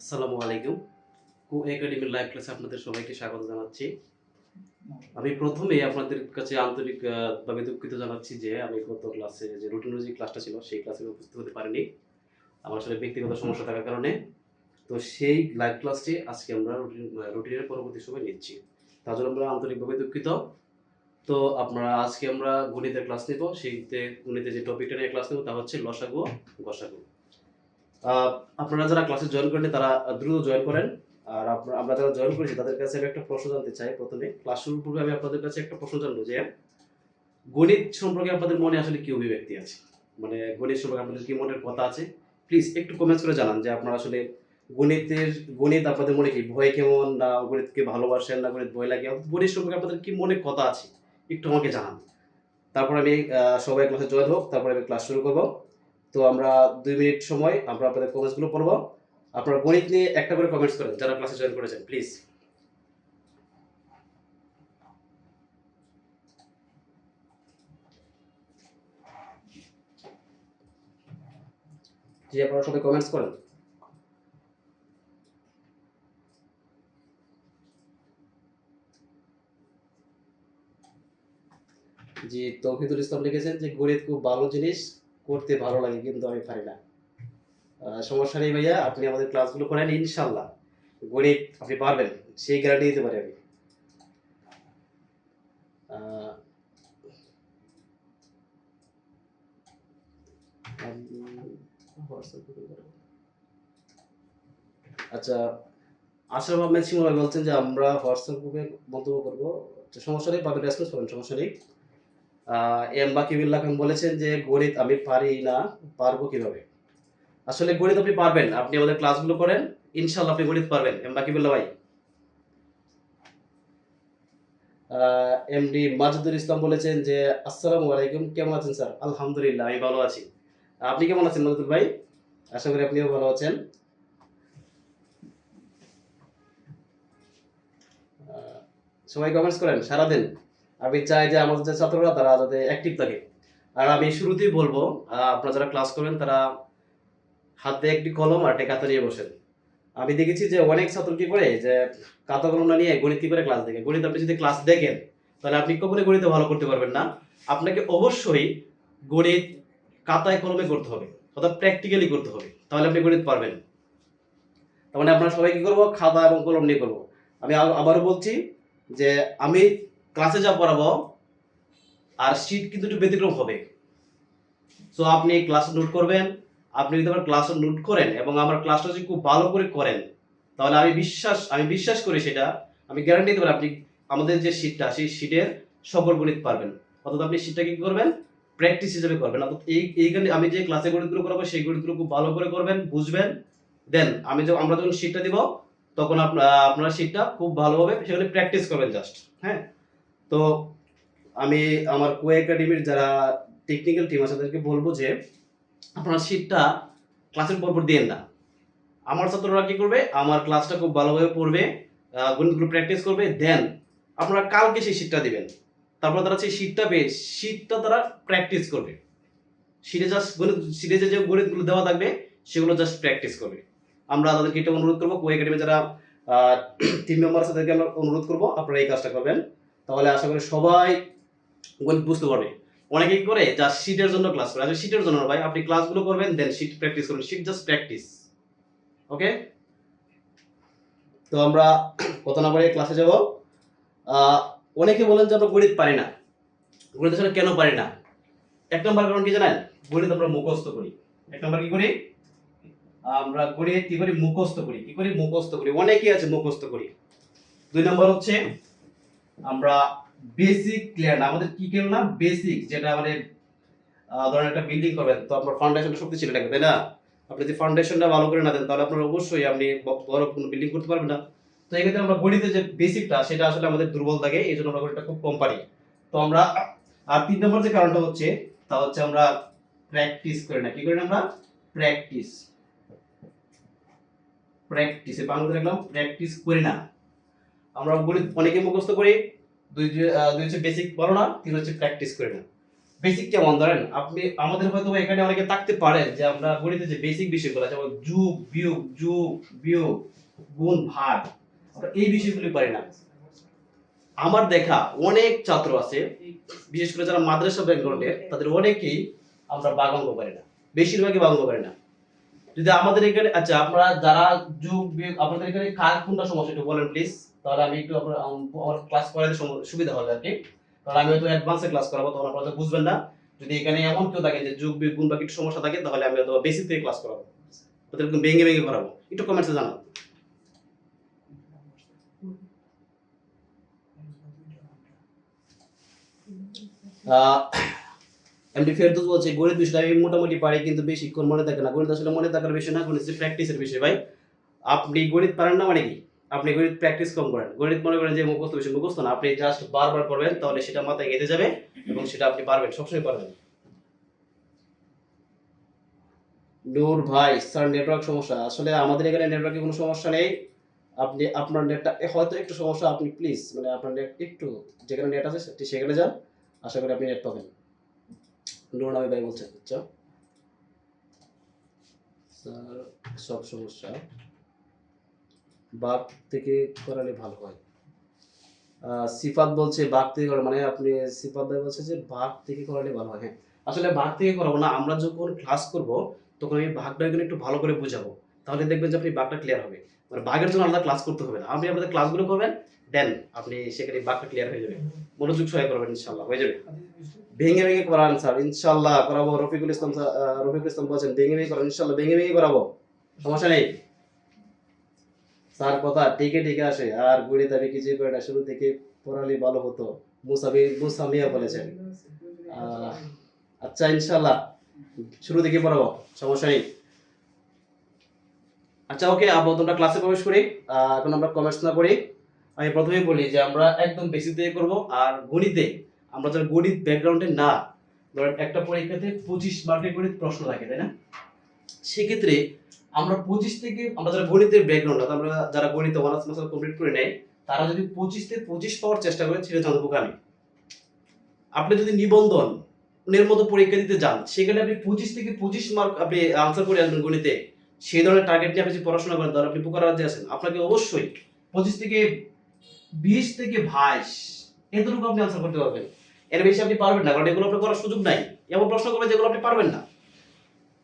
আসসালামু আলাইকুম। কো একাডেমির লাইভ ক্লাসে আপনাদের সবাইকে স্বাগত জানাচ্ছি। আমি প্রথমেই আপনাদের কাছে আন্তরিক ভাবে দুঃখিত জানাচ্ছি যে আমি গত ক্লাসে যে রুটিনের যে ক্লাসটা ছিল সেই ক্লাসে উপস্থিত হতে পারিনি। আমার আসলে ব্যক্তিগত সমস্যা থাকার কারণে। তো সেই লাইভ ক্লাসটি আজকে আমরা রুটিনের পরবর্তী সময় নিচ্ছি। তার জন্য আমরা আন্তরিকভাবে দুঃখিত। তো আজকে আমরা গণিতের ক্লাস নিব। সেইতে গণিতের যে টপিকটা নিয়ে ক্লাস নেব তা হচ্ছে লসাগু ও গসাগু। আপনারা যারা ক্লাসে জয়েন করেন তারা দ্রুত জয়েন করেন। আর আমরা যারা জয়েন করেছি তাদের কাছে আমি একটা প্রশ্ন জানতে চাই। প্রথমে ক্লাস শুরুর পূর্বে আমি আপনাদের কাছে একটা প্রশ্ন জানবো যে গণিত সম্পর্কে আপনাদের মনে আসলে কি অভিব্যক্তি আছে, মানে গণিত সম্পর্কে আপনাদের কি মনের কথা আছে? প্লিজ একটু কমেন্টস করে জানান যে আপনারা আসলে গণিত আপনাদের মনে কি ভয়, কেমন, না গণিতকে ভালোবাসেন, না গণিত ভয় লাগে, গণিত সম্পর্কে আপনাদের কি মনে কথা আছে একটু আমাকে জানান। তারপর আমি সবাই ক্লাসে জয়েন হোক, তারপরে আমি ক্লাস শুরু করব। তো আমরা 2 মিনিট সময় আমরা আপনাদের কমেন্টসগুলো পড়বো। আপনারা গণিত নিয়ে একটা করে কমেন্টস করেন যারা ক্লাসে জয়েন করেছেন, প্লিজ। জি, আপনারা সবাই কমেন্টস করেন। জি, তৌহিদুল ইসলাম লিখেছেন যে গণিত খুব ভালো জিনিস, করতে ভালো লাগে কিন্তু আমি পারি না। সমস্যা নেই ভাইয়া, আপনি আমাদের ক্লাসগুলো করেন, ইনশাল্লাহ গণিত আপনি পারবেন, সেই গ্যারান্টি দিতে পারি আমি। আহ, আচ্ছা, আশরাফ আহমেদ সিংহ ভাই বলছেন যে আমরা হোয়াটসঅ্যাপ গ্রুপে মন্তব্য করবো। আচ্ছা, সমস্যা নেই, পাবেন, রেসপন্স পাবেন, সমস্যা নেই। এম বাকিবুল্লাহ খান বলেছেন যে গণিত আমি পারি না, পারবো কিভাবে? আসলে গণিত আপনি পারবেন, আপনি আমাদের ক্লাসগুলো করেন, ইনশাল্লাহ আপনি গণিত পারবেন এম বাকিবুল্লাহ ভাই। এমডি মাজুদুল ইসলাম বলেছেন যে আসসালামু আলাইকুম, কেমন আছেন স্যার? আলহামদুলিল্লাহ, আমি ভালো আছি। আপনি কেমন আছেন মাজুদুল ভাই? আশা করি আপনিও ভালো আছেন। সবাই কমেন্টস করেন সারাদিন। আমি চাই যে আমাদের যে ছাত্ররা তারা যাতে অ্যাক্টিভ থাকে। আর আমি শুরুতেই বলবো, আপনারা যারা ক্লাস করবেন তারা হাতে একটি কলম আর একটা খাতা নিয়ে বসেন। আমি দেখেছি যে অনেক ছাত্র কি করে যে খাতা কলম না নিয়ে গণিত কি করে ক্লাস দেখে। গণিত আপনি যদি ক্লাস দেখেন তাহলে আপনি কখনোই গণিতে ভালো করতে পারবেন না। আপনাকে অবশ্যই গণিত খাতায় কলমে করতে হবে, অর্থাৎ প্র্যাকটিক্যালি করতে হবে, তাহলে আপনি গণিত পারবেন। তার মানে আপনারা সবাই কি করবো, খাতা এবং কলম নিয়ে করবো। আমি আবারও বলছি যে আমি ক্লাসে যা পড়াবো আর শীট কিন্তু একটু ব্যতিক্রম হবে। সো আপনি ক্লাস নোট করবেন। আপনি যদি আমার ক্লাস নোট করেন এবং আমার ক্লাসটা যদি খুব ভালো করে করেন তাহলে আমি বিশ্বাস করি, সেটা আমি গ্যারান্টি দিতে পারি, আপনি আমাদের যে শীটটা সেই শীটের সকল গণিত পারবেন। অর্থাৎ আপনি শীটটা কি করবেন, প্র্যাকটিস হিসেবে করবেন। অর্থাৎ এইখানে আমি যে ক্লাসে গণিতগুলো করাবো সেই গণিতগুলো খুব ভালো করে করবেন, বুঝবেন। দেন আমরা যখন শীটটা দিব তখন আপনারা শীটটা খুব ভালোভাবে সেখানে প্র্যাকটিস করবেন জাস্ট। হ্যাঁ, তো আমি আমার কো একাডেমির যারা টেকনিক্যাল টিম আছে তাদেরকে বলবো যে আপনারা শীটটা ক্লাসের পর দিয়েন না। আমার ছাত্ররা কি করবে, আমার ক্লাসটা খুব ভালোভাবে পড়বে, গণিতগুলো প্র্যাকটিস করবে, দেন আপনারা কালকে সেই শীটটা দিবেন। তারপর তারা সেই শীটটা পেয়ে শীটটা তারা প্র্যাকটিস করবে। শীটে যে গণিতগুলো দেওয়া থাকবে সেগুলো জাস্ট প্র্যাকটিস করবে। আমরা তাদেরকে এটা অনুরোধ করবো, কো একাডেমি যারা টিম মেম্বার আছে তাদেরকে আমরা অনুরোধ করবো আপনারা এই কাজটা করবেন। তাহলে আশা করি সবাই গণিত বুঝতে পারবে। অনেকে কি করে যা শীটের জন্য ক্লাস করে, আসলে শীটের জন্য না ভাই, আপনি ক্লাসগুলো করবেন দেন শীট প্র্যাকটিস করবেন, শীট জাস্ট প্র্যাকটিস। ওকে, তো আমরা কথা না বলে ক্লাসে যাব। অনেকে বলেন যে আমরা গণিত পারি না। গণিত আসলে কেন পারি না? এক নম্বর কারণ কি জানেন, গণিত আমরা মুখস্থ করি। এক নম্বর কি করি, আমরা গণিত কি করি, মুখস্থ করি। কি করি, মুখস্থ করি, অনেকেই আছে মুখস্থ করি। 2 নম্বর হচ্ছে আমরা বেসিক ক্লিয়ার না, আমাদের কি ক্লিয়ার না, বেসিক, যেটা আমাদের ধরেন একটা বিল্ডিং করবেন তো আপনার ফাউন্ডেশনটা শক্তিশালী থাকবে, তাই না? আপনি যদি ফাউন্ডেশনটা ভালো করে না দেন তাহলে আপনার অবশ্যই আপনি বড় কোনো বিল্ডিং করতে পারবেন না। তো এই ক্ষেত্রে আমরা গণিতের যে বেসিকটা সেটা আসলে আমাদের দুর্বল থাকে, এই জন্য আমরা গণিতটা খুব কম পারি। তো আমরা আর 3 নম্বর যে কারণটা হচ্ছে তা হচ্ছে আমরা প্র্যাকটিস করি না। কি করি না আমরা, প্র্যাকটিস। প্র্যাকটিসে বাংলাতে লিখলাম প্র্যাকটিস করি না। আমরা গণিত অনেকে মুখস্থ করি, দুই হচ্ছে বেসিক বলো না, 3 হচ্ছে প্র্যাকটিস করি না। বেসিক কেমন ধরেন আপনি আমাদের হয়তো এখানে অনেকে থাকতে পারেন যে আমরা গণিতে যে বেসিক বিষয়গুলো যেমন যোগ বিয়োগ গুণ ভাগ আমরা এই বিষয়গুলি পারি না। আমার দেখা অনেক ছাত্র আছে বিশেষ করে যারা মাদ্রাসা ব্যাকগ্রাউন্ডের তাদের অনেকেই আমরা ভাগ অঙ্ক পারি না, বেশিরভাগই ভাগ অঙ্ক পারি না। যদি আমাদের এখানে আচ্ছা আপনারা যারা যোগ বিয়োগ আপনাদের এখানে কার কোনটা সমস্যা একটু বলেন প্লিজ, তাহলে আমি একটু আমার ক্লাস করাতে সুবিধা হবে আর কি। কারণ আমি হয়তো অ্যাডভান্সে ক্লাস করাবো তখন আপনারা বুঝবেন না। যদি এখানে এমন কেউ থাকে যে যোগ বিয়োগ গুণ বা কিছু সমস্যা থাকে তাহলে আমি হয়তো বেসিক থেকে ক্লাস করাবো, তাদের একদম ভেঙে ভেঙে করাবো। একটু কমেন্টসে জানান। এমডি ফেরদৌস বলছে গণিত বিষয়টা আমি মোটামুটি পারি কিন্তু বেশিক্ষণ মনে থাকে না। গণিত আসলে মনে থাকার বিষয় না, গণিত প্র্যাকটিসের বিষয় ভাই। আপনি গণিত পারেন না মানে কি আপনি গণিত প্র্যাকটিস কম করেন। গণিত মনে করেন যে মুখস্থ বিষয় মুখস্থ না, আপনি জাস্ট বারবার পড়বেন তাহলে সেটা মাথায় গেঁথে যাবে এবং সেটা আপনি পারবেন, সবসময় পারবেন। নূর ভাই স্যার নেটওয়ার্ক সমস্যা, আসলে আমাদের এখানে নেটওয়ার্কে কোনো সমস্যা নেই। আপনি আপনার নেটটা হয়তো একটু সমস্যা, আপনি প্লিজ মানে আপনার নেট একটু যেখানে নেট আছে সেখানে যান, আশা করি আপনি নেট পাবেন। নূর নামে ভাই বলছেন আচ্ছা স্যার সব সমস্যা বাগ থেকে করালে ভালো হয়। সিফাত বলছে বাগ থেকে করা মানে আপনি সিফাত ভাই বলছে যে বাগ থেকে করালে ভালো হয়। হ্যাঁ আসলে বাগ থেকে করাবো না, আমরা যখন ক্লাস করব তখন আমি ভাগটা এখানে একটু ভালো করে বুঝাবো, তাহলে দেখবেন যে আপনি বাগটা ক্লিয়ার হবে। মানে বাগের জন্য আলাদা ক্লাস করতে হবে না, আপনি আপনাদের ক্লাসগুলো করবেন দেন আপনি সেখানে বাগটা ক্লিয়ার হয়ে যাবে। মনোযোগ সহায় করবেন ইনশাআল্লাহ হয়ে যাবে। ভেঙে ভেঙে করান স্যার, ইনশাআল্লাহ করাবো। রফিকুল ইসলাম রফিকুল ইসলাম বলছেন ভেঙে ভেঙে করান, ইনশাআল্লাহ ভেঙে ভেঙে করাবো, সমস্যা নেই। স্যার কথা টিকে টিকে আসে আর গণিত আমি কিছুই পারি না, শুরু থেকে পড়ালে ভালো হতো, মুসামিয়া বলেছেন। আচ্ছা ইনশাআল্লাহ শুরু থেকে পড়াবো, সমস্যা নেই। আচ্ছা ওকে আপাতত আমরা ক্লাসে প্রবেশ করি। এখন আমরা কমেন্টস না করি। আমি প্রথমেই বলি যে আমরা একদম বেসিক থেকে করব। আর গণিতে আমরা যারা গণিত ব্যাকগ্রাউন্ডে না, ধরেন একটা পরীক্ষাতে 25 মার্কের গণিত প্রশ্ন থাকে তাই না, সেক্ষেত্রে আমরা 25 থেকে আমরা যারা গণিতের ব্যাকগ্রাউন্ড আমরা যারা গণিতে অনার্স মাস্টার কমপ্লিট করে নেয় তারা যদি 25 থেকে 25 পাওয়ার চেষ্টা করে ছেড়ে যান বোকামি। আপনি যদি নিবন্ধন এর মতো পরীক্ষা দিতে যান সেখানে আপনি 25 থেকে 25 মার্ক আপনি আনসার করে আসবেন গণিতে, সেই ধরনের টার্গেট নিয়ে আপনি যদি পড়াশোনা করেন তাহলে আপনি বোকার রাজ্যে আছেন। আপনাকে অবশ্যই 25 থেকে 20 থেকে 22 এতটুকু আপনি আনসার করতে পারবেন, এর বেশি আপনি পারবেন না, কারণ এগুলো আপনার করার সুযোগ নাই। এমন প্রশ্ন করবে যেগুলো আপনি পারবেন না,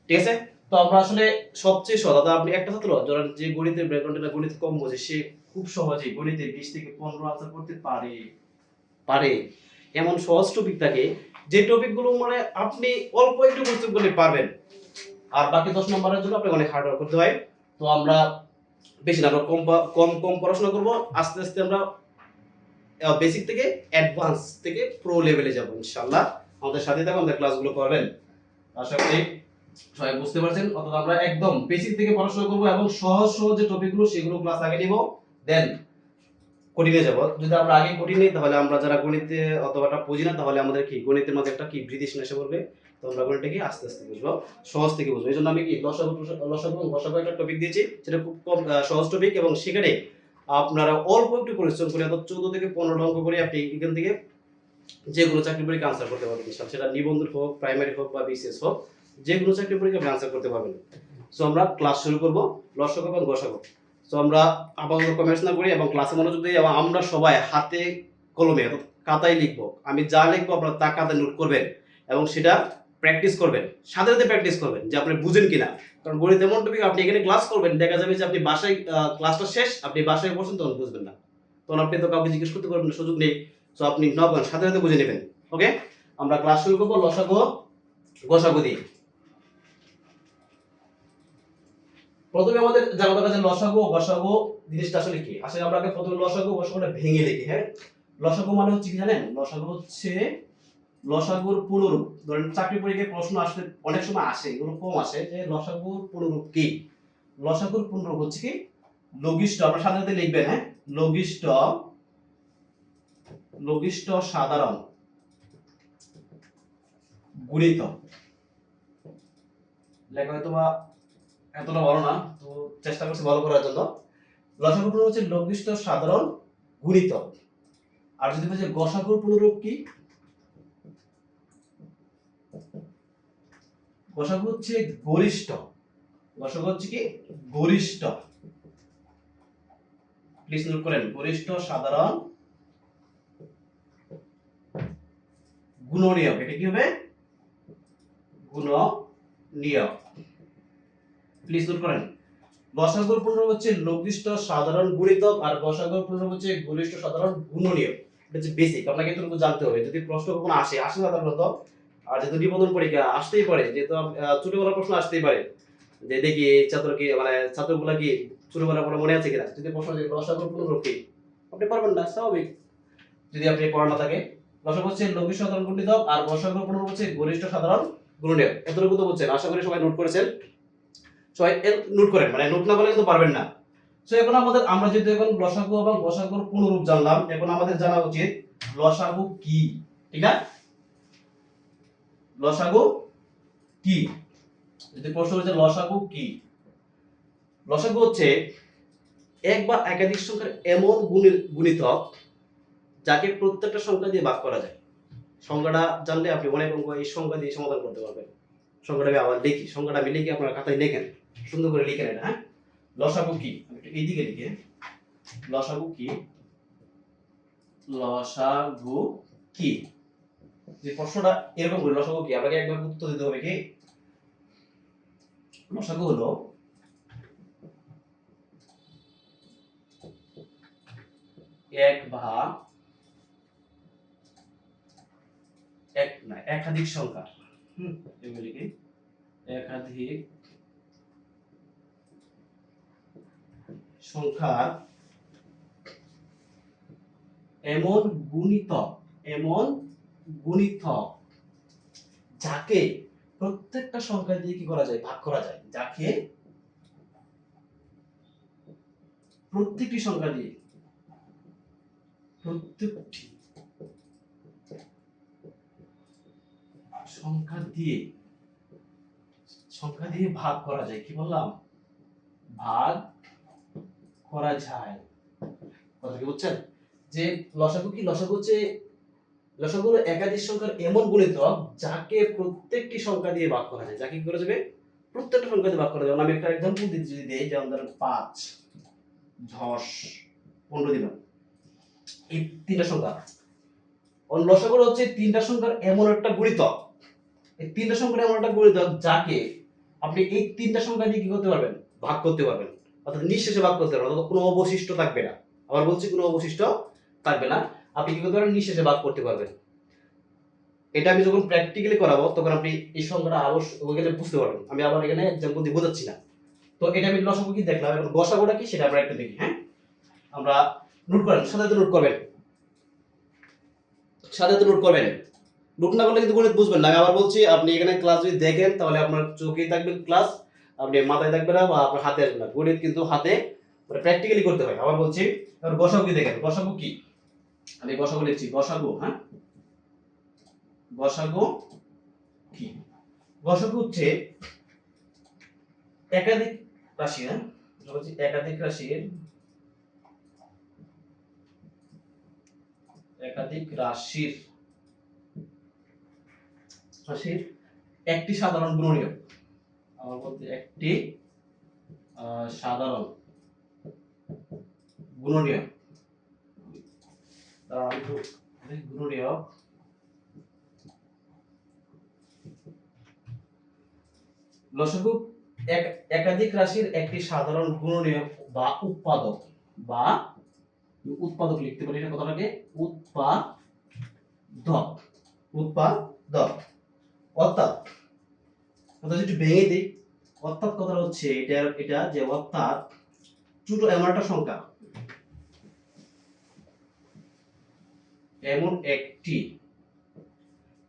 ঠিক আছে। তো আমরা আসলে সবচেয়ে সহজ আপনি একটা ছাত্র যারা যে গণিতের ব্যাকগ্রাউন্ডে গণিত কম বোঝে সে খুব সহজেই গণিতে 20 থেকে 15 আনসার করতে পারে পারে। এমন সহজ টপিক থাকে যে টপিক গুলো মানে আপনি অল্প একটু বুঝতে বলে পারবেন, আর বাকি 10 নম্বরের জন্য আপনাকে অনেক হার্ড ওয়ার্ক করতে হয়। তো আমরা বেশি না, আমরা কম কম কম পড়াশোনা করব, আস্তে আস্তে আমরা বেসিক থেকে অ্যাডভান্স থেকে প্রো লেভেলে যাব ইনশাআল্লাহ। আমাদের সাথে থাকুন, আমাদের ক্লাসগুলো করবেন, আশা করি সবাই বুঝতে পারছেন। অর্থাৎ আমরা একদম বেসিক থেকে পড়াশোনা করব এবং সহজ সহজ যে টপিকগুলো সেগুলো ক্লাস আগে নিব, দেন কঠিনে যাব। যদি আমরা আগে কঠিন নেই তাহলে আমরা যারা গণিতে অতটা বুঝি না তাহলে আমাদের কি গণিতের মধ্যে একটা কি ব্রিটিশ নেশা করবে। তো আমরা গণিতটাকে আস্তে আস্তে বুঝবো, সহজ থেকে বুঝবো। এই জন্য আমি কি লসাগু একটা টপিক দিয়েছি, সেটা খুব কম সহজ টপিক এবং সেখানে আপনারা অল্প একটু পরিশ্রম করে অর্থাৎ 14 থেকে 15 অঙ্ক করে আপনি এখান থেকে যে কোনো চাকরি পরীক্ষা আনসার করতে পারবেন ইনশাআল্লাহ, সেটা নিবন্ধন হোক, প্রাইমারি হোক বা বিসিএস হোক, যে কোনো চাকরি পরীক্ষা আপনি আনসার করতে পারবেন। সো আমরা ক্লাস শুরু করব লসাগু এবং গসাগু। সো আমরা আপাতত কমেন্টস না করি এবং ক্লাসে মনোযোগ দিই এবং আমরা সবাই হাতে কলমে অর্থাৎ খাতায় লিখবো। আমি যা লিখবো আপনারা তা খাতায় নোট করবেন এবং সেটা প্র্যাকটিস করবেন, সাথে সাথে প্র্যাকটিস করবেন যে আপনি বুঝেন কিনা। কারণ গণিত এমন টপিক আপনি এখানে ক্লাস করবেন দেখা যাবে যে আপনি বাসায় ক্লাসটা শেষ আপনি বাসায় বসেন তখন বুঝবেন না, তখন আপনি তো কাউকে জিজ্ঞেস করতে পারবেন না, সুযোগ নেই। সো আপনি নগণ সাথে সাথে বুঝে নেবেন। ওকে আমরা ক্লাস শুরু করবো লসাগু গসাগু দিয়ে। প্রথমে আমাদের জানা দরকার যে লসাগু গসাগু জিনিসটা আসলে কি। আসলে আমরা আগে প্রথমে লসাগু গসাগুটা ভেঙে লিখি। হ্যাঁ লসাগু মানে হচ্ছে কি জানেন, লসাগু হচ্ছে লসাগুর পুনরূপ। ধরেন চাকরি পরীক্ষায় প্রশ্ন আসলে অনেক সময় আসে, এগুলো কম আসে, যে লসাগুর পুনরূপ কি। লসাগুর পুনরূপ হচ্ছে কি লঘিষ্ঠ, আপনার সাথে সাথে লিখবেন। হ্যাঁ লঘিষ্ঠ লঘিষ্ঠ সাধারণ গুণিত, লেখা হয়তো বা এতটা ভালো না, তো চেষ্টা করছি ভালো করার জন্য। লসাগুর পুনরূপ হচ্ছে লঘিষ্ঠ সাধারণ গুণিত। আর যদি বলছে গসাগুর পুনরূপ কি, গসাগু হচ্ছে গরিষ্ঠ, গসাগু হচ্ছে কি গরিষ্ঠ, প্লিজ নোট করেন, গরিষ্ঠ সাধারণ গুণনীয়ক, এটা কি হবে গুণনীয়ক, প্লিজ নোট করেন। গসাগুর পূর্ণরূপ হচ্ছে লঘিষ্ঠ সাধারণ গুণিতক, আর গসাগুর পূর্ণরূপ হচ্ছে গরিষ্ঠ সাধারণ গুণনীয়ক। এটা হচ্ছে বেসিক, আপনাকে এতটুকু জানতে হবে। যদি প্রশ্ন কখনো আসে সাধারণত, আর যেহেতু নিবন্ধন পরীক্ষা আসতেই পারে, যেহেতু ছোটবেলার প্রশ্ন আসতেই পারে, যে দেখি ছাত্র কি মানে ছাত্রগুলা কি ছোটবেলা পড়া মনে আছে কিনা, যদি প্রশ্ন যে গসাগুর পূর্ণরূপ কি, আপনি পারবেন না, স্বাভাবিক, যদি আপনি পড়া না থাকে। গসাগু হচ্ছে লঘিষ্ঠ সাধারণ গুণিতক, আর গসাগুর পূর্ণরূপ হচ্ছে গরিষ্ঠ সাধারণ গুণনীয়ক। এতটুকু তো বুঝছেন, আশা করি সবাই নোট করেছেন। সবাই নোট করেন, মানে নোট না করলে কিন্তু পারবেন না। সো এখন আমরা যদি এখন লসাগু এবং গসাগুর পুনরূপ জানলাম, এখন আমাদের জানা উচিত লসাগু কি, ঠিক না? লসাগু কি, যদি প্রশ্ন হচ্ছে লসাগু কি, লসাগু হচ্ছে এক বা একাধিক সংখ্যার এমন গুণিতক যাকে প্রত্যেকটা সংখ্যা দিয়ে ভাগ করা যায়। সংখ্যাটা জানলে আপনি অনেক অঙ্ক এই সংখ্যা দিয়ে সমাধান করতে পারবেন। সংখ্যাটা আমি আবার লিখি, সংখ্যাটা আমি লিখি, আপনারা খাতায় লেখেন, সুন্দর করে লিখেন এটা, হ্যাঁ? লসাগু কি, আমি একটু এইদিকে লিখে, লসাগু কি, লসাগু কি, যে প্রশ্নটা এরকম করে, লসাগু কি, আপনাকে একবার উত্তর দিতে হবে কি, লসাগু হলো এক বা একাধিক সংখ্যা, এগুলি কি একাধিক সংখ্যার এমন গুণিতক যাকে প্রত্যেকটা সংখ্যা দিয়ে কি করা যায়, ভাগ করা যায়, যাকে প্রত্যেকটি সংখ্যা দিয়ে ভাগ করা যায়, কি বললাম, ভাগ করা যায়। কথা কি বুঝছেন? যে লসাগু কি, লসাগু হচ্ছে লসাগু হলো একাধিক সংখ্যার এমন গুণিতক যাকে প্রত্যেকটি সংখ্যা দিয়ে ভাগ করা যায়, যাকে কি করা যাবে, প্রত্যেকটা সংখ্যা দিয়ে ভাগ করা যাবে। আমি একটা एग्जांपल দিতে যদি দেই, যেমন ধরেন 5 10 15 দিলাম, এই তিনটা সংখ্যা, লসাগু হচ্ছে তিনটা সংখ্যার এমন একটা গুণিতক, এই তিনটা সংখ্যার এমন একটা গুণিতক যাকে আপনি এই তিনটা সংখ্যা দিয়ে কি করতে পারবেন, ভাগ করতে পারবেন, অর্থাৎ নিঃশেষে ভাগ করতে পারবেন, অর্থাৎ কোনো অবশিষ্ট থাকবে না। আবার বলছি, কোনো অবশিষ্ট থাকবে না, আপনি কি করতে পারবেন, নিঃশেষে ভাগ করতে পারবেন। এটা আমি যখন প্র্যাকটিক্যালি করাবো তখন আপনি এই সংখ্যাটা ওখানে বুঝতে পারবেন। আমি আবার এখানে एग्जांपल দিয়ে বোঝাচ্ছি না। তো এটা আমি লসাগু কি দেখলাম, এখন গসাগুটা কি সেটা আমরা একটু দেখি, হ্যাঁ? আমরা নোট করেন, সাথে নোট করবেন, নোট না করলে কিন্তু গণিত বুঝবেন না। আমি আবার বলছি, আপনি এখানে ক্লাস যদি দেখেন তাহলে আপনার চোখেই থাকবে ক্লাস, আপনি মাথায় থাকবে না বা আপনার হাতে আসবে না। গণিত কিন্তু হাতে মানে প্র্যাকটিক্যালি করতে হয়। আবার বলছি, এবার গসাগু কি দেখেন, গসাগু কি, আমি গসাগু লিখছি, গসাগু, হ্যাঁ, গসাগু কি, গসাগু হচ্ছে একাধিক রাশি, হ্যাঁ, বলছি একাধিক রাশির একটি সাধারণ গুণনীয়ক। আমার বলতে একটি সাধারণ গুণনীয়ক, গুণনীয়ক লসাগু একাধিক রাশির একটি সাধারণ গুণনীয়ক বা উৎপাদক, বা উৎপাদক লিখতে পারি না কথাটাকে, উৎপাদক অর্থাৎ কথা একটু ভেঙে দিই, অর্থাৎ কথাটা হচ্ছে এটা যে অর্থাৎ ছোট এমন একটা সংখ্যা,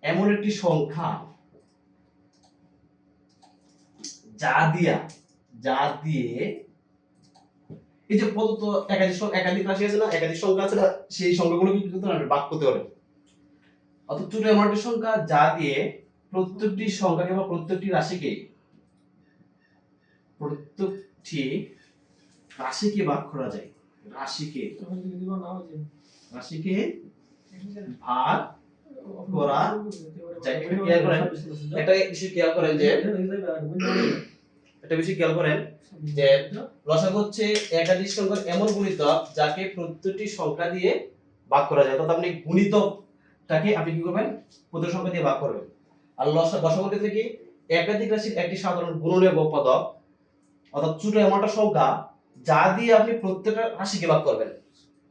এমন একটি সংখ্যা যা দিয়ে এই যে প্রদত্ত একাধিক রাশি আছে না, একাধিক সংখ্যা আছে না, সেই সংখ্যাগুলো কিন্তু ভাগ করতে পারে। অর্থাৎ ছোট এমন একটা সংখ্যা যা দিয়ে প্রত্যেকটি সংখ্যাকে বা প্রত্যেকটি রাশিকে ভাগ করা যায়, রাশিকে ভাগ করা যায়। একটু খেয়াল করেন, একটা বিষয় খেয়াল করেন যে একটা বিষয় খেয়াল করেন যে লসাগু হচ্ছে একাধিক সংখ্যার এমন গুণিতক যাকে প্রত্যেকটি সংখ্যা দিয়ে ভাগ করা যায়। অর্থাৎ আপনি গুণিতকটাকে আপনি কি করবেন, প্রত্যেক সংখ্যা দিয়ে ভাগ করবেন। আর লসাগুর ক্ষেত্রে কি একাধিক রাশির একটি সাধারণ গুণনীয়ক পদক, অর্থাৎ ছোট এমন একটা সংখ্যা যা দিয়ে আপনি প্রত্যেকটা রাশিকে ভাগ করবেন।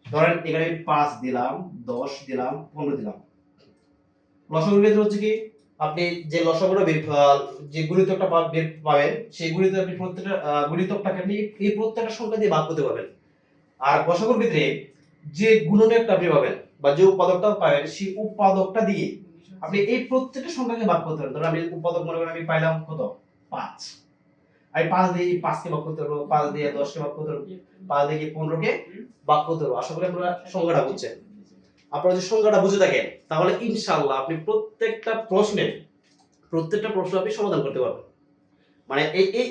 ধরেন এখানে 5 দিলাম, 10 দিলাম, 15 দিলাম। লসাগুর ক্ষেত্রে হচ্ছে কি আপনি যে লসাগুটা যে গুণিতকটা পাবেন সেই গুণিতক আপনি প্রত্যেকটা গুণিতকটাকে আপনি এই প্রত্যেকটা সংখ্যা দিয়ে ভাগ করতে পারবেন। আর গসাগুর ভিতরে যে গুণনীয়কটা আপনি পাবেন বা যে উৎপাদকটা পাবেন সেই উৎপাদকটা দিয়ে আপনি এই প্রত্যেকটা সংখ্যাকে ভাগ করতে পারবেন। ধরুন আমি উৎপাদক মনে করেন আমি পাইলাম কত 5, আমি 5 দিয়ে 5 কে ভাগ করতে পারবো, 5 দিয়ে 10 কে ভাগ করতে পারবো, 5 দিয়ে 15 কে ভাগ করতে পারবো। আশা করি আপনারা সংখ্যাটা বুঝছেন। আপনারা যদি সংখ্যাটা বুঝে থাকেন তাহলে ইনশাআল্লাহ আপনি প্রত্যেকটা প্রশ্ন আপনি সমাধান করতে পারবেন। মানে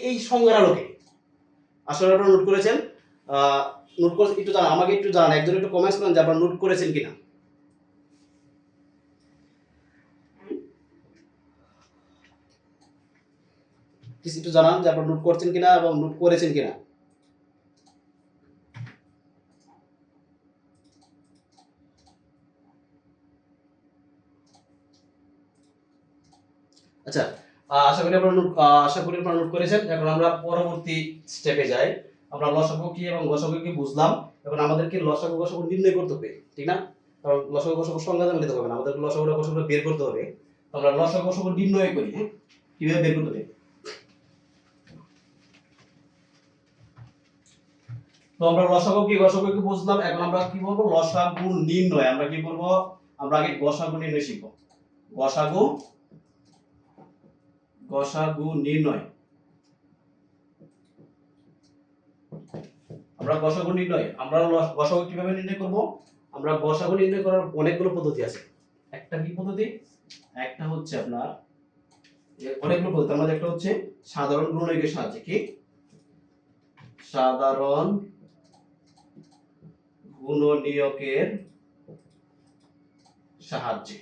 এই সংজ্ঞার আলোকে আসলে আপনারা নোট করেছেন, নোট করে একটু জানান, আমাকে একটু জানান, একজন একটু কমেন্টস করেন যে আপনারা নোট করেছেন কিনা। কিছু একটু জানান যে আপনারা নোট করছেন কিনা এবং নোট করেছেন কিনা। আচ্ছা, আশা করি আপনারা নোট করেছেন। এখন আমরা পরবর্তী স্টেপে যাই। আমরা লসাগু কি এবং গসাগু কি বুঝলাম। এখন আমাদেরকে লসাগু গসাগু নির্ণয় করতে হবে, ঠিক না? কারণ লসাগু গসাগু সংজ্ঞা জানলে তো হবে না, আমাদের লসাগু গসাগু বের করতে হবে। তো আমরা লসাগু গসাগু নির্ণয় করি, হ্যাঁ, কিভাবে বের করতে হবে। তো আমরা লসাগু কি গসাগু কি বুঝলাম। এখন আমরা কি বলবো, লসাগু নির্ণয়। আমরা কি বলবো, আমরা আগে গসাগু নির্ণয় শিখব। গসাগু নির্ণয়। আমরা গসাগু নির্ণয়, আমরা গসাগু কিভাবে নির্ণয় করব। আমরা গসাগু নির্ণয় করার অনেকগুলো পদ্ধতি আছে। একটা কি পদ্ধতি, একটা হচ্ছে আপনার অনেকগুলো পদ্ধতি। আমাদের একটা হচ্ছে সাধারণ গুণনীয়কের সাহায্যে, কি সাধারণ গুণনীয়কের সাহায্যে।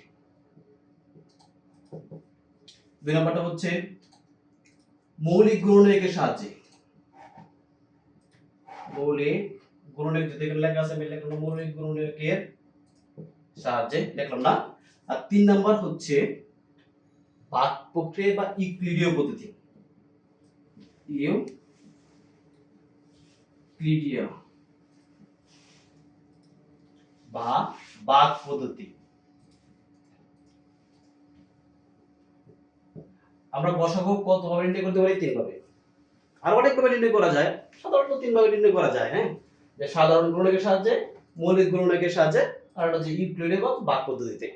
দুই নম্বরটা হচ্ছে মৌলিক গুণনীয়কের সাহায্যে। মৌলিক গুণনীয়ক, যদি এখানে লেখা আছে আমি লিখলাম মৌলিক গুণনীয়কের সাহায্যে, লিখলাম না। আর 3 নাম্বার হচ্ছে ভাগ প্রক্রিয়া বা ইউক্লিডীয় পদ্ধতি। ইউক্লিডীয় বা ভাগ পদ্ধতি। আমরা গসাগু কত ভাবে নির্ণয় করতে পারি, 3 ভাবে। আর অনেক ভাবে নির্ণয় করা যায়, সাধারণত 3 ভাবে নির্ণয় করা যায়, হ্যাঁ। যে সাধারণ গুণনীয়কের সাহায্যে, মৌলিক গুণনীয়কের সাহায্যে, আর হচ্ছে ইউক্লিডীয় বা ভাগ পদ্ধতিতে।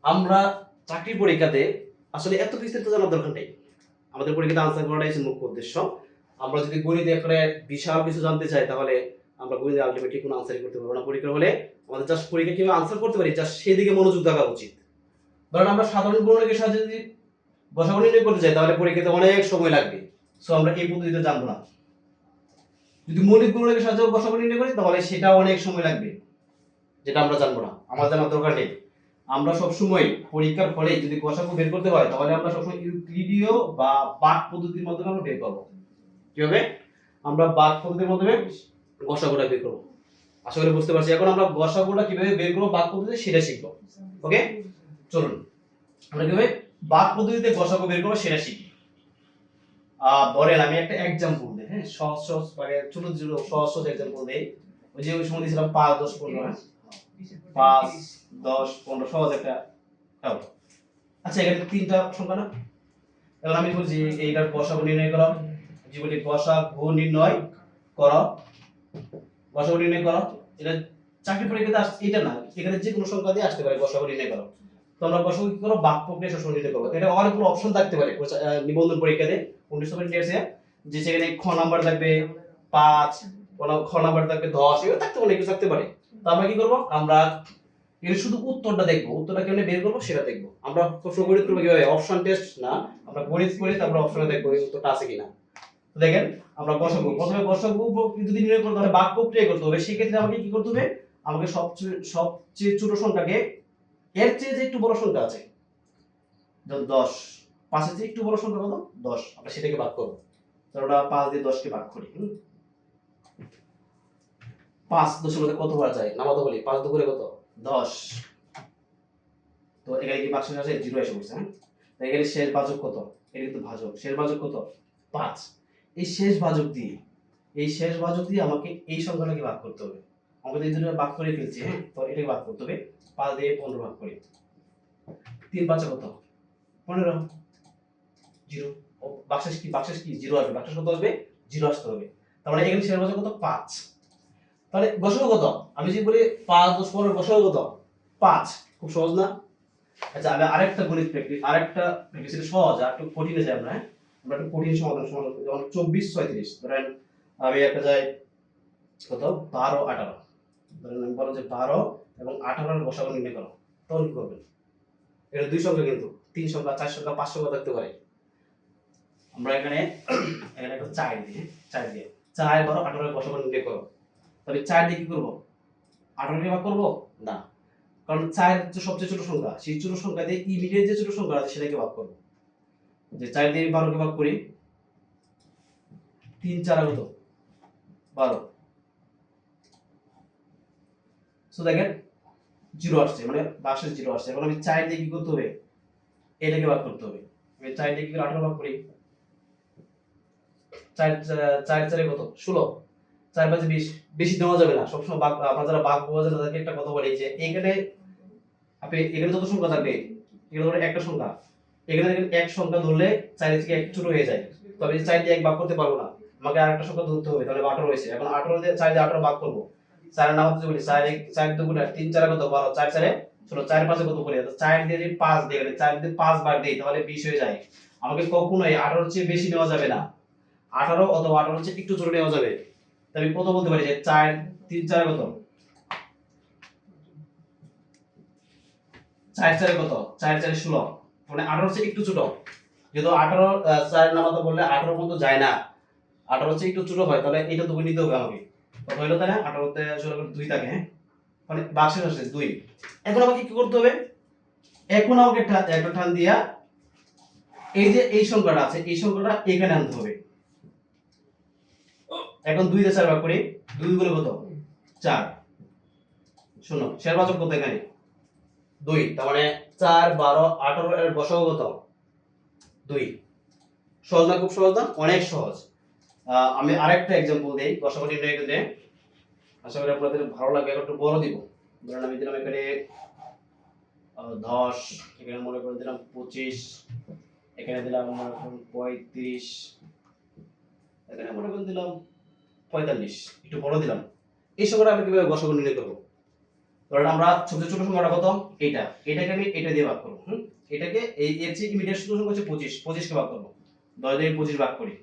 আমরা চাকরি পরীক্ষাতে আসলে এত বিস্তারিত জানার দরকার নেই, আমাদের পরীক্ষাতে আনসার করাটাই হচ্ছে মুখ্য উদ্দেশ্য। আমরা যদি গণিতে একেবারে বিশাল কিছু জানতে চাই তাহলে আমরা গণিতে আলটিমেটলি কোনো আনসারই করতে পারবো না। পরীক্ষা হলে আমাদের জাস্ট পরীক্ষা কিভাবে আনসার করতে পারি জাস্ট সেদিকে মনোযোগ দেওয়া উচিত। ধরেন আমরা সাধারণ গুণনীয়কের সাহায্যে যদি গসাগু নির্ণয় করতে চাই তাহলে পরীক্ষাতে অনেক সময় লাগবে, সো আমরা এই পদ্ধতিতে জানবো না। যদি মৌলিক গুণনীয়কের সাহায্যে গসাগু নির্ণয় করি তাহলে সেটা অনেক সময় লাগবে, যেটা আমরা জানবো না, আমার জানার দরকার নেই। আমরা সবসময় পরীক্ষার ফলে যদি গসাগু বের করতে হয় তাহলে আমরা সবসময় ইউক্লিডীয় বা ভাগ পদ্ধতির মাধ্যমে আমরা বের করব। কিভাবে আমরা ভাগ পদ্ধতির মাধ্যমে গসাগুটা বের করব, আশা করি বুঝতে পারছি। এখন আমরা গসাগুটা কিভাবে বের করব ভাগ পদ্ধতি সেটা শিখব। ওকে, চলুন আমরা কিভাবে ভাগ পদ্ধতিতে গসাগু বের করব সেটা শিখি। ধরেন আমি একটা एग्जांपल দেই, হ্যাঁ, সহজ সহজ মানে ছোট ছোট সহজ সহজ एग्जांपल দেই। ওই যে ওই সময় দিছিলাম 5 10 15, 5 10 15 সহজ একটা দাও। আচ্ছা এখানে 3টা সংখ্যা না, এখন আমি বলছি এইটার গসাগু নির্ণয় করো। যে বলি গসাগু নির্ণয় করো, গসাগু নির্ণয় করো। এটা চাকরি পরীক্ষাতে আসছে এটা না, এখানে যে কোনো সংখ্যা দিয়ে আসতে পারে গসাগু নির্ণয় করো। তো আমরা গসাগু কি করব, ভাগ প্রক্রিয়া সবসময় নির্ণয় করব। এটা অনেকগুলো অপশন থাকতে পারে নিবন্ধন পরীক্ষাতে 1970 যে সেখানে খ নাম্বার থাকবে 5, খ নাম্বার থাকবে 10, এগুলো থাকতে অনেক কিছু থাকতে পারে। তো আমরা কি করব, আমরা এর শুধু উত্তরটা দেখব, উত্তরটা কেমনে বের করব সেটা দেখব। আমরা প্রশ্ন গণিত করব কিভাবে, অপশন টেস্ট না, আমরা গণিত করে তারপর অপশনে দেখব এই উত্তরটা আছে কিনা। তো দেখেন আমরা গসাগু, প্রথমে গসাগু যদি নির্ণয় করতে হয় ভাগ প্রক্রিয়া করতে হবে, সেই ক্ষেত্রে আমাকে কি করতে হবে, আমাকে সবচেয়ে ছোট সংখ্যাকে এর চেয়ে যে একটু বড় সংখ্যা আছে, ধরুন 10, 5 এর চেয়ে একটু বড় সংখ্যা কত? 10। আমরা সেটাকে ভাগ করব। তাহলে ওটা 5 দিয়ে 10 কে ভাগ করি। 5 10 এর মধ্যে কত বার যায়? নামাতে বলি 5 দুগুণে কত? 10। তো এখানে কি ভাগশেষ আছে? 0 এসে পড়ছে। হ্যাঁ, তো এখানে শেষ ভাজক কত? এটা কিন্তু ভাজক। শেষ ভাজক কত? 5। এই শেষ ভাজক দিয়ে আমাকে এই সংখ্যাটাকে ভাগ করতে হবে। আমরা তো এই দুটো ভাগ করে ফেলছি। হ্যাঁ, তো এটাকে ভাগ করতে হবে। 5 দিয়ে 15 ভাগ করি। 3 5 কত? 15। 0। ভাগশেষ কি? 0 আসবে। ভাগশেষ কত আসবে? 0 আসতে হবে। তার মানে এখানে শেষ ভাজক কত? 5। তাহলে গসাগু কত? আমি যদি বলি 5 10 15 গসাগু কত? 5। খুব সহজ না? আচ্ছা, আমি আরেকটা প্র্যাকটিস, এটা সহজ, আর একটু কঠিনে যাই আমরা। হ্যাঁ, আমরা একটু কঠিন সমাধান করি। যেমন 24 36, ধরেন আমি একটা যাই কত 12 18, ধরেন আমি বললাম যে 12 এবং 18 এর গসাগু নির্ণয় করো, তখন কি করবেন? এটা দুই সংখ্যা, কিন্তু তিন সংখ্যা, চার সংখ্যা, পাঁচ সংখ্যা থাকতে পারে। আমরা এখানে একটা 4 দিই। 4 দিয়ে 4 12 18 এর গসাগু নির্ণয় করো। তবে 4 দিয়ে কি করব? 18 কে ভাগ করব না, কারণ 4 হচ্ছে সবচেয়ে ছোট সংখ্যা। সেই ছোট সংখ্যা দিয়ে ইমিডিয়েট যে ছোট সংখ্যা আছে সেটাকে ভাগ করব। যে 4 দিয়ে 12 কে ভাগ করি, 3 4 কত? 12। সো দেখেন 0 আসছে, মানে ভাগশেষ 0 আসছে। এখন আমি 4 দিয়ে কি করতে হবে? এটাকে ভাগ করতে হবে। আমি 4 দিয়ে কি করে 18 ভাগ করি? 4 4 4 কত? 16। 4 5 20। বেশি দেওয়া যাবে না। সবসময় ভাগ, আপনারা যারা ভাগ বোঝেন তাদেরকে একটা কথা বলি যে এখানে আপনি এখানে যত সংখ্যা থাকবে, এখানে ধরে একটা সংখ্যা, এখানে দেখেন এক সংখ্যা ধরলে 4 থেকে এক ছোট হয়ে যায়। তবে 4 দিয়ে এক ভাগ করতে পারবো না, আমাকে আরেকটা সংখ্যা ধরতে হবে। তাহলে 18 হয়েছে। এখন 18 দিয়ে 4 দিয়ে 18 ভাগ করব। 4 এর নাম হচ্ছে বলি 4 1 4 2 গুণ 3 4 কত? 12। 4 4 16। 4 5 কত করে? 4 দিয়ে যদি 5 দিয়ে, 4 দিয়ে 5 বার দেই তাহলে 20 হয়ে যায়। আমাকে কখনোই 18 এর চেয়ে বেশি নেওয়া যাবে না। 18 অথবা 18 এর চেয়ে একটু ছোট নেওয়া যাবে। তাই আমি কত বলতে পারি যে 4 3 4 কত? 4 4 কত? 4 4 16। মানে 18 চেয়ে একটু ছোট। যেহেতু 18 4 নামাতে বললে 18 পর্যন্ত যায় না, 18 চেয়ে একটু ছোট হয়, তাহলে এটা তুমি নিতে হবে আমাকে। কত হলো তাই না? 18 তে আসলে 2 থাকে। হ্যাঁ, মানে ভাগশেষ আসছে 2। এখন আমাকে কি করতে হবে? এখন আমাকে একটা টান দিয়া এই যে এই সংখ্যাটা আছে, এই সংখ্যাটা এখানে আনতে হবে। এখন 2 দিয়ে 4 ভাগ করি। 2 গুণে কত? 4। শোনো, শেষ ভাজক কত এখানে? 2। তার মানে 4 12 18 এর গসাগু কত? 2। সহজ না? খুব সহজ না? অনেক সহজ। আমি আরেকটা एग्जांपल দেই গসাগু নির্ণয়ের ক্ষেত্রে। আশা করি আপনাদের ভালো লাগবে। একটু বড় দিব। ধরেন আমি দিলাম এখানে 10, এখানে মনে করে দিলাম 25, এখানে দিলাম মনে করুন 35, এখানে মনে করে দিলাম 45। একটু বড় দিলাম। এই সংখ্যাটা আমি কিভাবে গসাগু নির্ণয় করব? ধরেন আমরা সবচেয়ে ছোট সংখ্যাটা কত? এটাকে আমি এটা দিয়ে ভাগ করব। এটাকে এই এর চেয়ে ইমিডিয়েট ছোট সংখ্যা হচ্ছে 25, 25 কে ভাগ করব। 10 দিয়ে 25 ভাগ করি।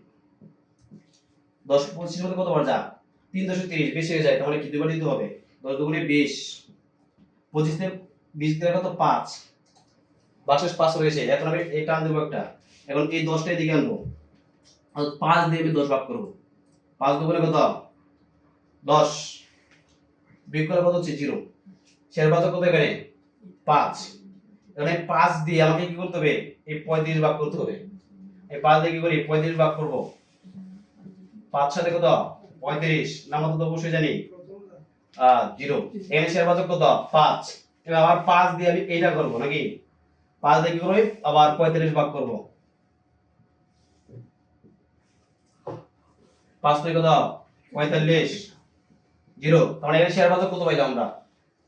10 25 এর মধ্যে কতবার যা? 3 10 30, বেশি হয়ে যায়, তাহলে কি দুইবার দিতে হবে? 10 দুগুণে 20। 25 তে 20 দিয়ে কত? 5। ভাগশেষ 5 রয়েছে। এখন আমি এই টান দেব একটা। এখন এই 10 টা এদিকে আনবো। আর 5 দিয়ে আমি 10 ভাগ করব। 5 দুগুণে কত? 10। বিয়োগ করলে কত হচ্ছে? 0। শেষ ভাজক কত এখানে? 5। এখানে 5 দিয়ে আমাকে কি করতে হবে? এই 35 ভাগ করতে হবে। এই 5 দিয়ে কি করি? 35 ভাগ করব। 5 সাথে কত? 35। নামতা তো অবশ্যই জানি 0। এখানে শেষ ভাজক কত? 5। এবার আবার 5 দিয়ে আমি এইটা করব নাকি? 5 দিয়ে কি করব? আবার 35 ভাগ করব। 5 থেকে কত? 45। 0। তাহলে এখানে শেষ ভাজক কত পাইলাম আমরা?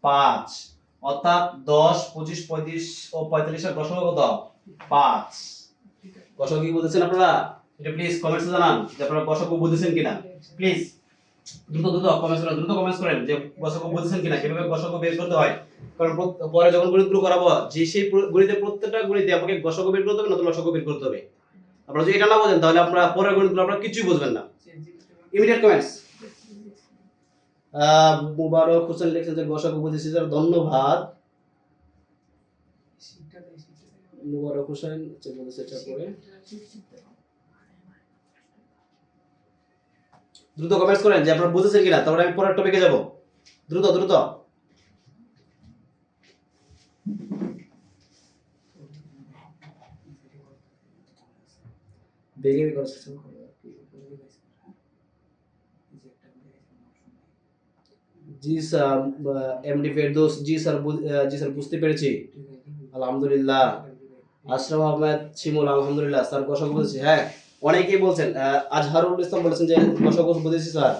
5। অর্থাৎ 10 25 35 ও 45 এর গসাগু কত? 5। গসাগু কি বুঝেছেন আপনারা? এটা প্লিজ কমেন্টসে জানান যে আপনারা গসাগু বুঝেছেন কিনা। প্লিজ দ্রুত কমেন্টস করেন যে গসাগু বুঝেছেন কিনা, কিভাবে গসাগু বের করতে হয়। কারণ পরে যখন গণিতগুলো করাবো, যে সেই গণিতের প্রত্যেকটা গণিতে আপনাকে গসাগু বের করতে হবে, নতুন লসাগু বের করতে হবে। আপনারা যদি এটা না বোঝেন তাহলে আপনারা পরের গণিতগুলো আপনারা কিছুই বুঝবেন না। Immediate comments. মুবারক হোসেন লিখেছেন যে গসাগু বুঝেছি স্যার, ধন্যবাদ। মুবারক হোসেন বলেছে এটা পরে। দ্রুত কমেন্টস করেন যে আপনারা বুঝেছেন কিনা, তারপরে আমি পরের টপিকে যাব। দ্রুত বেগে করছ জি স্যার, এমডি ফেরদৌস, জি স্যার, জি স্যার বুঝতে পেরেছি, আলহামদুলিল্লাহ। আশরাফ আহমেদ শিমুল, আলহামদুলিল্লাহ স্যার গসাগু বুঝেছি। হ্যাঁ, অনেকেই বলছেন, আজহারুল ইসলাম বলেছেন যে গসাগু বুঝেছি স্যার।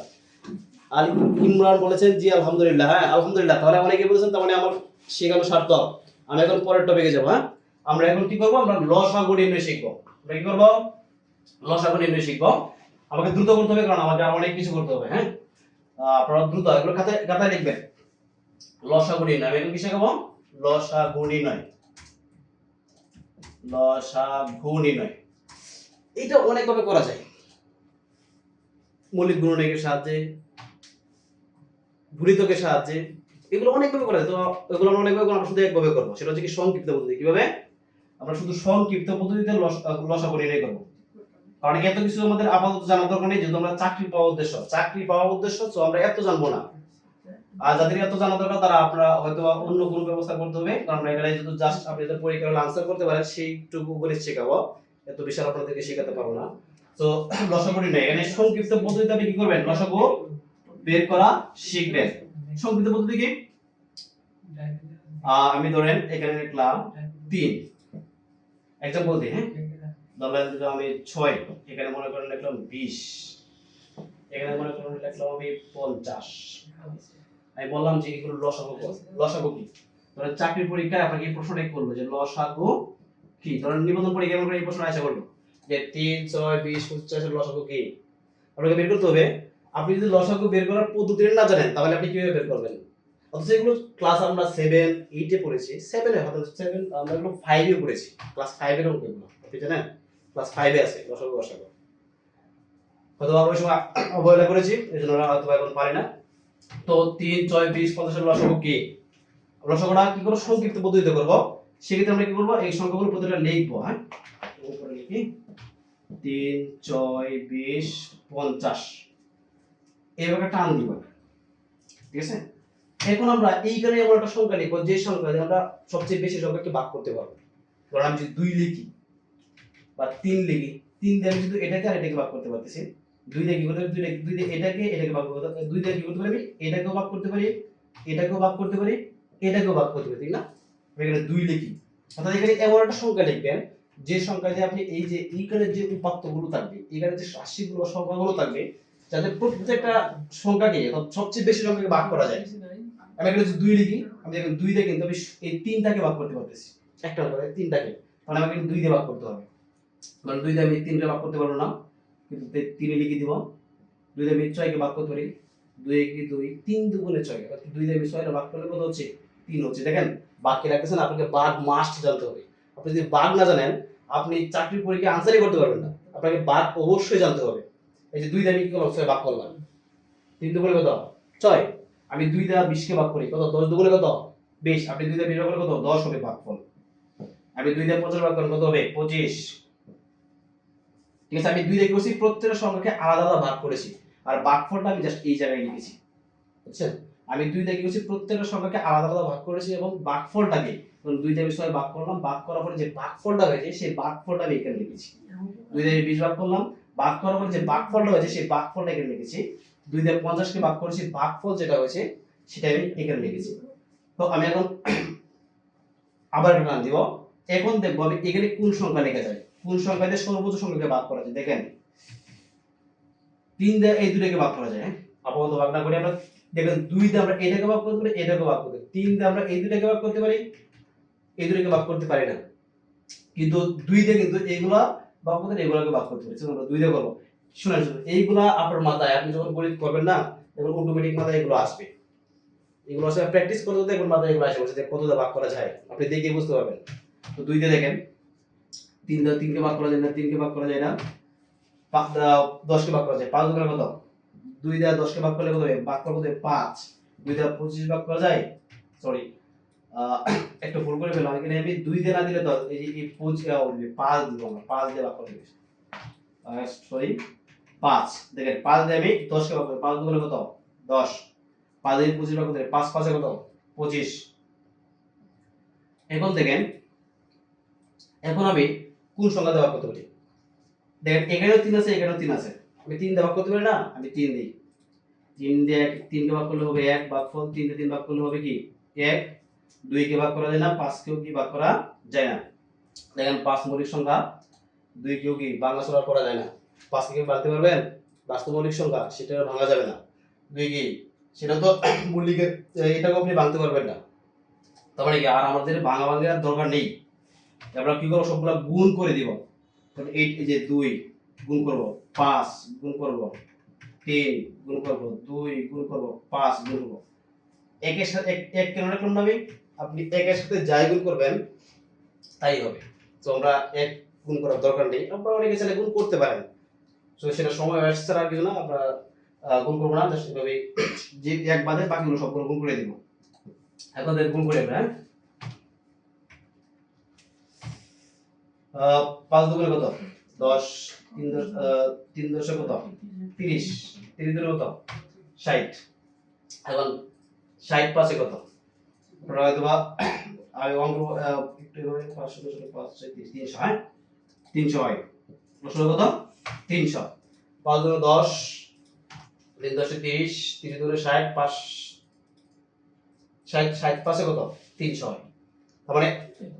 আল ইমরান বলেছেন জি আলহামদুলিল্লাহ। হ্যাঁ আলহামদুলিল্লাহ, তাহলে অনেকেই বলেছেন, তার মানে আমার শেখানো সার্থক। আমি এখন পরের টপিকে যাবো। হ্যাঁ, আমরা এখন কি করবো, আমরা লসাগু নির্ণয় শিখবো। আমরা কি করবো, লসাগু নির্ণয় শিখবো। আমাকে দ্রুত করতে হবে, কারণ আমাকে আরো অনেক কিছু করতে হবে। হ্যাঁ, আপনারা দ্রুত এগুলো খাতায় খাতায় লিখবেন। লসাগু নির্ণয়, আমি এখন কি শেখাবো, লসাগু নির্ণয়। লসাগু নির্ণয় এটা অনেকভাবে করা যায়, মৌলিক গুণনীয়কের সাহায্যে, গুণিতকের সাহায্যে, এগুলো অনেকভাবে করা যায়। তো এগুলো আমরা অনেকভাবে করবো, আমরা শুধু একভাবে করবো, সেটা হচ্ছে কি সংক্ষিপ্ত পদ্ধতি। কিভাবে, আমরা শুধু সংক্ষিপ্ত পদ্ধতিতে লসাগু নির্ণয় করবো। কারণ এত কিছু আমাদের আপাতত জানার দরকার নেই, যেহেতু আমরা চাকরি পাওয়ার উদ্দেশ্য, তো আমরা এত জানবো না। আর যাদের এত জানা দরকার, তারা আপনারা হয়তো অন্য কোনো ব্যবস্থা করতে হবে, কারণ আমরা এখানে যদি জাস্ট আপনি যদি পরীক্ষার আনসার করতে পারেন সেইটুকু করে শেখাবো, এত বিশাল আপনাদেরকে শেখাতে পারবো না। তো লসাগু নির্ণয়, এখানে সংক্ষিপ্ত পদ্ধতিতে আপনি কি করবেন, লসাগু বের করা শিখবেন। সংক্ষিপ্ত পদ্ধতি কি, আমি ধরেন এখানে লিখলাম 3, एग्जांपल দিই। হ্যাঁ, ধরলেন যদি আমি 6, এখানে মনে করেন লিখলাম 20, এখানে মনে করেন লিখলাম আমি 50। আমি বললাম যে এগুলো লসাগু, লসাগু কি, ধরেন চাকরির পরীক্ষায় আপনাকে এই প্রশ্নটা করলো যে লসাগু কি, ধরেন নিবন্ধন পরীক্ষায় এমন করে এই প্রশ্ন আসা করলো যে 3, 6, 20, 50 এর লসাগু কি, আপনাকে বের করতে হবে। আপনি যদি লসাগু বের করার পদ্ধতি না জানেন, তাহলে আপনি কিভাবে বের করবেন? অথচ এগুলো ক্লাস আমরা 7, 8 এ পড়েছি, 7 এ হয়তো 7 আমরা এগুলো 5 এ পড়েছি, ক্লাস 5 এর অঙ্ক এগুলো, আপনি জানেন ক্লাস 5 এ আছে লসাগু লসাগু, হয়তো আমরা ওই সময় অবহেলা করেছি, এজন্য আমরা হয়তো এখন পারি না। তো 3, 6, 20, 50 এর লসাগু কি, লসাগুটা কি করব, সংক্ষিপ্ত পদ্ধতিতে করব। সেক্ষেত্রে আমরা কি করব, এই সংখ্যাগুলো প্রতিটা লিখবো। হ্যাঁ, উপরে লিখি 3, 6, 20, 50, এইভাবে টান দিব, ঠিক আছে। এখন আমরা এইখানে এমন একটা সংখ্যা লিখব যে সংখ্যা দিয়ে আমরা সবচেয়ে বেশি সংখ্যাকে ভাগ করতে পারবো। ধরুন আমি যদি 2 লিখি বা 3 লিখি, 3 দিয়ে আমি শুধু এটাকে আর এটাকে ভাগ করতে পারতেছি। 2 দিয়ে কি করতে পারি, 2 দিয়ে এটাকে ভাগ করতে পারি, 2 দিয়ে কি করতে পারি, এটাকেও ভাগ করতে পারি, এটাকেও ভাগ করতে পারি, এটাকেও ভাগ করতে পারি, ঠিক না। এখানে 2 লিখি, অর্থাৎ এখানে এমন একটা সংখ্যা লিখবেন যে সংখ্যা দিয়ে আপনি এই যে এইখানে যে উপাত্তগুলো থাকবে, এখানে যে রাশিগুলো সংখ্যাগুলো থাকবে, যাতে প্রত্যেকটা সংখ্যাকে সবচেয়ে বেশি সংখ্যাকে ভাগ করা যায়। আমি এখানে যদি 2 লিখি, আমি এখানে 2 দিয়ে কিন্তু আমি এই 3টাকে ভাগ করতে পারতেছি, একটা করে 3টাকে, মানে আমাকে 2 দিয়ে ভাগ করতে হবে। মানে 2 দিয়ে আমি 3টা ভাগ করতে পারবো না, কিন্তু 3 এ লিখে দিব। 2 দিয়ে আমি 6 কে ভাগ করতে পারি, 2 এ কি 2, 3 দুগুণে 6, অর্থাৎ 2 দিয়ে আমি 6 টা ভাগ করলে কত হচ্ছে, 3 হচ্ছে। দেখেন ভাগ কে রাখতেছেন, আপনাকে ভাগ মাস্ট জানতে হবে। আপনি যদি ভাগ না জানেন, আপনি চাকরির পরীক্ষায় আনসারই করতে পারবেন না। আপনাকে ভাগ অবশ্যই জানতে হবে। এই যে 2 দিয়ে আমি কি করলাম, 6 ভাগ করলাম, 3 দুগুণে কত, 6। আমি 2 দ্বারা 20 কে ভাগ করি, কত, 10 দুগুণে কত, 20। আপনি 2 দ্বারা 20 ভাগ করলে কত, 10 হবে ভাগফল। আমি 2 দ্বারা 50 ভাগ করলে কত হবে, 25। ঠিক আছে, আমি 2 দিয়ে কি করছি, প্রত্যেকটা সংখ্যাকে আলাদা আলাদা ভাগ করেছি, আর ভাগফলটা আমি জাস্ট এই জায়গায় লিখেছি, বুঝছেন। আমি 2 দিয়ে কি করছি, প্রত্যেকটা সংখ্যাকে আলাদা আলাদা ভাগ করেছি, এবং ভাগফলটাকে 2 দিয়ে আমি 6 ভাগ করলাম, ভাগ করার পরে যে ভাগফলটা হয়েছে সেই ভাগফলটা আমি এখানে লিখেছি। 2 দিয়ে 20 ভাগ করলাম, ভাগ করার পরে যে ভাগফলটা হয়েছে সেই ভাগফলটা এখানে লিখেছি। 2 দিয়ে 50 কে ভাগ করেছি, ভাগফল যেটা হয়েছে সেটা আমি এখানে লিখেছি। তো আমি এখন আবার একটা টান দিব। এখন দেখবো আমি এখানে কোন সংখ্যা লেখা যায়, কোন সংখ্যা দিয়ে সর্বোচ্চ সংখ্যাকে ভাগ করা যায়। দেখেন 3 দিয়ে এই দুটোকে ভাগ করা যায়। হ্যাঁ, আপাতত ভাগ না করে আমরা দেখেন 2 দিয়ে আমরা এটাকে ভাগ করতে পারি, এটাকে ভাগ করতে পারি। 3 দিয়ে আমরা এই দুটোকে ভাগ করতে পারি, এই দুটোকে ভাগ করতে পারি না। কিন্তু 2 দিয়ে কিন্তু এইগুলা ভাগ করতে, এগুলোকে ভাগ করতে পারি। আমরা 2 দিয়ে করব। শুনেন, এইগুলা আপনার মাথায় আপনি যখন গণিত করবেন না, তখন অটোমেটিক মাথায় এগুলো আসবে। এগুলো আসলে প্র্যাকটিস করতে করতে এখন মাথায় এগুলো আসে, যে কত দিয়ে ভাগ করা যায় আপনি দেখে বুঝতে পারবেন। তো 2 দিয়ে দেখেন, 3 দিয়ে 3 কে ভাগ করা যায় না, 3 কে ভাগ করা যায় না, 10 কে ভাগ করা যায়, 5 দুগুণে কত, 2 দিয়ে 10 কে ভাগ করলে কত হবে, ভাগ করলে কত হবে, 5। 2 দিয়ে 25 ভাগ করা যায়, সরি একটা ভুল করে ফেললাম, এখানে আমি 2 দিয়ে না দিলে তো এই যে 5 দিব, আমরা 5 দিয়ে ভাগ করে দিই, সরি 5। দেখেন 5 দিয়ে আমি 10 কে ভাগ করি, 5 দুগুণে কত, 10। 5 দিয়ে 25 ভাগ করতে 5 5 এ কত, 25। এখন দেখেন, এখন আমি কোন সংখ্যা দেওয়া করতে পারি? দেখেন এখানেও 3 আছে, এখানেও 3 আছে, আমি 3 দেওয়া করতে পারি না? আমি 3 দিই। 3 দিয়ে 3 কে ভাগ করলে হবে 1, ভাগফল 3 দিয়ে 3 ভাগ করলে হবে কি 1। 2 কে ভাগ করা যায় না, 5 কেও কি ভাগ করা যায় না। দেখেন 5 মৌলিক সংখ্যা, 2 কেও কি ভাঙা চোরা করা যায় না। 5 কে ভাঙতে পারবেন? বাস্তব মৌলিক সংখ্যা, সেটা ভাঙা যাবে না। 2 কি সেটা তো মৌলিকের, এটাকে আপনি ভাঙতে পারবেন না। তার মানে কি আর আমাদের ভাঙা ভাঙার দরকার নেই। আমরা কি করব, সবগুলা গুণ করে দিব। তাহলে এই যে 2 গুণ করব, 5 গুণ করব, 3 গুণ করব, 2 গুণ করব, 5 গুণ করব। একের সাথে এক কেন রাখলাম না আমি? আপনি একের সাথে যাই গুণ করবেন তাই হবে। তো আমরা এক গুণ করার দরকার নেই, আপনারা অনেকে চাইলে গুণ করতে পারেন। তো সেটা সময় আসছে আর কিছু না, আমরা গুণ করবো না, জাস্ট এভাবে যে এক বাদে বাকিগুলো সবগুলো গুণ করে দিব। এখন গুণ করে আমরা, 5 দুগুণে কত? 10, 3 দশে কত? 30, 30 দুগুণে কত? 60। এখন 60 পাঁচে কত? আপনারা হয়তো বা আমি অঙ্ক একটু এভাবে 500 5 30 300, হ্যাঁ 300 হয়। প্রশ্ন কত? 300। 5 দুগুণে 10, 3 দশে 30, 30 দুগুণে 60, 5 60, 60 পাঁচে কত? 300 হয়। তার মানে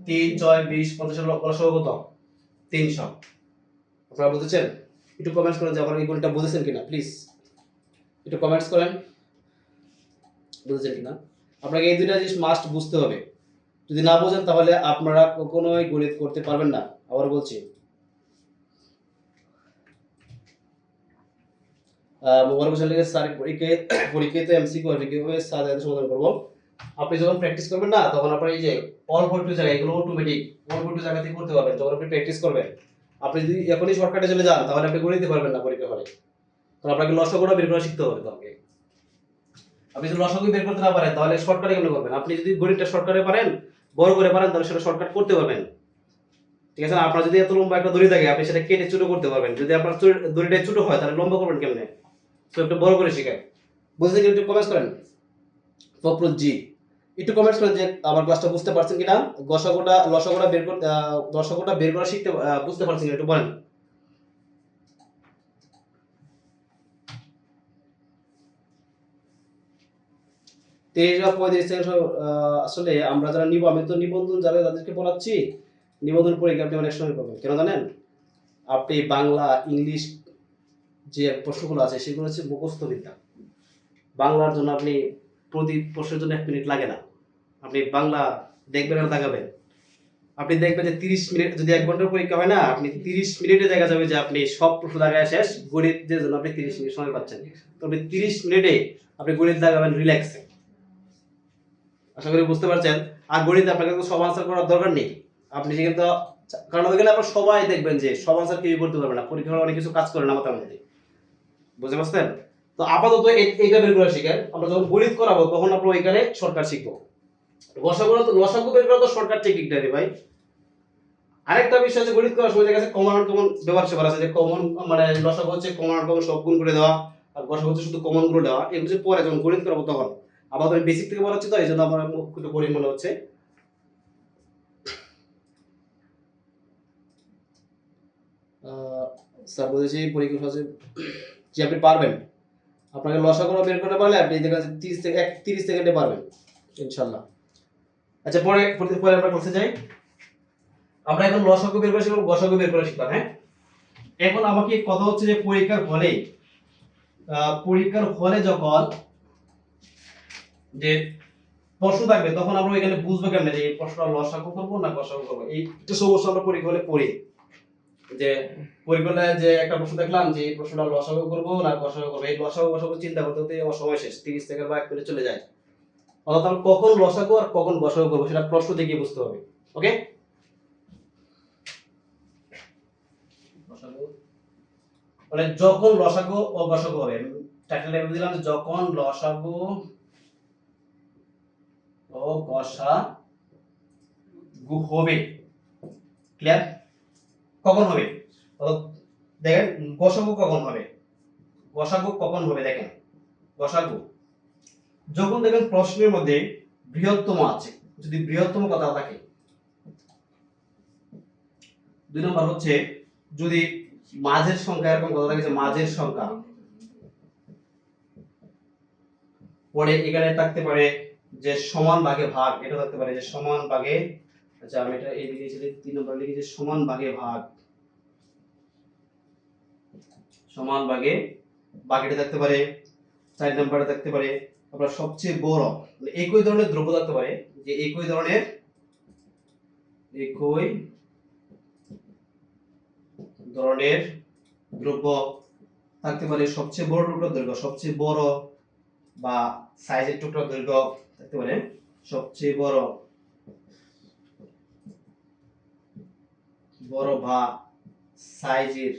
3 6 20 50 এর লসাগু কত? 300। আপনারা বুঝেছেন? একটু কমেন্টস করেন যে আপনারা এই গণিতটা বুঝেছেন কিনা, প্লিজ একটু কমেন্টস করেন বুঝেছেন কিনা। আপনাকে এই দুইটা জিনিস মাস্ট বুঝতে হবে, যদি না বোঝেন তাহলে আপনারা কখনোই গণিত করতে পারবেন না। আবার বলছি, মোবাইল বসে লিখে স্যার পরীক্ষায় তো এমসিকিউ হবে, কিভাবে স্যার এত সমাধান করব। আপনি যখন প্র্যাকটিস করবেন না, তখন আপনার এই যে অল্প একটু জায়গা, এগুলো অটোমেটিক অল্প একটু জায়গা থেকে করতে পারবেন যখন আপনি প্র্যাকটিস করবেন। আপনি যদি এখনই শর্টকাটে চলে যান তাহলে আপনি গণিত পারবেন না পরীক্ষা হলে। তো আপনাকে লসাগুটা বের করা শিখতে হবে। তোমাকে আপনি যদি লসাগু বের করতে না পারেন তাহলে শর্টকাটে কেমন করবেন? আপনি যদি গণিতটা শর্টকাটে পারেন, বড় করে পারেন, তাহলে সেটা শর্টকাট করতে পারবেন। ঠিক আছে না? আপনার যদি এত লম্বা একটা দড়ি থাকে আপনি সেটা কেটে ছোট করতে পারবেন। যদি আপনার দড়িটা ছোট হয় তাহলে লম্বা করবেন কেমনে? তো একটু বড় করে শিখেন। বুঝতে গেলে একটু কমেন্টস করেন। ফখরুল জি, একটু কমেন্টস করেন যে আমার ক্লাসটা বুঝতে পারছেন কিনা। লসাগুটা বের করতে, লসাগুটা বের করা শিখতে বুঝতে পারছেন কিনা একটু বলেন। তেইশ বা 35 আসলে আমরা যারা নিব, আমি তো নিবন্ধন যারা তাদেরকে পড়াচ্ছি, নিবন্ধন পরীক্ষা আপনি অনেক সময় পাবেন। কেন জানেন? আপনি বাংলা ইংলিশ যে প্রশ্নগুলো আছে সেগুলো হচ্ছে মুখস্থ বিদ্যা। বাংলার জন্য আপনি প্রতি প্রশ্নের জন্য 1 মিনিট লাগে না। আপনি বাংলা দেখবেন আর তাকাবেন, আপনি দেখবেন যে 30 মিনিট, যদি 1 ঘন্টার পরীক্ষা হয় না, আপনি 30 মিনিটে দেখা যাবে যে আপনি সব প্রশ্ন দাগায় শেষ। গণিতের জন্য আপনি 30 মিনিট সময় পাচ্ছেন, তো আপনি 30 মিনিটে আপনি গণিত দাগাবেন রিল্যাক্সে। আশা করি বুঝতে পারছেন। আর গণিতে আপনাকে তো সব আনসার করার দরকার নেই। আপনি কিন্তু, কারণ ওইখানে আপনার সবাই দেখবেন যে সব আনসার কেউ করতে পারবে না, পরীক্ষা হলে অনেক কিছু কাজ করে না মাথার মধ্যে। বুঝতে পারছেন? তো আপাতত এইটা বের করে শিখেন। আমরা যখন গণিত করাবো তখন আমরা ওইখানে শর্টকাট শিখবো। লসাগু বের করা তো শর্টকাট টেকনিক রে ভাই। আরেকটা বিষয় আছে, গণিত করার সময় দেখা যাচ্ছে কমন আর কমন ব্যবহার সেবার আছে, যে কমন মানে লসাগু হচ্ছে কমন আর কমন সব গুণ করে দেওয়া, আর গসাগু হচ্ছে শুধু কমন গুলো দেওয়া। এগুলো হচ্ছে পরে যখন গণিত করাবো তখন। আবার আমি বেসিক থেকে বলাচ্ছি তো এই জন্য আমার একটু কঠিন মনে হচ্ছে। স্যার বলেছি পরীক্ষা হচ্ছে যে আপনি পারবেন। আপনাকে লসাগু বের করতে পারলে আপনি দেখা যাচ্ছে 30 সেকেন্ডে পারবেন ইনশাআল্লাহ। আচ্ছা পরে পরে আমরা করতে যাই। আমরা এখন লসাগু বের করে শিখলাম, গসাগু বের করে শিখলাম, হ্যাঁ। এখন আমাকে কথা হচ্ছে যে পরীক্ষার হলে যখন যে প্রশ্ন থাকবে তখন আমরা এখানে বুঝবো কেমনে যে এই প্রশ্নটা লসাগু করবো না গসাগু করবো। এই একটু সমস্যা আমরা পরীক্ষা হলে পড়ি, যে পরীক্ষায় যে একটা প্রশ্ন দেখলাম যে এই প্রশ্নটা লসাগু করবো না গসাগু করবো, এই লসাগু গসাগু চিন্তা করতে করতে আমার সময় শেষ, 30 সেকেন্ড বা 1 মিনিট চলে যায়। অর্থাৎ আমরা কখন লসাগু আর কখন গসাগু করবো সেটা প্রশ্ন থেকে বুঝতে হবে। ওকে, মানে যখন লসাগু ও গসাগু হবে, টাইটেল এভাবে দিলাম যখন লসাগু ও গসাগু হবে। ক্লিয়ার? কখন হবে? দেখেন গসাগু কখন হবে, গসাগু কখন হবে দেখেন। গসাগু যখন দেখেন প্রশ্নের মধ্যে বৃহত্তম আছে, যদি বৃহত্তম কথা থাকে 2 নম্বর হচ্ছে যদি মাঝের সংখ্যা এরকম কথা থাকে যে মাঝের সংখ্যা, পরে এখানে থাকতে পারে যে সমান ভাগে ভাগ, এটা থাকতে পারে যে সমান ভাগে, আচ্ছা আমি এটা এই লিখেছি 3 নম্বর লিখেছি সমান ভাগে ভাগ, সমান ভাগে ভাগ এটা থাকতে পারে। 4 নম্বরে থাকতে পারে আপনার সবচেয়ে বড়, মানে একই ধরনের দ্রব্য থাকতে পারে, যে একই ধরনের দ্রব্য থাকতে পারে, সবচেয়ে বড় টুকরা দৈর্ঘ্য, সবচেয়ে বড় বা সাইজের টুকরা দৈর্ঘ্য থাকতে পারে, সবচেয়ে বড় বা সাইজের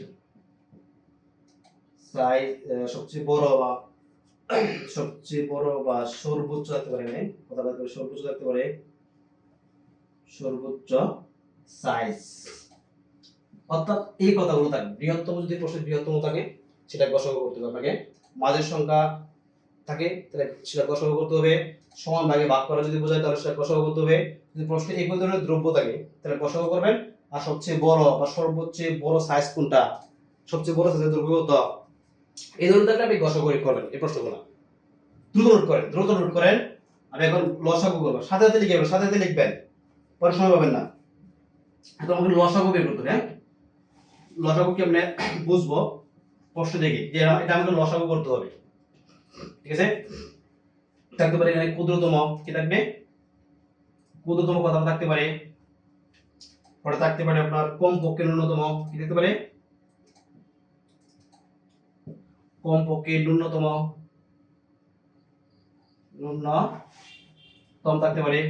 সবচেয়ে বড় বা সর্বোচ্চ থাকতে পারে, কথা থাকতে পারে সর্বোচ্চ থাকতে পারে, সর্বোচ্চ সাইজ। অর্থাৎ এই কথাগুলো থাকে। বৃহত্তম যদি প্রশ্নের বৃহত্তম থাকে সেটা গসাগু করতে হবে আপনাকে, মাঝের সংখ্যা থাকে তাহলে সেটা গসাগু করতে হবে, সমান ভাগে ভাগ করা যদি বোঝায় তাহলে সেটা গসাগু করতে হবে, যদি প্রশ্নে একই ধরনের দ্রব্য থাকে তাহলে গসাগু করবেন, আর সবচেয়ে বড় বা সর্বোচ্চ বড় সাইজ কোনটা, সবচেয়ে বড় সাইজের দ্রব্য কত, এই ধরনের থাকলে আপনি গসাগু করবেন। এই প্রশ্নগুলো দ্রুত নোট করেন। আমি এখন লসাগু করব, সাথে সাথে লিখবেন, সাথে সাথে লিখবেন, পরে সময় পাবেন না। এখন আমাকে লসাগু বের করতে হবে। হ্যাঁ, লসাগু কেমনে বুঝবো প্রশ্ন দেখে যে এটা আমাকে লসাগু করতে হবে, ঠিক আছে। থাকতে পারে এখানে ক্ষুদ্রতম, কি থাকবে, ক্ষুদ্রতম কথা থাকতে পারে, পরে থাকতে পারে আপনার কমপক্ষে ন্যূনতম, কি থাকতে পারে, কমপক্ষে ন্যূনতম থাকতে পারে,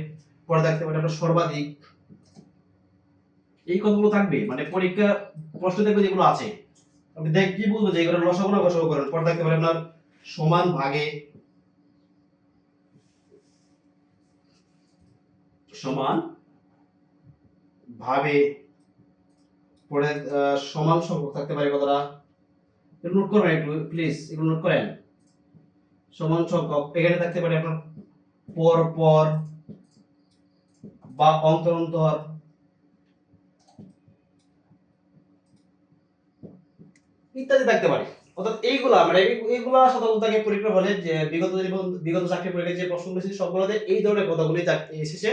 পরে থাকতে পারে আপনার সর্বাধিক। এই কথাগুলো থাকবে, মানে পরীক্ষা প্রশ্ন দেখবে যেগুলো আছে আপনি দেখ কি বুঝবো যে এগুলো লসাগু না গসাগু করেন। পরে থাকতে পারে আপনার সমান ভাগে, সমান ভাবে, পরে সমান সংখ্যক থাকতে পারে কথাটা, এগুলো নোট করবেন একটু প্লিজ, এগুলো নোট করেন। সমান সংখ্যক এখানে থাকতে পারে আপনার পর পর বা অন্তর অন্তর, ইত্যাদি থাকতে পারে। অর্থাৎ এইগুলা মানে এইগুলা সাধারণত থাকে পরীক্ষা হলে যে বিগত চাকরি পরীক্ষায় যে প্রশ্নগুলো এসেছে সবগুলোতে এই ধরনের কথাগুলি এসেছে।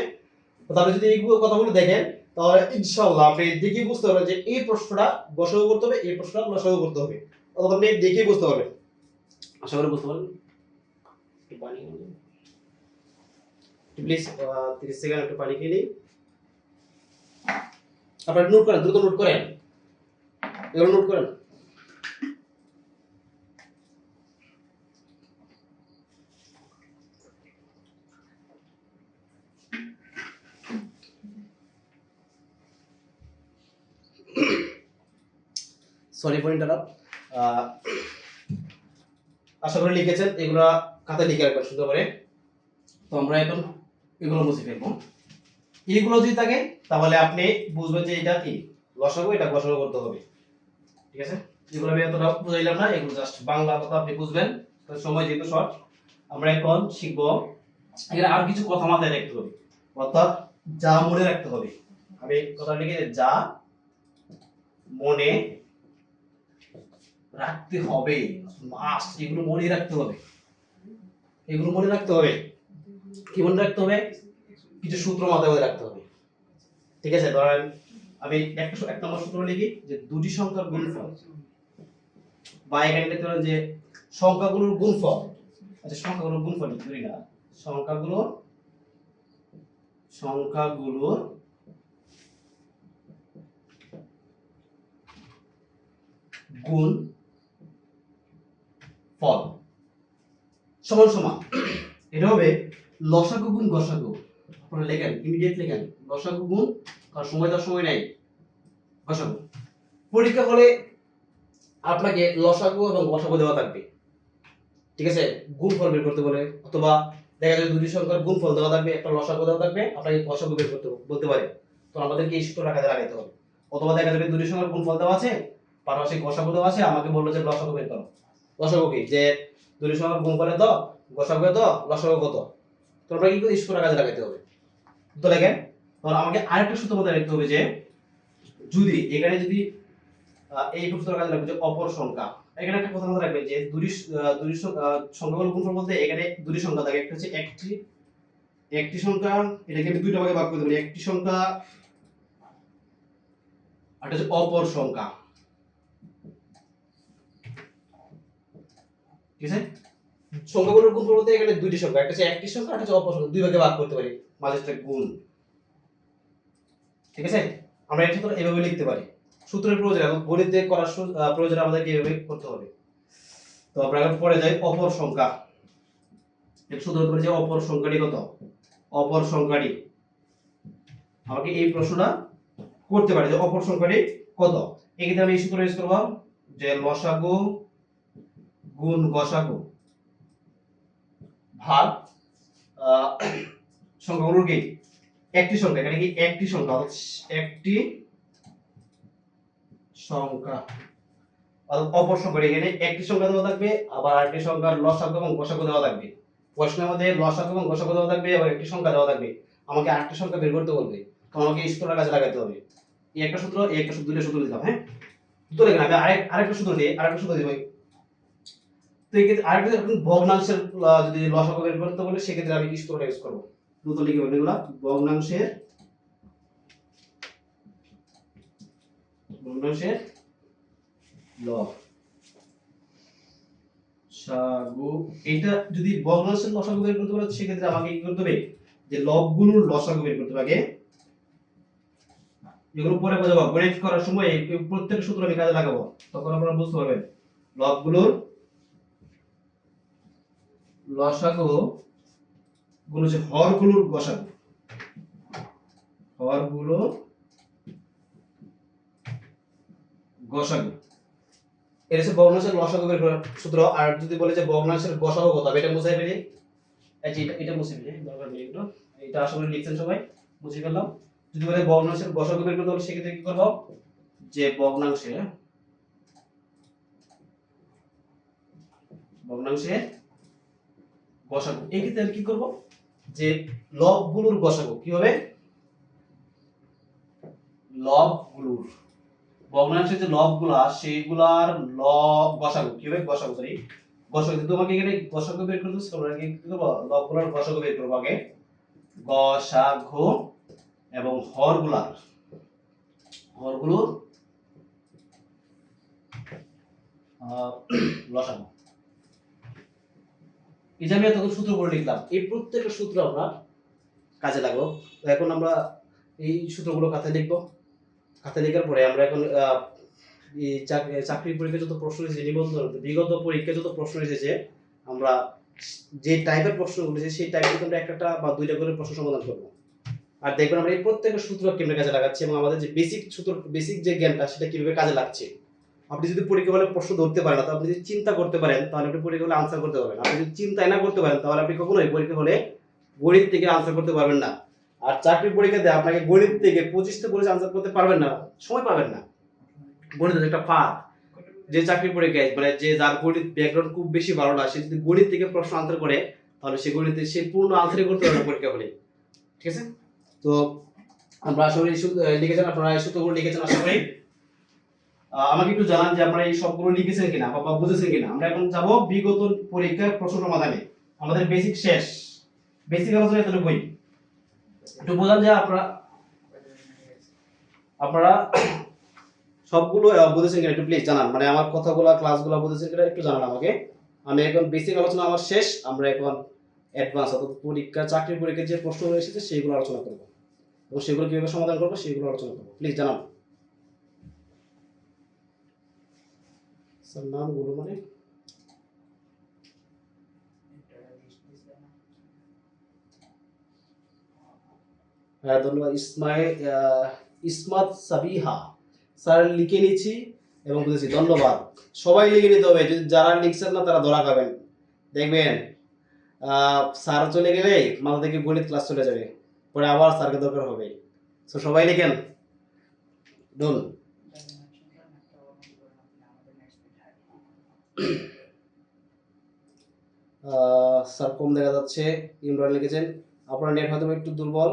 তো আপনি যদি এইগুলো কথাগুলো দেখেন তাহলে ইনশাআল্লাহ আপনি দেখেই বুঝতে পারবেন যে এই প্রশ্নটা গসাগু করতে হবে, এই প্রশ্নটা লসাগু করতে হবে। অর্থাৎ আপনি দেখেই বুঝতে পারবেন, আশা করি বুঝতে পারবেন। একটু পানি প্লিজ, 30 সেকেন্ড একটু পানি খেয়ে নিই। আপনারা নোট করেন, দ্রুত নোট করেন, এগুলো নোট করেন। Sorry for interrupt. আশা করি লিখেছেন, এগুলা খাতায় লিখে রাখবেন সুন্দর করে। তো আমরা এখন এগুলো মুছে ফেলবো। এইগুলো যদি থাকে তাহলে আপনি বুঝবেন যে এটা কি লসাগু, এটা গসাগু করতে হবে, ঠিক আছে। এগুলো আমি এতটা বুঝাইলাম না, এগুলো জাস্ট বাংলা কথা আপনি বুঝবেন। তো সময় যেহেতু শর্ট, আমরা এখন শিখবো এখানে আর কিছু কথা মাথায় রাখতে হবে, অর্থাৎ যা মনে রাখতে হবে। আমি কথা লিখে যা মনে রাখতে হবে, মাস্ট, এগুলো মনে রাখতে হবে, এগুলো মনে রাখতে হবে। কি মনে রাখতে হবে, কিছু সূত্র মাথায় রাখতে হবে, ঠিক আছে। ধরেন আমি এক নম্বর সূত্র লিখি যে দুটি সংখ্যার গুণফল, বা এখানে লিখতে পারেন যে সংখ্যাগুলোর গুণফল। আচ্ছা সংখ্যাগুলোর গুণফল ধরি না, সংখ্যাগুলোর গুণ ফল সমান সমান, এটা হবে লসাগু গুণ গসাগু। আপনারা লেখেন, ইমিডিয়েট লেখেন লসাগু গুণ, কারণ সময় তার সময় নাই, গসাগু। পরীক্ষা হলে আপনাকে লসাগু এবং গসাগু দেওয়া থাকবে, ঠিক আছে। গুণফল বের করতে বলে, অথবা দেখা যায় দুটি সংখ্যার গুণফল দেওয়া থাকবে, একটা লসাগু দেওয়া থাকবে, আপনাকে গসাগু বের করতে বলতে পারে। তো আমাদেরকে এই সূত্রটা কাজে লাগাতে হবে। অথবা দেখা যাবে দুটি সংখ্যার গুণফল দেওয়া আছে, পাশাপাশি গসাগু দেওয়া আছে, আমাকে বললো যে লসাগু বের করো। লসাগু কি, যে দুটি সংখ্যার গুণফলের দাও, গসাগু দাও, লসাগু কত। তো আমরা কি এই সূত্রটা কাজে লাগাতে হবে। তো দেখেন তখন আমাকে আরেকটা সূত্র মধ্যে রাখতে হবে যে যদি এখানে যদি এই সূত্র কাজে লাগবে যে অপর সংখ্যা, এখানে একটা কথা মনে রাখবেন যে দুটি সংখ্যাগুলো গুণফল বলতে এখানে দুটি সংখ্যা থাকে, একটা হচ্ছে একটি সংখ্যা, এটাকে আমি দুইটা ভাগে ভাগ করতে পারি, একটি সংখ্যা আর এটা হচ্ছে অপর সংখ্যা, ঠিক আছে। সংখ্যাগুলোর গুণফল বলতে এখানে দুইটি সংখ্যা, একটা হচ্ছে একটি সংখ্যা আর একটা হচ্ছে অপর সংখ্যা, দুই ভাগে ভাগ করতে পারি, মাঝেরটা গুণ, ঠিক আছে। আমরা এটা তো এভাবে লিখতে পারি, সূত্রের প্রয়োজন এবং গণিতে করার প্রয়োজন আমাদেরকে এভাবে করতে হবে। তো আমরা এখন পরে যাই অপর সংখ্যা। এক সূত্র হতে পারে যে অপর সংখ্যাটি কত, অপর সংখ্যাটি, আমাকে এই প্রশ্নটা করতে পারে যে অপর সংখ্যাটি কত। এক্ষেত্রে আমি এই সূত্র ইউজ করব যে লসাগু গুণ গসাগু ভাগ সংখ্যাগুলোর কি একটি সংখ্যা, এখানে কি একটি সংখ্যা, একটি সংখ্যা অপর সংখ্যা, এখানে একটি সংখ্যা দেওয়া থাকবে, আবার আরেকটি সংখ্যার লসাগু এবং গসাগু দেওয়া থাকবে। প্রশ্নের মধ্যে লসাগু এবং গসাগু দেওয়া থাকবে, আবার একটি সংখ্যা দেওয়া থাকবে, আমাকে আরেকটি সংখ্যা বের করতে বলবে, তো আমাকে এই সূত্রটা কাজে লাগাতে হবে। এই একটা সূত্র, এই একটা সূত্র, দুইটা সূত্র দিলাম, হ্যাঁ। তো দেখেন আমি আরেকটা সূত্র দিই, আরেকটা সূত্র দিই ভাই। তো এই ক্ষেত্রে আরেকটা যখন ভগ্নাংশের যদি লসাগু বের করতে বলে সেক্ষেত্রে আমি কি সূত্রটা ইউজ করব, দ্রুত লিখে বলি এগুলা, ভগ্নাংশের লসাগু, এটা যদি ভগ্নাংশের লসাগু বের করতে বলে সেক্ষেত্রে আমাকে কি করতে হবে, যে লবগুলোর লসাগু বের করতে হবে। এগুলো পরে বোঝাবো, গণিত করার সময় এই প্রত্যেকটা সূত্র আমি কাজে লাগাবো, তখন আপনারা বুঝতে পারবেন। লবগুলোর লসাগু গুণ হচ্ছে হরগুলোর গসাগু, হরগুলো গসাগু, এটা হচ্ছে ভগ্নাংশের লসাগু বের করার সূত্র। আর যদি বলে যে ভগ্নাংশের গসাগু কত হবে, এটা মুছে ফেলি, এটা মুছে ফেলি, দরকার নেই এগুলো, এটা আসলে লিখছেন সবাই, মুছে ফেললাম। যদি বলে ভগ্নাংশের গসাগু বের করতে হলে সেক্ষেত্রে কি করব, যে ভগ্নাংশে গসাগু, এই ক্ষেত্রে কি করব, যে লবগুলোর গসাগু কি হবে, লবগুলোর ভগ্নাংশের যে লবগুলা সেইগুলার লব গসাগু কি হবে, গসাগু সরি গসাগু, কিন্তু তোমাকে এখানে গসাগু বের করতে হবে, তোমরা কি করব, লবগুলার গসাগু বের করব আগে, গসাগু এবং হরগুলোর লসাগু। এই যে আমি এতক্ষণ সূত্র করে লিখলাম, এই প্রত্যেকটা সূত্র আমরা কাজে লাগাবো। এখন আমরা এই সূত্রগুলো খাতায় লিখবো, খাতায় লেখার পরে আমরা এখন এই চাকরির পরীক্ষায় যত প্রশ্ন এসেছে, নিবন্ধন বিগত পরীক্ষায় যত প্রশ্ন এসেছে, আমরা যে টাইপের প্রশ্নগুলো এসেছে সেই টাইপের আমরা একটা বা দুইটা করে প্রশ্ন সমাধান করবো। আর দেখবেন আমরা এই প্রত্যেকটা সূত্র কিভাবে কাজে লাগাচ্ছি এবং আমাদের যে বেসিক সূত্র, বেসিক যে জ্ঞানটা সেটা কিভাবে কাজে লাগছে। আপনি যদি পরীক্ষা হলে প্রশ্ন ধরতে পারেন না, তো আপনি যদি চিন্তা করতে পারেন তাহলে আপনি পরীক্ষা হলে আনসার করতে পারবেন। আপনি যদি চিন্তাই না করতে পারেন তাহলে আপনি কখনোই পরীক্ষা হলে গণিত থেকে আনসার করতে পারবেন না। আর চাকরির পরীক্ষাতে আপনাকে গণিত থেকে 25 থেকে আনসার করতে পারবেন না, সময় পাবেন না। গণিত একটা পার্ট, যে চাকরির পরীক্ষায় মানে যে যার গণিত ব্যাকগ্রাউন্ড খুব বেশি ভালো না, সে যদি গণিত থেকে প্রশ্ন আনসার করে তাহলে সে গণিতে সে পূর্ণ আনসারই করতে পারবে পরীক্ষা হলে, ঠিক আছে। তো আমরা আসলে লিখেছেন, আপনারা এই সূত্রগুলো লিখেছেন আশা করি। আমাকে একটু জানান যে আপনারা এই সবগুলো লিখেছেন কিনা বা বুঝেছেন কিনা। আমরা এখন যাব বিগত পরীক্ষার প্রশ্ন সমাধানে, আমাদের বেসিক শেষ, বেসিক আলোচনা এতটুকুই। একটু বোঝান যে আপনারা সবগুলো বুঝেছেন কিনা, একটু প্লিজ জানান, মানে আমার কথাগুলো ক্লাসগুলো বুঝেছেন কিনা একটু জানান আমাকে। আমি এখন বেসিক আলোচনা আমার শেষ, আমরা এখন অ্যাডভান্স অর্থাৎ পরীক্ষা চাকরির পরীক্ষার যে প্রশ্নগুলো এসেছে সেইগুলো আলোচনা করবো এবং সেগুলো কিভাবে সমাধান করবো সেগুলো আলোচনা করবো, প্লিজ জানান। স্যার নামগুলো মানে হ্যাঁ ধন্যবাদ, ইসমাত সাবিহা স্যার লিখে নিচ্ছি এবং বুঝেছি, ধন্যবাদ। সবাই লিখে নিতে হবে, যদি যারা লিখছেন না তারা ধরা খাবেন, দেখবেন স্যার চলে গেলে মাথা থেকে গণিত ক্লাস চলে যাবে, পরে আবার স্যারকে দরকার হবে। তো সবাই লিখেন, ডন। স্যার কম দেখা যাচ্ছে, ইমরান লিখেছেন আপনার নেট হয়তো একটু দুর্বল,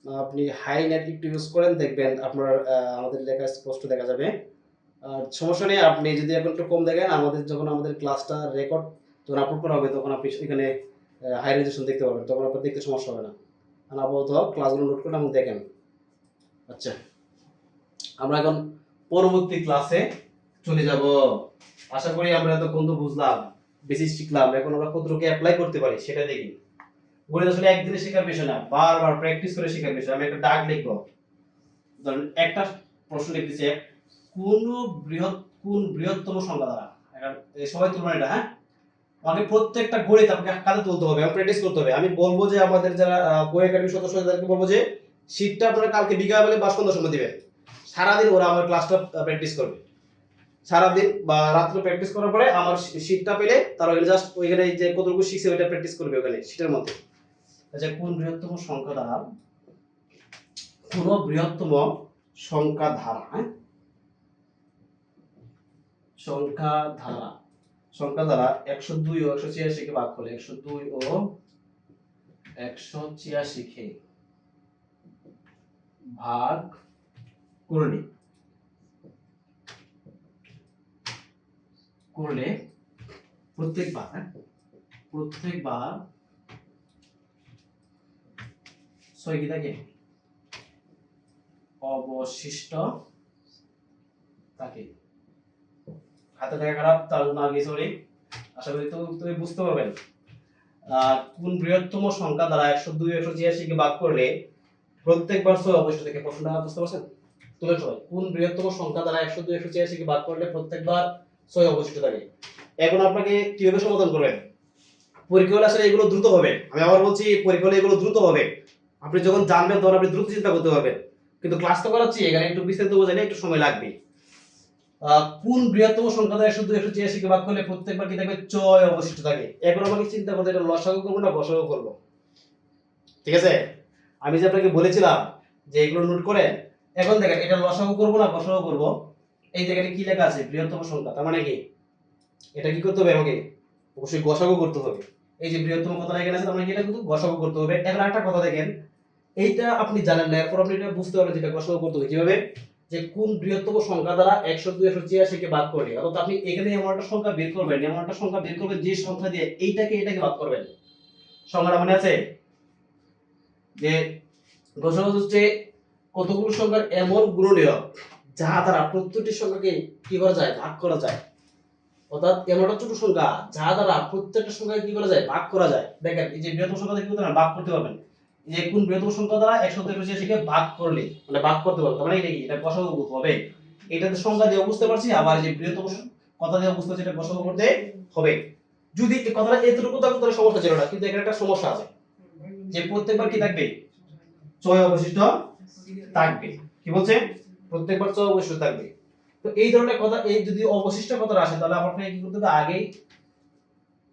আপনি হাই নেট একটু ইউজ করেন, দেখবেন আপনার আমাদের লেখা স্পষ্ট দেখা যাবে। আর সমস্যা নেই, আপনি যদি এখন একটু কম দেখেন, যখন আমাদের ক্লাসটা রেকর্ড যখন আপলোড করা হবে তখন আপনি এখানে হাই রেজলিউশন দেখতে পাবেন, তখন আপনার দেখতে সমস্যা হবে না। আর আপাতত ক্লাসগুলো নোট করুন এবং দেখেন। আচ্ছা, আমরা এখন পরবর্তী ক্লাসে চলে যাব। আশা করি আমরা এতক্ষণ তো বুঝলাম, বেসিক শিখলাম, এখন আমরা কতটুকু অ্যাপ্লাই করতে পারি সেটা দেখি। গণিত আসলে একদিনে শেখার বিষয় না, বারবার প্র্যাকটিস করে শেখার বিষয়। আমি একটা দাগ লিখবো, ধরেন একটা প্রশ্ন লিখতেছি, কোন বৃহত্তম সংখ্যা দ্বারা, এখন সবাই তুলবেন এটা, হ্যাঁ? আমাকে প্রত্যেকটা গণিত আপনাকে কাঁধে তুলতে হবে এবং প্র্যাকটিস করতে হবে। আমি বলবো যে আমাদের যারা কো একাডেমি সদস্য তাদেরকে বলবো যে শীটটা আপনারা কালকে বিকালে বা সন্ধ্যার সময় দিবেন, সারাদিন ওরা আমার ক্লাসটা প্র্যাকটিস করবে। সারাদিন বা রাত্রে প্র্যাকটিস করার পরে আমার শীটটা পেলে তারা ওইখানে জাস্ট ওইখানে যে কতটুকু শিখছে ওইটা প্র্যাকটিস করবে ওখানে শীটের মধ্যে। আচ্ছা, কোন বৃহত্তম সংখ্যা দ্বারা, কোন বৃহত্তম সংখ্যা ধারা, হ্যাঁ, সংখ্যা ধারা, সংখ্যা দ্বারা 102 ও 186 কে ভাগ করলে, 102 ও 186 কে ভাগ করলে প্রত্যেকবার, হ্যাঁ, প্রত্যেকবার 6 কি থাকে, অবশিষ্ট থাকে। হাতে দেখা খারাপ, তার না গিয়ে সরি, আশা করি তুমি বুঝতে পারবেন। কোন বৃহত্তম সংখ্যা দ্বারা 102 186 কে ভাগ করলে প্রত্যেকবার 6 অবশিষ্ট থাকে। প্রশ্নটা বুঝতে পারছেন? তুলে সবাই, কোন বৃহত্তম সংখ্যা দ্বারা 102 186 কে ভাগ করলে প্রত্যেকবার 6 অবশিষ্ট থাকে। এখন আপনাকে কিভাবে সমাধান করবেন? পরীক্ষা হলে আসলে এগুলো দ্রুত হবে, আমি আবার বলছি পরীক্ষা হলে এগুলো দ্রুত হবে। আপনি যখন জানবেন তখন আপনি দ্রুত চিন্তা করতে পারবেন, কিন্তু ক্লাস তো করাচ্ছি, এখানে একটু বিস্তারিত বোঝাইলে একটু সময় লাগবে। কোন বৃহত্তম সংখ্যা দ্বারা 102 186 কে ভাগ করলে প্রত্যেকবার কি থাকবে, 6 অবশিষ্ট থাকে। এখন আমাকে চিন্তা করতে, এটা লসাগু করব না গসাগু করব, ঠিক আছে? আমি যে আপনাকে বলেছিলাম যে এগুলো নোট করেন, এখন দেখেন এটা লসাগু করব না গসাগু করব। এই দেখেন কি লেখা আছে, বৃহত্তম সংখ্যা, তার মানে কি এটা কি করতে হবে, আমাকে অবশ্যই গসাগু করতে হবে। এই যে বৃহত্তম কথাটা এখানে আছে, তার মানে কি এটা কিন্তু গসাগু করতে হবে। এখন একটা কথা দেখেন, এইটা আপনি জানেন না, এরপর আপনি এটা বুঝতে পারবেন যেটা গসাগু করতে হবে কিভাবে, যে কোন বৃহত্তম সংখ্যা দ্বারা 102 186 কে ভাগ করলে, অর্থাৎ আপনি এখানে এমন একটা সংখ্যা বের করবেন, এমন একটা সংখ্যা বের করবেন যে সংখ্যা দিয়ে এটাকে ভাগ করবেন। সংখ্যাটা মনে আছে যে গসাগু হচ্ছে কতগুলো সংখ্যার এমন গুণনীয়ক যা দ্বারা প্রত্যেকটি সংখ্যাকে কি করা যায়, ভাগ করা যায়। অর্থাৎ এমন একটা ছোট সংখ্যা যা দ্বারা প্রত্যেকটা সংখ্যাকে কি করা যায়, ভাগ করা যায়। দেখেন এই যে বৃহত্তম সংখ্যা কি করতে পারেন, ভাগ করতে পারবেন। এই যে কোন বৃহত্তম সংখ্যা দ্বারা 182 কে ভাগ করলে, মানে ভাগ করতে পারবেন, মানে এটা কি, এটা গসাগু করতে হবে। এটাতে সংখ্যা দিয়ে বুঝতে পারছি, আবার এই যে বৃহত্তম কথা দিয়ে বুঝতে পারছি, এটা গসাগু করতে হবে। যদি এই কথাটা এতটুকু থাকতো তাহলে সমস্যা ছিল না, কিন্তু এখানে একটা সমস্যা আছে, যে প্রত্যেকবার কি থাকবে, 6 অবশিষ্ট থাকবে। কি বলছে, প্রত্যেকবার 6 অবশিষ্ট থাকবে। তো এই ধরনের কথা, এই যদি অবশিষ্ট কথাটা আসে তাহলে আপনাকে কি করতে হবে, আগেই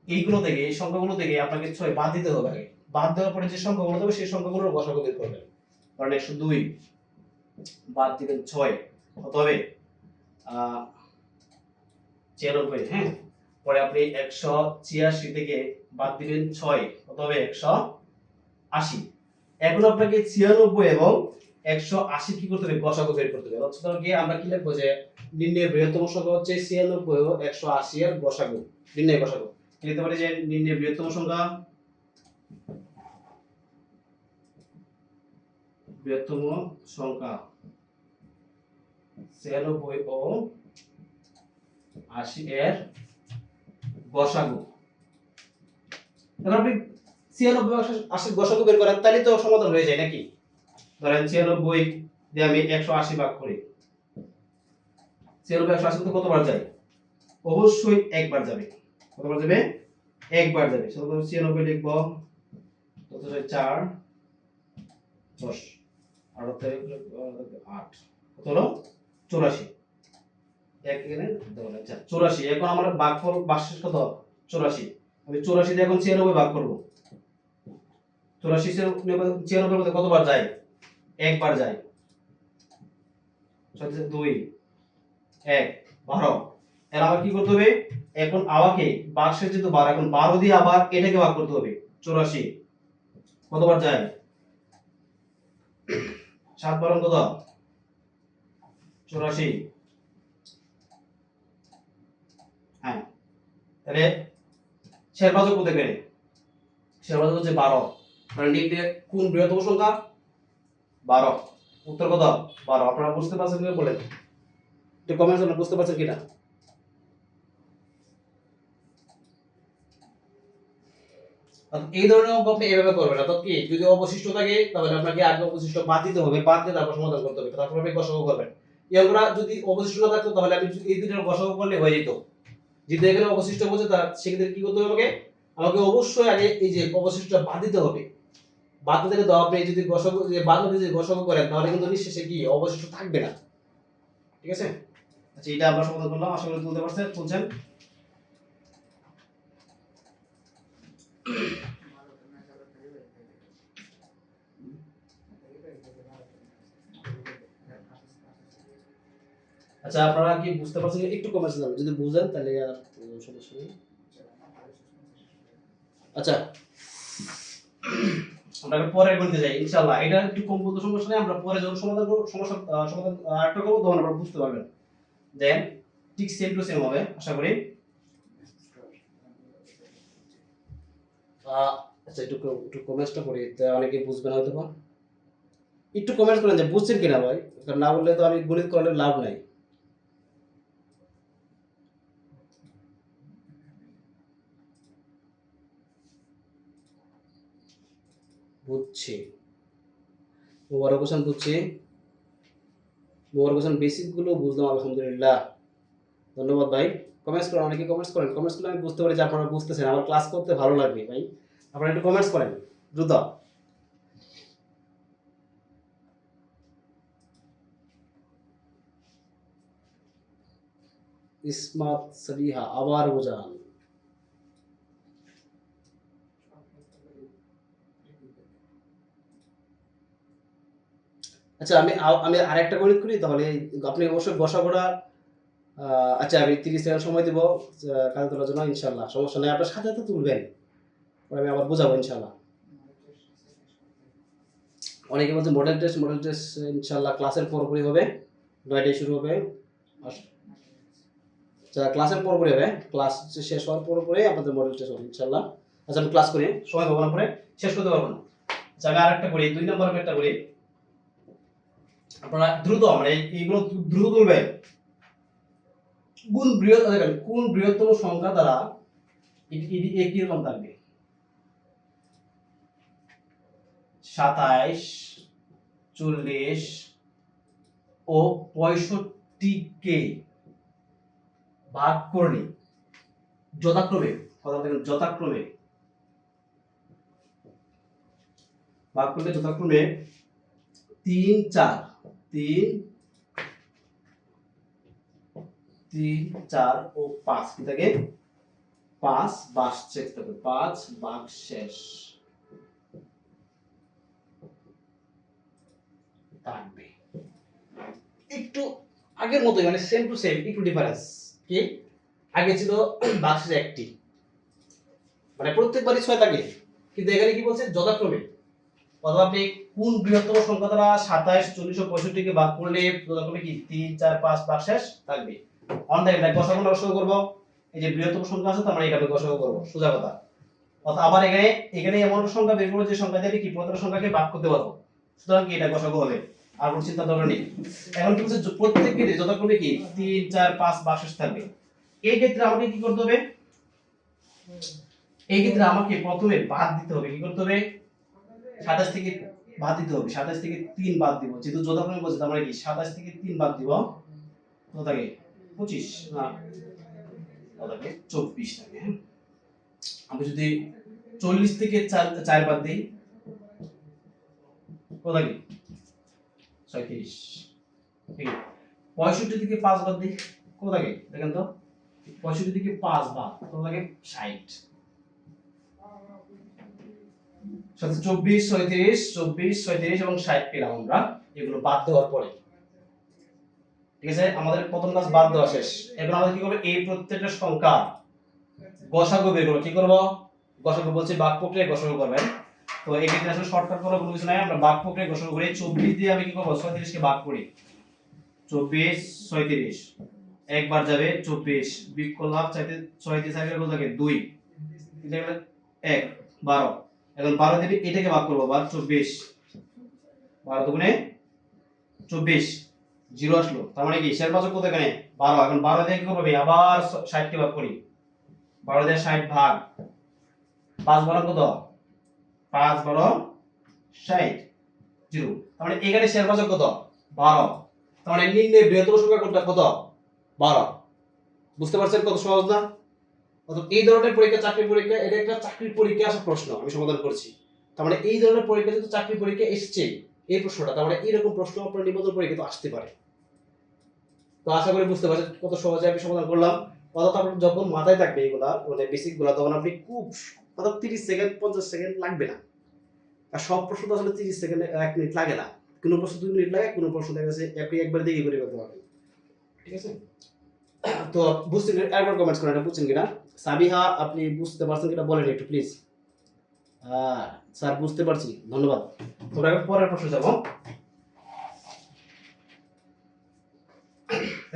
এইগুলো থেকে, এই সংখ্যাগুলো থেকে আপনাকে 6 বাদ দিতে হবে। আগে বাদ দেওয়ার পরে যে সংখ্যাগুলো হবে সেই সংখ্যাগুলোর গসাগু বের করবেন। কারণ 102 বাদ দিবেন 6 কত হবে, 96, হ্যাঁ। পরে আপনি 186 থেকে বাদ দিবেন 6 কত হবে, 180। এখন আপনাকে 96 এবং 180 কি করতে হবে, গসাগু বের করতে হবে। অর্থাৎ কি আমরা কি লিখবো, যে নির্ণয়ের বৃহত্তম সংখ্যা হচ্ছে 96 ও 180 এর গসাগু, নির্ণয় গসাগু। লিখতে পারি যে নির্ণয়ের বৃহত্তম সংখ্যা, বৃহত্তম সংখ্যা 96 ও 80 এর গসাগু। এখন আপনি 96 80 গসাগু বের করেন, তাহলে তো সমাধান হয়ে যায় নাকি? ধরেন 96 দিয়ে আমি 180 ভাগ করি, 96 180 তো কতবার যায়, অবশ্যই একবার যাবে। কতবার যাবে, একবার যাবে। সেটা 96 লিখব, কত হয় 4 10 আর 8 কত হলো 84, এক এখানে দেওয়া, আচ্ছা 84। এখন আমার ভাগফল ভাগশেষ কত, 84। আমি 84 দিয়ে এখন 96 ভাগ করব। 84 96 মধ্যে কতবার যায়, একবার যায়। 2 1 12। এর আবার কি করতে হবে, এখন আমাকে ভাগশেষ যেহেতু 12, এখন 12 দিয়ে আবার এটাকে ভাগ করতে হবে। 84 কতবার যায়, 7 12 কত 84। হ্যাঁ, তাহলে শেরবাজক কত করে? শেরবাজক হচ্ছে 12। কারণ এটি কোন বৃহত্তম সংখ্যা? 12। উত্তর কত? 12। আপনারা বুঝতে পারছেন কি বলেন? একটু কমেন্টস করে বুঝতে পারছেন কিনা? এই ধরনের অঙ্ক আপনি এভাবে করবেন। অর্থাৎ কি, যদি অবশিষ্ট থাকে তাহলে আপনাকে আগে অবশিষ্ট বাদ দিতে হবে, বাদ দিয়ে তারপর সমাধান করতে হবে, তারপর আপনি গসাগু করবেন। এই অঙ্কটা যদি অবশিষ্ট না থাকতো তাহলে আমি এই দুটোর গসাগু করলে হয়ে যেত। যদি এখানে অবশিষ্ট বলছে তার সেক্ষেত্রে কি করতে হবে আমাকে? আমাকে অবশ্যই আগে এই যে অবশিষ্টটা বাদ দিতে হবে। বাদ দিতে গেলে তো আপনি যদি গসাগু যে বাদ দিয়ে যদি গসাগু করেন তাহলে কিন্তু নিঃশেষে কি অবশিষ্ট থাকবে না। ঠিক আছে? আচ্ছা, এটা আমরা সমাধান করলাম, আশা করি তুলতে পারছেন, তুলছেন। আচ্ছা, আপনারা কি বুঝতে পারছেন? একটু কমেন্টস জানাবেন যদি বুঝেন, তাহলে আর সমস্যা নেই। আচ্ছা, আমরা পরে বলতে যাই ইনশাআল্লাহ। এটা একটু কম বলতে সমস্যা নেই, আমরা পরে যখন সমাধান করব সমস্যা সমাধান আরেকটা করব তখন আপনারা বুঝতে পারবেন। দেন ঠিক সেম টু সেম হবে আশা করি। আচ্ছা, একটু কমেন্টসটা করি, তা অনেকে বুঝবেন হয়তো বা। একটু কমেন্ট করেন যে বুঝছেন কিনা ভাই, কারণ না বললে তো আমি গণিত করলে লাভ নাই। বুঝছি, মোবারক হোসেন বুঝছি, মোবারক হোসেন বেসিক গুলো বুঝলাম আলহামদুলিল্লাহ, ধন্যবাদ ভাই। কমেন্টস করেন, অনেকে কমেন্টস করেন, কমেন্টস করলে আমি বুঝতে পারি যে আপনারা বুঝতেছেন, আমার ক্লাস করতে ভালো লাগবে ভাই। আপনারা একটু কমেন্টস করেন দ্রুত। ইসমাত সালিহা আবার বোঝান। আচ্ছা, আমি আরেকটা গণিত করি তাহলে। আপনি অবশ্যই বসাগোড়া, আচ্ছা আমি 30 সেকেন্ড সময় দিব কাজ তোলার জন্য, ইনশাল্লাহ সমস্যা নেই, আপনার সাথে সাথে তুলবেন, পরে আমি আবার বোঝাবো ইনশাল্লাহ। অনেকে বলছে মডেল টেস্ট ইনশাল্লাহ ক্লাসের পরপরই হবে, 9টায় শুরু হবে। আচ্ছা, ক্লাসের পরপরই হবে, ক্লাস শেষ হওয়ার পরপরই আমাদের মডেল টেস্ট হবে ইনশাল্লাহ। আচ্ছা, আমি ক্লাস করি, সময় পাবো না, পরে শেষ করতে পারবো না। আচ্ছা, আমি আরেকটা করি, 2 নম্বর একটা করি। আপনারা দ্রুত মানে এইগুলো দ্রুত তুলবেন। কোন বৃহত্তম সংখ্যা দ্বারা একই রকম থাকবে? 27, 40 ও 65 কে ভাগ করলে যথাক্রমে, কথা দেখেন, যথাক্রমে ভাগ করলে যথাক্রমে 3 4 3 3 4 ও 5 কি থাকে? 5 ভাগ শেষ থাকে, 5 ভাগ শেষ থাকবে। একটু আগের মতোই, মানে সেম টু সেম, একটু ডিফারেন্স কি, আগে ছিল ভাগশেষ একটি, মানে প্রত্যেকবারই 6 থাকে, কিন্তু এখানে কি বলছে যথাক্রমে। অথবা আপনি কোন বৃহত্তম সংখ্যা দ্বারা 27, 40 ও 65 কে ভাগ করলে যথাক্রমে কি 3 4 5 ভাগশেষ থাকবে। অন টাইম লাইক গসাগু করব, এই যে বৃহত্তম সংখ্যা আছে তো আমরা এটা গসাগু করব, সোজা কথা। অথবা আবার এখানে এমন সংখ্যা বের করব যে সংখ্যা দিয়ে কি প্রত্যেক সংখ্যাকে ভাগ করতে পারবো, সুতরাং কি এটা গসাগু হবে, আর কোনো চিন্তা দরকার নেই। এখন কি বলছে প্রত্যেক ক্ষেত্রে যথাক্রমে কি 3 4 5 ভাগশেষ থাকবে। এই ক্ষেত্রে আমাকে কি করতে হবে? এই ক্ষেত্রে আমাকে প্রথমে বাদ দিতে হবে, কি করতে হবে? 27 থেকে বাদ দিতে হবে, 27 থেকে 3 বাদ দিব, যেহেতু যথাক্রমে বলছে তার মানে কি 27 থেকে 3 বাদ দিব, কত থাকে? 25 না, কত থাকে? 24 থাকে। হ্যাঁ, আমি যদি 40 থেকে 4 বাদ দেই, কত থাকে? 37। ঠিক আছে, 65 থেকে 5 বাদ দেই, কত থাকে দেখেন তো? 65 থেকে 5 বাদ, কত থাকে? 60। সাথে 24 37 এবং 60 পেলাম আমরা, এগুলো বাদ দেওয়ার পরে। ঠিক আছে, আমাদের প্রথম কাজ বাদ দেওয়া শেষ। এবার আমরা কি করব? এই প্রত্যেকটা সংখ্যা গসাগু বের করব। কি করব? গসাগু বলছি ভাগ প্রক্রিয়ায় গসাগু করবেন। তো এই ক্ষেত্রে আসলে শর্টকাট করার কোনো কিছু নাই, আমরা ভাগ প্রক্রিয়া গসা করি। 24 দিয়ে আমি কি করব 36 কে ভাগ করি, 24 36 একবার যাবে 24 বিয়োগ করলাম, চাইতে 6 দিয়ে 4 কত থাকে 2 এটা গেল 1 12। এখন 12 দিয়ে এটাকে ভাগ করব আবার 24 12 দুগুণে 24 জিরো আসলো, তার মানে কি শের পাঁচক কত এখানে 12। এখন 12 দিয়ে কি করব আমি আবার 60 কে ভাগ করি, 12 দিয়ে 60 ভাগ 5 12 কত 5 12 60 জিরো, তার মানে এখানে শের পাঁচক কত 12। তার মানে নির্ণয় বৃহত্তম সংখ্যা কোনটা কত 12। বুঝতে পারছেন কত সহজ না? অর্থাৎ এই ধরনের পরীক্ষা চাকরি পরীক্ষা এটা একটা চাকরির পরীক্ষা আসার প্রশ্ন আমি সমাধান করছি। তার মানে এই ধরনের পরীক্ষা যদি চাকরি পরীক্ষা এসছে এই প্রশ্নটা, তার মানে এরকম প্রশ্ন আপনার নিবন্ধন পরীক্ষা তো আসতে পারে। তো আশা করি বুঝতে পারছেন কত সহজে আমি সমাধান করলাম। অর্থাৎ আপনার যখন মাথায় থাকবে এগুলা মানে বেসিক গুলা, তখন আপনি খুব অর্থাৎ 30 সেকেন্ড 50 সেকেন্ড লাগবে না। আর সব প্রশ্ন তো আসলে 30 সেকেন্ড 1 মিনিট লাগে না, কোনো প্রশ্ন 2 মিনিট লাগে, কোনো প্রশ্ন দেখা যাচ্ছে আপনি একবার দেখে করে ফেলতে পারবেন। ঠিক আছে? তো বুঝছেন একবার কমেন্টস করেন এটা বুঝছেন কিনা। সাবিহা আপনি বুঝতে পারছেন কিনা বলেন একটু প্লিজ। স্যার বুঝতে পারছি, ধন্যবাদ। তোমরা এখন পরের প্রশ্ন যাব।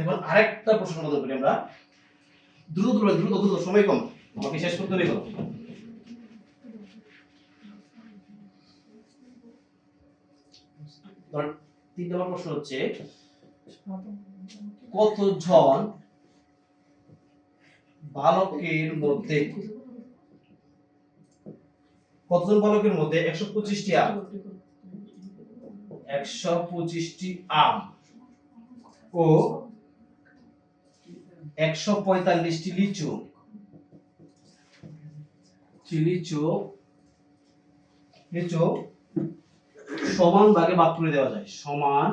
এখন আরেকটা প্রশ্ন সমাধান করি আমরা। দ্রুত দ্রুত দ্রুত দ্রুত, সময় কম, আমাকে শেষ করতে হবে। 3 নম্বর প্রশ্ন হচ্ছে কতজন বালকের মধ্যে 125টি আম 125টি আম ও 145টি লিচু সমান ভাগে ভাগ করে দেওয়া যায়, সমান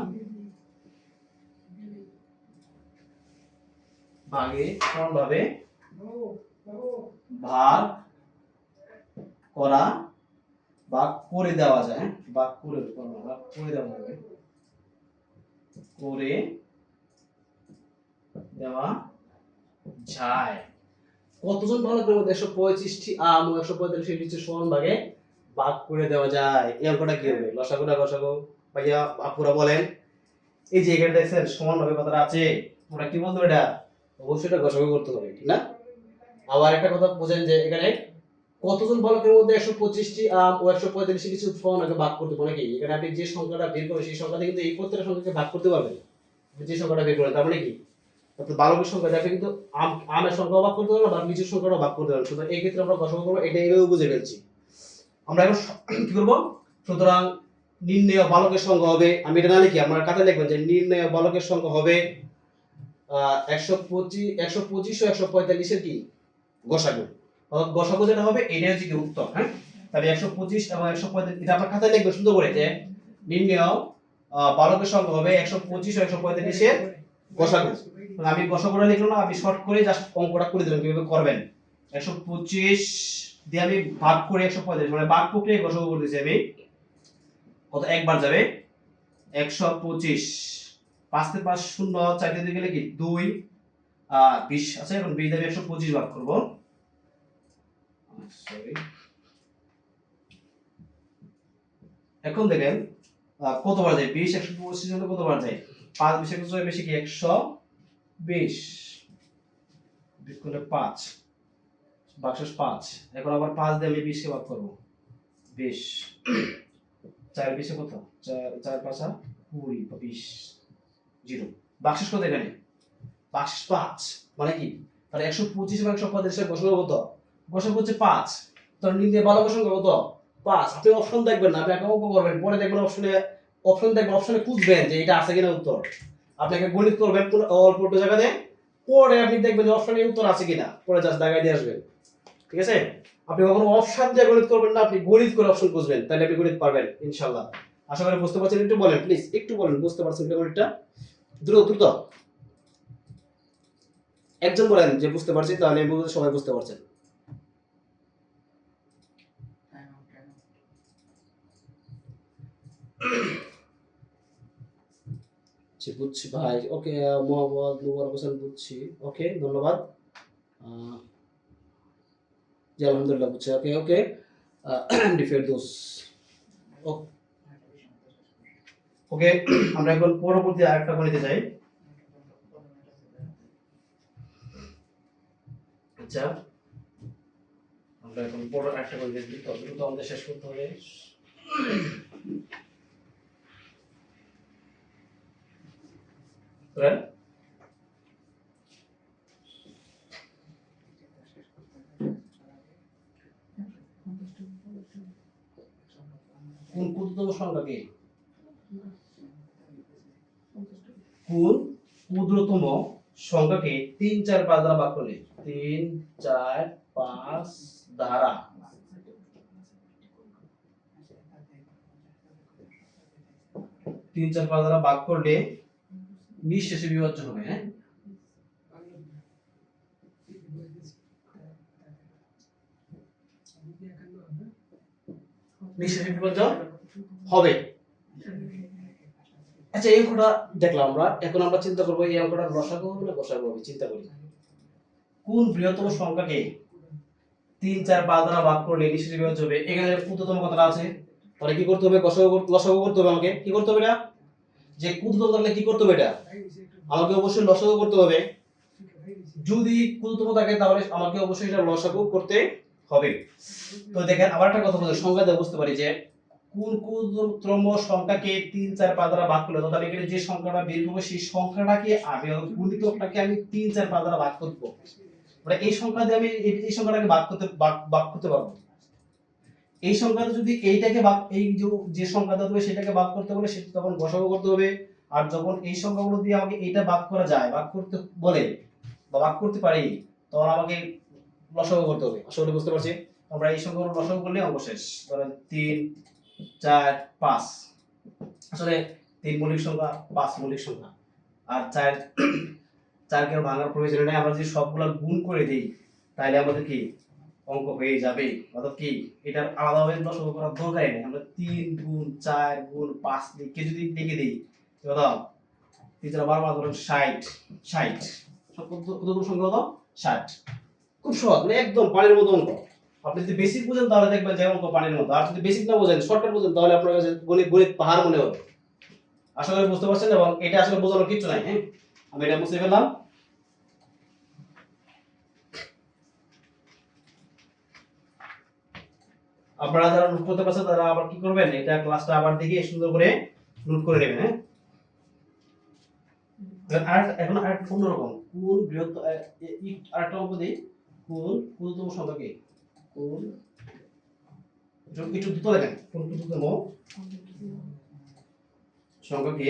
ভাগে সমানভাবে ভাগ করা ভাগ করে দেওয়া যায়, ভাগ করে দেওয়া যাবে, করে দেওয়া যায়। কতজন বালকের মধ্যে 125টি আম ও 145টি লিচু সমান ভাগে ভাগ করে দেওয়া যায়? এই অঙ্কটা কি হবে? লসাগু না গসাগু? ভাইয়া আপুরা বলেন। এই যে এখানে দেখছেন সমান ভাবে কথাটা আছে, আমরা কি বলতে এটা অবশ্যই এটা গসাগু করতে হবে, ঠিক না? আবার একটা কথা বুঝেন যে এখানে কতজন বালকের মধ্যে 125টি আম ও 145টি লিচু সমান ভাগে ভাগ করতে পারে কি? এখানে আপনি যে সংখ্যাটা বের করবেন সেই সংখ্যাতে কিন্তু এই প্রত্যেকটা সংখ্যাকে ভাগ করতে পারবেন। যে সংখ্যাটা বের করেন তার মানে কি অর্থাৎ বালকের সংখ্যা যাতে কিন্তু আমের সংখ্যা ভাগ করতে পারবো বা লিচুর সংখ্যাটা ভাগ করতে পারবো। সুতরাং এই ক্ষেত্রে আমরা গসাগু করবো, এটা এইভাবে বুঝে ফেলছি। আমরা এখন কি করব? সুতরাং নির্ণয় বালকের সংখ্যা হবে, আমি এটা না লিখি আমরা খাতায় লিখবেন যে নির্ণয় বালকের সংখ্যা হবে 125 ও 145 এর কি গসাগু। অর্থাৎ গসাগু যেটা হবে এটাই হচ্ছে কি উত্তর। হ্যাঁ, তাহলে 125 এবং 145 এটা আমরা খাতায় লিখবেন সুন্দর করে যে নির্ণয় বালকের সংখ্যা হবে 125 ও 145 এর গসাগু। আমি গসাগুটা লিখলাম না, আমি শর্ট করে জাস্ট অঙ্কটা করে দিলাম কিভাবে করবেন। 125 দিয়ে আমি ভাগ করে 145 মানে ভাগ প্রক্রিয়ায় গসাগু করতেছি আমি। কত একবার যাবে 125 5 তে 5 0 4 দিয়ে গেলে কি 2 20 আছে। এখন 20 দিয়ে 125 ভাগ করব, সরি। এখন দেখেন কতবার যায় 20 125 এর কতবার যায় 5 20 100 বেশি কি 120 বিয়োগ করলে 5 ভাগশেষ 5। এখন আবার 5 দিয়ে আমি 20 কে ভাগ করব 20 4 20 কত 4 5 20 20 0 ভাগশেষ কত এখানে ভাগশেষ 5 মানে কি তাহলে 125 এবং 145 এর গসাগু কত গসাগু হচ্ছে 5। তাহলে নির্ণয় বালকের সংখ্যা কত 5। আপনি অপশন দেখবেন না, আপনি একটা অঙ্ক করবেন পরে দেখবেন অপশন দেখবেন, অপশনে খুঁজবেন যে এটা আছে কিনা উত্তর। আপনি একটা গণিত করবেন অল্প একটু জায়গাতে, পরে আপনি দেখবেন যে অপশনে উত্তর আছে কিনা, পরে জাস্ট দাগাই দিয়ে আসবেন। ঠিক আছে? আপনি কখনো অপশন দিয়ে গণিত করবেন না, আপনি গণিত করে অপশন খুঁজবেন, তাহলে আপনি গণিত পারবেন ইনশাআল্লাহ। আশা করি বুঝতে পারছেন। একটু বলেন প্লিজ, একটু বলেন বুঝতে পারছেন কিনা গণিতটা, দ্রুত দ্রুত একজন বলেন যে বুঝতে পারছি, তাহলে আমি বলবো সবাই বুঝতে পারছেন। বুঝছি ভাই, ওকে। মোহাম্মদ মুবারক হোসেন বুঝছি, ওকে ধন্যবাদ। জি আলহামদুলিল্লাহ বুঝছি, ওকে ওকে। এমডি ফেরদৌস ওকে, আমরা এখন পরবর্তী আরেকটা গণিতে যাই। আচ্ছা, আমরা এখন পরে আরেকটা গণিতে যাই, ততটুকু আমাদের শেষ করতে হবে। রাইট, কোন ক্ষুদ্রতম সংখ্যা কি? কোন ক্ষুদ্রতম সংখ্যাকে 3 4 5 দ্বারা ভাগ করলে 3 4 5 দ্বারা 3 4 5 দ্বারা ভাগ করলে নিঃশেষে বিভাজ্য হবে। হ্যাঁ, নিঃশেষে বিভাজ্য হবে। আচ্ছা, এই অঙ্কটা দেখলাম আমরা, এখন আমরা চিন্তা করবো এই অঙ্কটা লসাগু হবে না গসাগু হবে। চিন্তা করি, কোন বৃহত্তম সংখ্যাকে 3 4 5 দ্বারা ভাগ করলে নিঃশেষে বিভাজ্য হবে। এখানে ক্ষুদ্রতম কথাটা আছে, তাহলে কি করতে হবে? লসাগু করতে হবে। আমাকে কি করতে হবে? এটা যে ক্ষুদ্রতম থাকলে কি করতে হবে? এটা আমাকে অবশ্যই লসাগু করতে হবে। যদি ক্ষুদ্রতম থাকে তাহলে আমাকে অবশ্যই এটা লসাগু করতে হবে। তো দেখেন, আবার একটা কথা বলি, সংখ্যা দিয়ে বুঝতে পারি যে কোন ক্ষুদ্রতম সংখ্যাকে 3 4 5 দ্বারা ভাগ করলে, তাহলে এখানে যে সংখ্যাটা বের হবে সেই সংখ্যাটাকে আমি গুণিতকটাকে আমি 3 4 5 দ্বারা ভাগ করব। মানে এই সংখ্যা দিয়ে আমি এই সংখ্যাটাকে ভাগ করতে পারবো। এই সংখ্যাটা যদি এইটাকে ভাগ, এই যে সংখ্যাটা দেবে সেটাকে ভাগ করতে বলে সেটা তখন গসাগু করতে হবে। আর যখন এই সংখ্যাগুলো দিয়ে আমাকে এইটা ভাগ করা যায়, ভাগ করতে বলে বা ভাগ করতে পারি, তখন আমাকে লসাগু করতে হবে। আসলে বুঝতে পারছি? আমরা এই সংখ্যাগুলো লসাগু করলে অঙ্ক শেষ। ধরেন 3 4 5, আসলে 3 মৌলিক সংখ্যা, 5 মৌলিক সংখ্যা, আর 4 কে ভাঙার প্রয়োজন নেই। আমরা যদি সবগুলা গুণ করে দিই তাহলে আমাদের কি অঙ্ক হয়ে যাবে। অর্থাৎ কি এটার আলাদাভাবে লসাগু করার দরকারই নেই। আমরা 3 গুণ 4 গুণ 5 লিখে যদি লিখে দিই, কত 3 4 12 ধরুন 60 60, কত সংখ্যা কত 60। খুব সহজ, মানে একদম পানির মতো অঙ্ক। আপনি যদি বেসিক বুঝেন তাহলে দেখবেন যে অঙ্ক পানির মতো, আর যদি বেসিক না বুঝেন, শর্টকাট বুঝেন, তাহলে আপনার কাছে গণিত গণিত পাহাড় মনে হবে। আশা করি বুঝতে পারছেন, এবং এটা আসলে বোঝানোর কিছু নাই। হ্যাঁ, আমি এটা বুঝতে ফেললাম। আপনারা যারা নোট করতে পারছেন তারা আবার কি করবেন, এটা ক্লাসটা আবার দেখে সুন্দর করে নোট করে নেবেন। হ্যাঁ, আর এখন আর অন্যরকম, কোন বৃহত্তম আরেকটা অঙ্ক দিই, কোন ক্ষুদ্রতম সংখ্যাকে, কোন একটু দ্রুত লেখেন, কোন ক্ষুদ্রতম সংখ্যাকে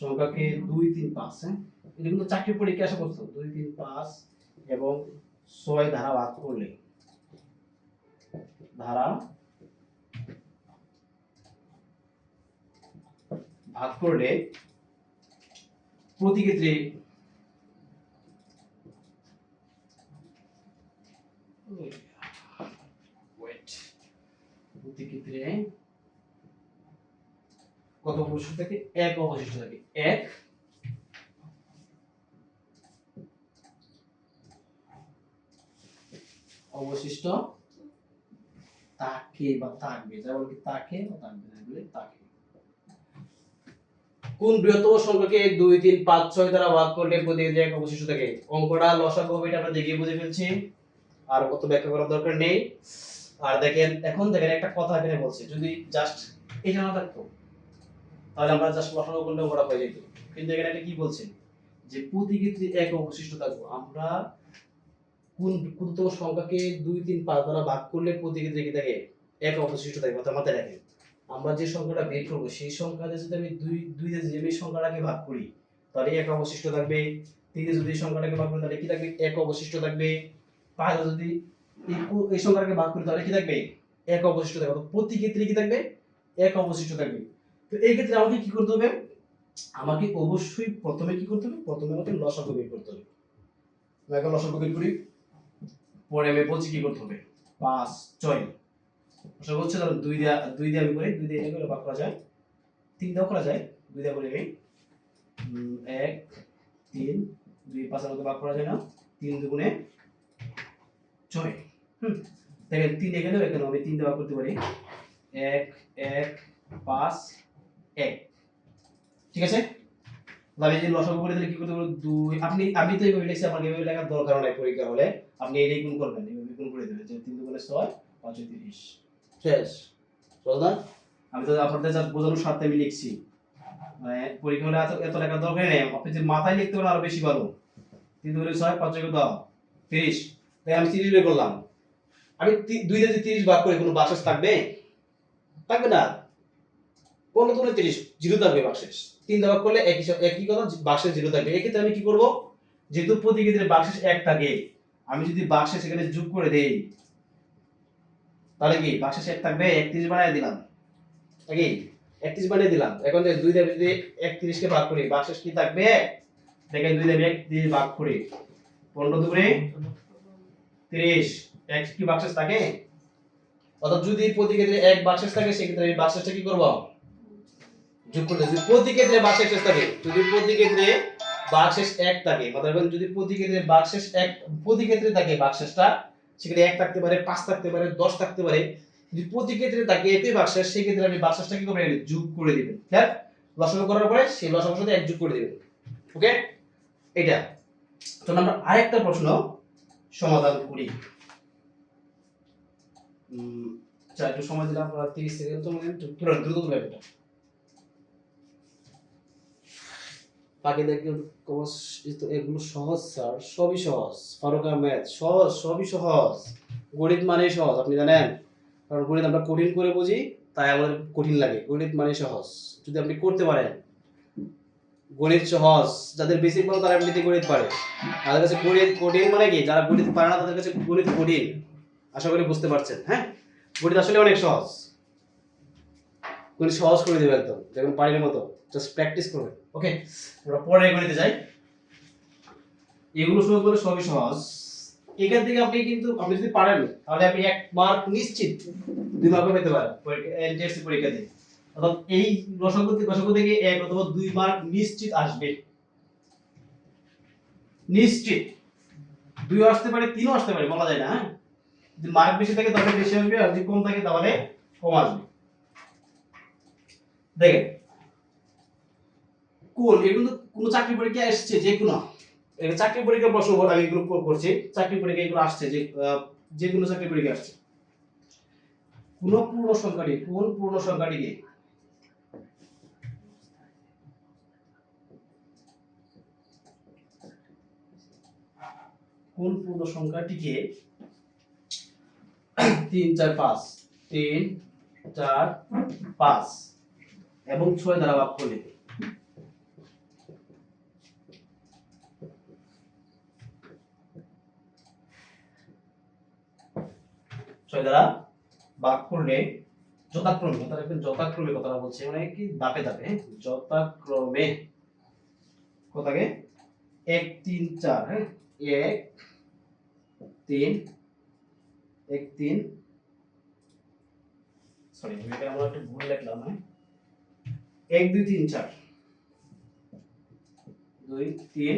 সংখ্যাকে 2 3 5, হ্যাঁ এটা কিন্তু চাকরি পরীক্ষা আসা করতো, 2 3 5 এবং 6 ধারা ভাগ করলে, ধারা ভাগ করলে প্রতি ক্ষেত্রে প্রতি ক্ষেত্রে কত অবশিষ্ট থাকে? 1 অবশিষ্ট থাকে। 1 অবশিষ্ট থাকে বা থাকবে, যেমন কি থাকে বা থাকবে না, এগুলো থাকে। কোন বৃহত্তম সংখ্যাকে 2 3 5 6 দ্বারা ভাগ করলে প্রতি ক্ষেত্রে 1 অবশিষ্ট থাকে? অঙ্কটা লসাগু হবে, এটা আমরা দেখে বুঝে ফেলছি, আর কত ব্যাখ্যা করার দরকার নেই। আর দেখেন, এখন দেখেন একটা কথা এখানে বলছে, যদি জাস্ট এটা না থাকতো তাহলে আমরা জাস্ট লসাগু করলে অঙ্কটা হয়ে যেত। কিন্তু এখানে এটা কি বলছে যে প্রতি ক্ষেত্রে 1 অবশিষ্ট থাকবে। আমরা কোন ক্ষুদ্রতম সংখ্যাকে 2 3 5 দ্বারা ভাগ করলে প্রতি ক্ষেত্রে কি থাকে? 1 অবশিষ্ট থাকে। অর্থাৎ মাথায় রাখেন, আমরা যে সংখ্যাটা বের করব সেই সংখ্যাতে যদি আমি 2 দিয়ে যদি আমি সংখ্যাটাকে ভাগ করি তাহলে 1 অবশিষ্ট থাকবে। 3 দিয়ে যদি সংখ্যাটাকে ভাগ করি তাহলে কি থাকবে? 1 অবশিষ্ট থাকবে। 5 দিয়ে যদি এই সংখ্যাটাকে ভাগ করি তাহলে কি থাকবে? 1 অবশিষ্ট থাকবে। তো প্রতি ক্ষেত্রে কি থাকবে? 1 অবশিষ্ট থাকবে। তো এই ক্ষেত্রে আমাকে কি করতে হবে? আমাকে অবশ্যই প্রথমে কি করতে হবে? প্রথমে আমাকে লসাগু বের করতে হবে। আমি লসাগু বের করি, পরে আমি বলছি কি করতে হবে। 5 6 আশা করছি ধরো 2 দিয়ে আমি করি, 2 দিয়ে এটা করে ভাগ করা যায়, 3 দাও করা যায়, 2 দিয়ে করি আমি 1 3 2 5 এর মধ্যে ভাগ করা যায় না, 3 দুগুণে 6 দেখেন 3 এখানে এখানে আমি 3 দিয়ে ভাগ করতে পারি 1 1 5 1, ঠিক আছে। আমি যদি লসাগু করে দিলে কি করতে পারবো 2, আপনি তো এইভাবে লিখছি, আমার এইভাবে লেখার দরকার নাই পরীক্ষা হলে, আপনি এটাই গুণ করবেন, এইভাবে গুণ করে দিবেন যে 3 দুগুণে 6 5 30 শেষ। বুঝলেন? আমি তো আপনাদের যা বোঝানোর স্বার্থে আমি লিখছি, মানে পরীক্ষা হলে এত লেখার দরকার নেই, আপনি যদি মাথায় লিখতে পারেন আরো বেশি ভালো। 3 দুগুণে 6 5 দাও 30, তাই আমি 30 বের করলাম। আমি 2 দিয়ে যদি 30 ভাগ করি কোনো বাক্সেস থাকবে? থাকবে না। 15 দুগুণে 30 জিরো থাকবে বাক্সেস। 3 দিয়ে ভাগ করলে একই কথা, বাক্সেস জিরো থাকবে। এক্ষেত্রে আমি কি করব, যেহেতু প্রতি ক্ষেত্রে বাক্সেস 1 থাকে, আমি যদি বাক্সেস এখানে যোগ করে দেই তাহলে কি বাক্সেস 1 থাকবে, 31 বানায় দিলাম, নাকি 31 বানিয়ে দিলাম। এখন যে 2 দিয়ে যদি 31 কে ভাগ করি বাক্সেস কি থাকবে? দেখেন 2 দিয়ে 31 ভাগ করি 15 দুগুণে 30, এক কি বাক্সেস থাকে? অর্থাৎ যদি প্রতি ক্ষেত্রে 1 বাক্সেস থাকে সেক্ষেত্রে এই বাক্সেসটা কি করব, যোগ করে দেব। যদি প্রতি ক্ষেত্রে বাক্সেস 1 থাকে, যদি প্রতি ক্ষেত্রে বাক্সেস 1 থাকে, মানে যদি প্রতি ক্ষেত্রে বাক্সেস 1 প্রতি ক্ষেত্রে থাকে বাক্সেসটা, সেখানে 1 থাকতে পারে, 5 থাকতে পারে, 10 থাকতে পারে। যদি প্রতি ক্ষেত্রে থাকে একই বাক্সেস, সেই ক্ষেত্রে আপনি বাক্সেসটা কি করবেন, যোগ করে দিবেন। ক্লিয়ার? লসাগু করার পরে সেই লসাগুর সাথে 1 যোগ করে দিবেন। ওকে, এটা। তো আমরা আরেকটা প্রশ্ন সমাধান করি। আচ্ছা, একটু সময় দিলাম, আপনারা 30 সেকেন্ড, তো একটু পুরো দ্রুত তুলে এটা। বাকি দেখুন কোর্স, এগুলো সহজ স্যার, সবই সহজ। ফারুকা ম্যাথ সহজ, সবই সহজ। গণিত মানে সহজ, আপনি জানেন, কারণ গণিত আমরা কঠিন করে বুঝি, তাই আমাদের কঠিন লাগে। গণিত মানে সহজ, যদি আপনি করতে পারেন গণিত সহজ। যাদের বেসিক ভালো তারা এমনিতে গণিত পারে, তাদের কাছে গণিত কঠিন মানে কি, যারা গণিত পারে না তাদের কাছে গণিত কঠিন। আশা করি বুঝতে পারছেন। হ্যাঁ, গণিত আসলে অনেক সহজ, গণিত সহজ করে দেবে একদম, যেমন পানির মতো, জাস্ট প্র্যাকটিস করবেন। ওকে, আমরা পরে গণিতে যাই। এগুলো সবগুলো সবই সহজ। এখান থেকে আপনি কিন্তু, আপনি যদি পারেন তাহলে আপনি 1 মার্ক নিশ্চিত 2 মার্কও পেতে পারেন এনটিএসসি পরীক্ষাতে। অর্থাৎ এই রসগো থেকে 1 অথবা 2 মার্ক নিশ্চিত আসবে, নিশ্চিত। 2 আসতে পারে, 3ও আসতে পারে, বলা যায় না। হ্যাঁ, যদি মার্ক বেশি থাকে তাহলে বেশি আসবে, আর যদি কম থাকে তাহলে কম আসবে। দেখেন কোন, এগুলো কোন চাকরি পরীক্ষা আসছে, যে কোনো চাকরি পরীক্ষার প্রশ্ন আমি এগুলো করছি, চাকরি পরীক্ষা এগুলো আসছে, যে কোনো চাকরি পরীক্ষা আসছে। কোন পূর্ণ সংখ্যাটি, কোন পূর্ণ সংখ্যাটিকে কোন পূর্ণ সংখ্যাটিকে 3 4 5 3 4 5 এবং 6 দ্বারা ভাগ করলে 6 দ্বারা ভাগ করলে যথাক্রমে, যথাক্রমে কথাটা বলছি, মানে কি ধাপে ধাপে, যথাক্রমে কথাকে 1 3 4, হ্যাঁ 1 3 1 3, সরি এটা আমরা একটু ভুল লিখলাম, হ্যাঁ 1 2 3 4 2 3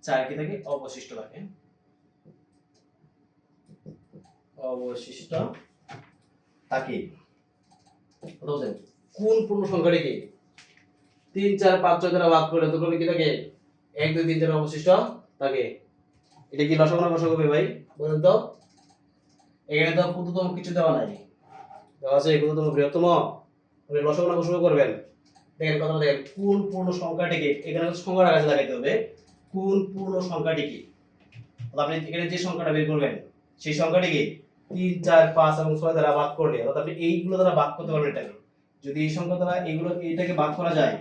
4 কি থাকে, অবশিষ্ট থাকে, অবশিষ্ট থাকে। বুঝলেন? কোন পূর্ণ সংখ্যাটিকে 3 4 5 6 দ্বারা ভাগ করলে তো কি থাকে, 1 2 3 4 অবশিষ্ট থাকে। এটা কি লসাগু না গসাগু হবে ভাই, বলেন তো? এখানে তো ক্ষুদ্রতম কিছু দেওয়া নাই, দেওয়া আছে ক্ষুদ্রতম বৃহত্তম, আপনি লসাগু না গসাগু করবেন। দেখেন কথাটা দেখেন, কোন পূর্ণ সংখ্যাটিকে, এখানে সংখ্যার আগে লাগাইতে হবে, কোন পূর্ণ সংখ্যাটিকে, আপনি এখানে যে সংখ্যাটা বের করবেন সেই সংখ্যাটিকে 3 4 5 এবং 6 দ্বারা ভাগ করলে, অর্থাৎ আপনি এইগুলো দ্বারা ভাগ করতে পারবেন এটাকে। যদি এই সংখ্যা দ্বারা এইটাকে ভাগ করা যায়,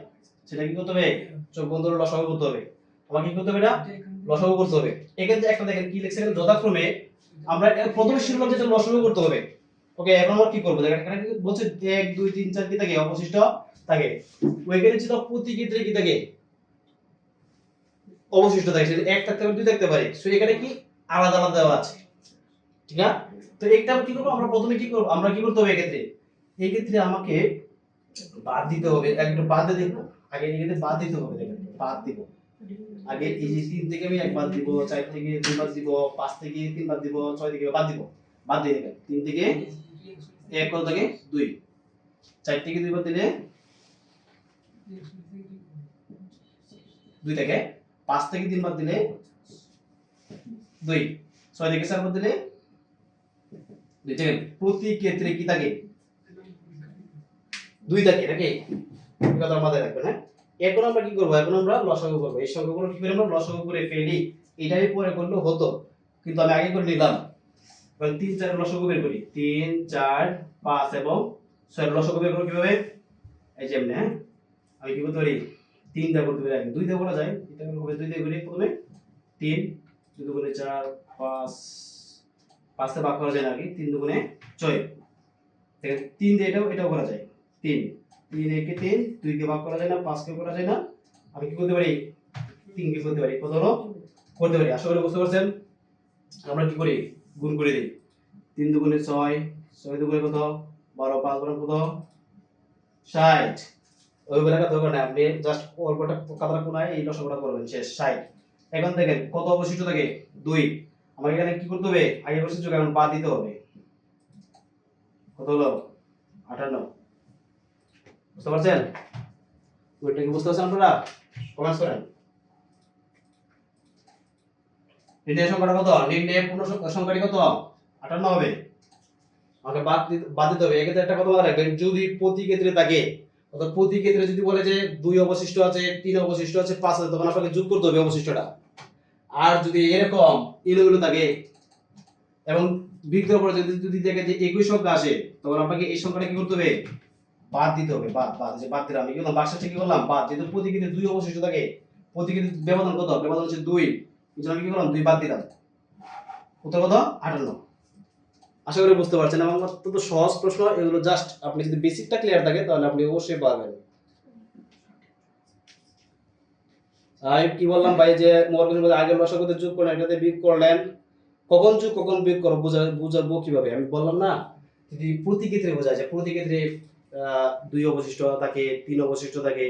সেটা কি করতে হবে, চোখ বন্ধ করে লসাগু করতে হবে। আমাকে কি করতে হবে, এটা লসাগু করতে হবে। এখানে যে একটা দেখেন কি লিখছে, এখানে যথাক্রমে আমরা প্রথমে শিরোনাম যেটা লসাগু করতে হবে। ওকে, এখন আমরা কি করব, দেখেন এখানে বলছে 1 2 3 4 কি থাকে, অবশিষ্ট থাকে। ওইখানে ছিল প্রতি ক্ষেত্রে কি থাকে, অবশিষ্ট থাকে। সেটা 1 থাকতে পারে, 2 থাকতে পারে। সো এখানে কি আলাদা আলাদা দেওয়া আছে, ঠিক না? তো এইটা কি করব, আমরা প্রথমে কি করব, আমরা কি করতে হবে এক্ষেত্রে, এক্ষেত্রে আমাকে বাদ দিতে হবে, একটু বাদ দিয়ে দেখব আগে, এক্ষেত্রে বাদ দিতে হবে, দেখেন বাদ দিব। আগে এই যে 3 থেকে আমি একবার দিব, 4 থেকে দুইবার দিব, 5 থেকে তিনবার দিব, 6 থেকে বাদ দিব, বাদ দিয়ে দিবেন। 3 থেকে 1 কত থাকে 2, 4 থেকে দুইবার দিলে 2 থেকে, 5 থেকে তিনবার দিলে 2, 6 থেকে 4 বার দিলে 2 থেকে। প্রতি ক্ষেত্রে কি থাকে 2 থাকে নাকি? এই কথা মাথায় রাখবেন। হ্যাঁ, এখন আমরা কি করব, এখন আমরা লসাগু করব। এই সংখ্যাগুলো কি করে আমরা লসাগু করে ফেলি, এটাই পরে করলে হতো, কিন্তু আমি আগে করে নিলাম। এখন 3 4 লসাগু বের করি, 3 4 5 এবং 6 লসাগু বের করব কিভাবে, এই যে এমনি। হ্যাঁ, আমি কি করতে পারি, 3 দিয়ে করতে পারি, আগে 2 দিয়ে করা যায়, এটা হবে 2 দিয়ে করি। প্রথমে 3 2 দুগুণে 4 5, 5 তে ভাগ করা যায় না, আগে 3 দুগুণে 6, দেখেন 3 দিয়ে এটাও করা যায়, 3 3 একে 3, 2 কে ভাগ করা যায় না, 5 কে করা যায় না, আমি কি করতে পারি 3 কে করতে পারি, কত হলো করতে পারি। আশা করি বুঝতে পারছেন। আমরা কি করি, গুণ করে দিই, 3 দুগুণে 6, 6 দুগুণে কত 12, 5 12 কত 60। ওইগুলো লেখা দরকার নাই, আপনি জাস্ট অল্পটা কাটার কোনায় এই লসাগুটা করবেন, শেষ 60। এখন দেখেন কত অবশিষ্ট থাকে 2, আমাকে এখানে কি করতে হবে, আগে অবশিষ্ট কারণ বাদ দিতে হবে, কত হলো 58। বুঝতে পারছেন? ওইটা কি বুঝতে পারছেন আপনারা? কমেন্টস করেন। নির্ণয় সংখ্যাটা কত, নির্ণয় পূর্ণ সংখ্যাটি কত 58 হবে। আমাকে বাদ দিতে হবে। এক্ষেত্রে একটা কথা মনে রাখবেন, যদি প্রতি ক্ষেত্রে থাকে, অর্থাৎ প্রতি ক্ষেত্রে যদি বলে যে 2 অবশিষ্ট আছে, 3 অবশিষ্ট আছে, 5 আছে, তখন আপনাকে যোগ করতে হবে অবশিষ্টটা। আর যদি এরকম এলোমেলো থাকে এবং বিয়োগের পরে যদি দেখে যে একই সংখ্যা আসে, তখন আপনাকে এই সংখ্যাটা কি করতে হবে, বাদ দিতে হবে। বাদ যে বাদ দিলাম, আমি কি করলাম, বাক্সে কি করলাম, বাদ। যেহেতু প্রতি ক্ষেত্রে 2 অবশিষ্ট থাকে, প্রতি ক্ষেত্রে ব্যবধান কত, ব্যবধান হচ্ছে 2, এই জন্য আমি কি করলাম 2 বাদ দিলাম, উত্তর কত 58। আশা করি বুঝতে পারছেন। এবং অত্যন্ত সহজ প্রশ্ন এগুলো, জাস্ট আপনি যদি বেসিকটা ক্লিয়ার থাকে তাহলে আপনি অবশ্যই পারবেন। আমি কি বললাম ভাই, যে মর্গের মধ্যে আগে লসাগুতে যোগ করলেন, এটাতে বিয়োগ করলেন, কখন যোগ কখন বিয়োগ করো বুঝাবো কিভাবে, আমি বললাম না, যদি প্রতি ক্ষেত্রে বোঝায় যে প্রতি ক্ষেত্রে 2 অবশিষ্ট থাকে, 3 অবশিষ্ট থাকে,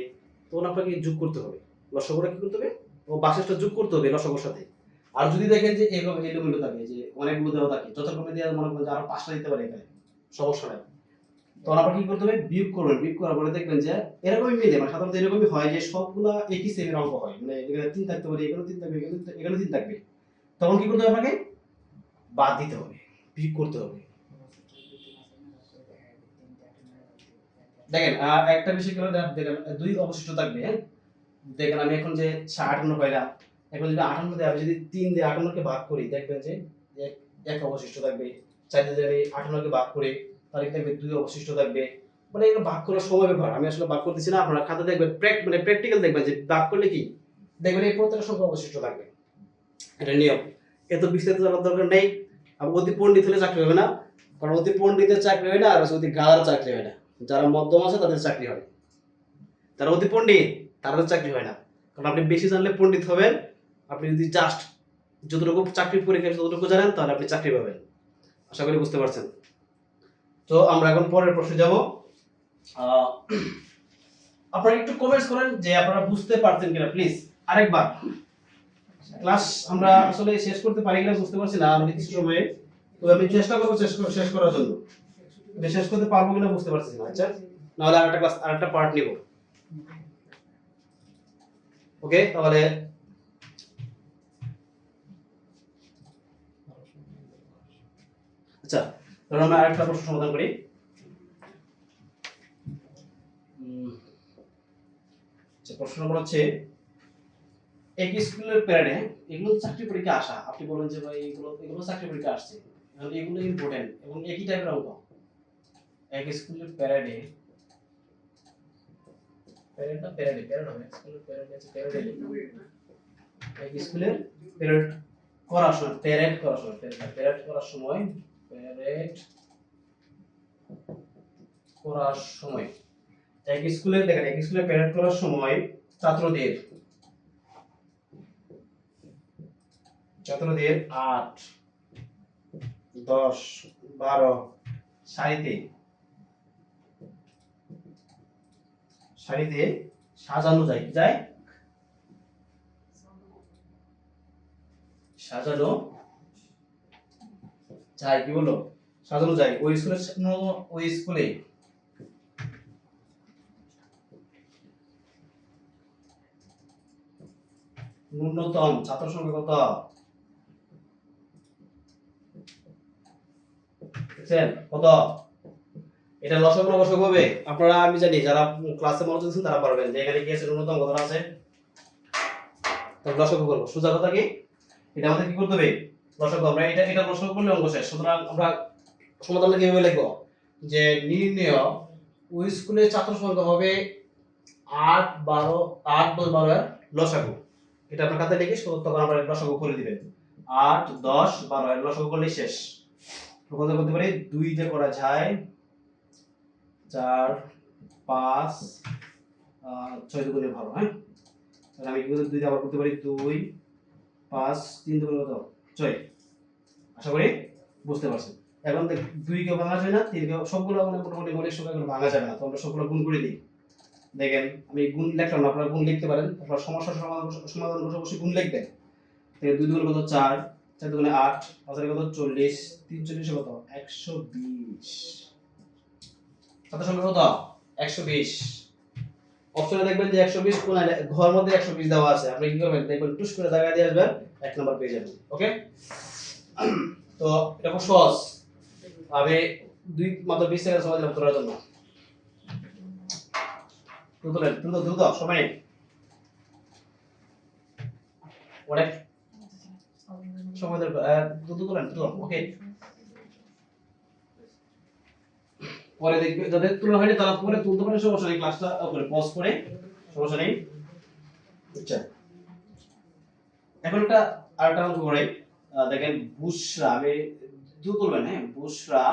তখন আপনাকে যোগ করতে হবে, লসাগুটা কি করতে হবে, ও বাক্সটা যোগ করতে হবে লসাগুর সাথে। আর যদি দেখেন যে এরকম এলোমেলো থাকে, যে অনেকগুলো দেওয়া থাকে, যতক্ষণে দেওয়া মনে করেন যে আরো 5টা দিতে পারে, এখানে সমস্যা নাই, তখন আপনার কি করতে হবে, বিয়োগ করবেন। বিয়োগ করার পরে দেখবেন যে এরকমই মিলে, মানে সাধারণত এরকমই হয় যে সবগুলা একই সেমের অঙ্ক হয়, মানে এখানে 3 থাকতে পারে, এখানে 3 থাকবে, এখানে 3 থাকবে, তখন কি করতে হবে, আপনাকে বাদ দিতে হবে, বিয়োগ করতে হবে। দেখেন একটা বিষয় করে দেখেন 2 অবশিষ্ট থাকবে। হ্যাঁ, দেখেন আমি এখন যে 58 পাইলাম, এখন যদি 58 দিয়ে আমি যদি 3 দিয়ে 58 কে ভাগ করি, দেখবেন যে এক অবশিষ্ট থাকবে। 4 দিয়ে যদি আমি 58 কে ভাগ করি, তাহলে দেখবেন 2 অবশিষ্ট থাকবে। মানে এগুলো ভাগ করার সময় ব্যাপার, আমি আসলে ভাগ করতেছি না, আপনারা খাতা দেখবেন, মানে প্র্যাকটিক্যাল দেখবেন যে ভাগ করলে কি দেখবেন এই প্রত্যেকটা সংখ্যা অবশিষ্ট থাকবে। এটা নিয়ম, এত বিস্তারিত জানার দরকার নেই। আর অতি পণ্ডিত হলে চাকরি হবে না, কারণ অতি পণ্ডিতের চাকরি হয় না, আর অতি গাধার চাকরি হয় না। যারা মধ্যম আছে তাদের চাকরি হয়, যারা অতি পণ্ডিত তাদের চাকরি হয় না। কারণ আপনি বেশি জানলে পণ্ডিত হবেন, আপনি যদি জাস্ট যতটুকু চাকরির পরীক্ষা ততটুকু জানেন, তাহলে আপনি চাকরি পাবেন। আশা করি বুঝতে পারছেন। তো আমরা এখন পরের প্রশ্নে যাব। আপনারা একটু কমেন্টস করেন যে আপনারা বুঝতে পারছেন কিনা, প্লিজ আরেকবার। ক্লাস আমরা আসলে শেষ করতে পারি কিনা বুঝতে পারছি না, আমি কিছু সময়ে, তো আমি চেষ্টা করব শেষ করার জন্য। শেষ করতে পারবো কিনা বুঝতে পারছি না। আচ্ছা, নাহলে আরেকটা ক্লাস, আরেকটা পার্ট নিব। ওকে, তাহলে আচ্ছা, তাহলে আমরা আরেকটা প্রশ্ন সমাধান করি। আচ্ছা, প্রশ্ন নম্বর হচ্ছে, এক স্কুলের প্যারেডে, এগুলো চাকরি পরীক্ষা আসা, আপনি বলেন যে ভাই এগুলো চাকরি পরীক্ষা আসছে, কারণ এগুলো ইম্পর্টেন্ট এবং একই টাইপের অঙ্ক। এক স্কুলের প্যারেডে, প্যারেড হবে, স্কুলের প্যারেড আছে, এক স্কুলের প্যারেড করার সময়, প্যারেড করার সময় এক স্কুলে, দেখেন এক স্কুলে প্যারেড করার সময় ছাত্রদের 8 10 12 সারিতে সাজানো যায়, কি যায় সাজানো যায়, কি বললো, সাজানো যায় ওই স্কুলে ন্যূনতম ছাত্র সংখ্যা কত? দেখছেন কত? এটা লসাগু না গসাগু হবে? আপনারা, আমি জানি যারা ক্লাসে মনোযোগ দিচ্ছেন তারা পারবেন যে এখানে কি আছে, ন্যূনতম কতটা আছে। তাহলে লসাগু করবো, সোজা কথা কি, এটা আমাদের কি করতে হবে, লসাগু। আমরা এটা লসাগু করলে অঙ্ক শেষ। সুতরাং আমরা সমাধানটা কিভাবে লিখবো, যে নির্ণয় ওই স্কুলের ছাত্র সংখ্যা হবে 8 12 8 10 12 এর লসাগু। এটা আপনার খাতায় লিখে তখন আমরা লসাগু করে দিবেন। 8 10 12 এর লসাগু করলেই শেষ। কত করতে পারি, 2 দিয়ে করা যায় 4 5 6 দুগুণে ভালো। হ্যাঁ, তাহলে আমি কি করতে, 2 দিয়ে আবার করতে পারি 2 5 3 দুগুণে কত 6। আশা করি বুঝতে পারছেন। এখন 2 কে ভাঙা যায় না, 3 কে, সবগুলো মানে মোটামুটি মৌলিক সংখ্যাগুলো ভাঙা যাবে না, তো আমরা সবগুলো গুণ করে দিই। দেখেন আমি গুণ লিখলাম না, আপনারা গুণ লিখতে পারেন। আপনারা সমস্যার সমাধান করে অবশ্যই গুণ লিখবেন। তাহলে 2 দুগুণে কত 4, 4 দুগুণে 8, 5 এর কত 40, 3 40 কত 120। কত সংখ্যা কত 120। অপশনে দেখবেন যে 120 কোণায় ঘর মধ্যে 120 দেওয়া আছে। আপনি কি করবেন, দেখবেন টুস করে জায়গা দিয়ে আসবেন, 1 নাম্বার পেয়ে যাবেন। ওকে, তো এটা খুব সহজ। আমি মাত্র 20 সেকেন্ড সময় দিলাম তোলার জন্য। দ্রুত সময় নেই, অনেক সময় দ্রুত তোলেন। ওকে, পরে দেখবে যাদের তুলনা হয়নি তারা পরে তুলতে পারে, সমস্যা নেই, ক্লাসটা পরে পজ করে, সমস্যা নেই। আচ্ছা, এখন একটা আরেকটা অঙ্ক করে দেখেন। বুশরা, আমি দ্রুত তুলবেন। হ্যাঁ, বুশরা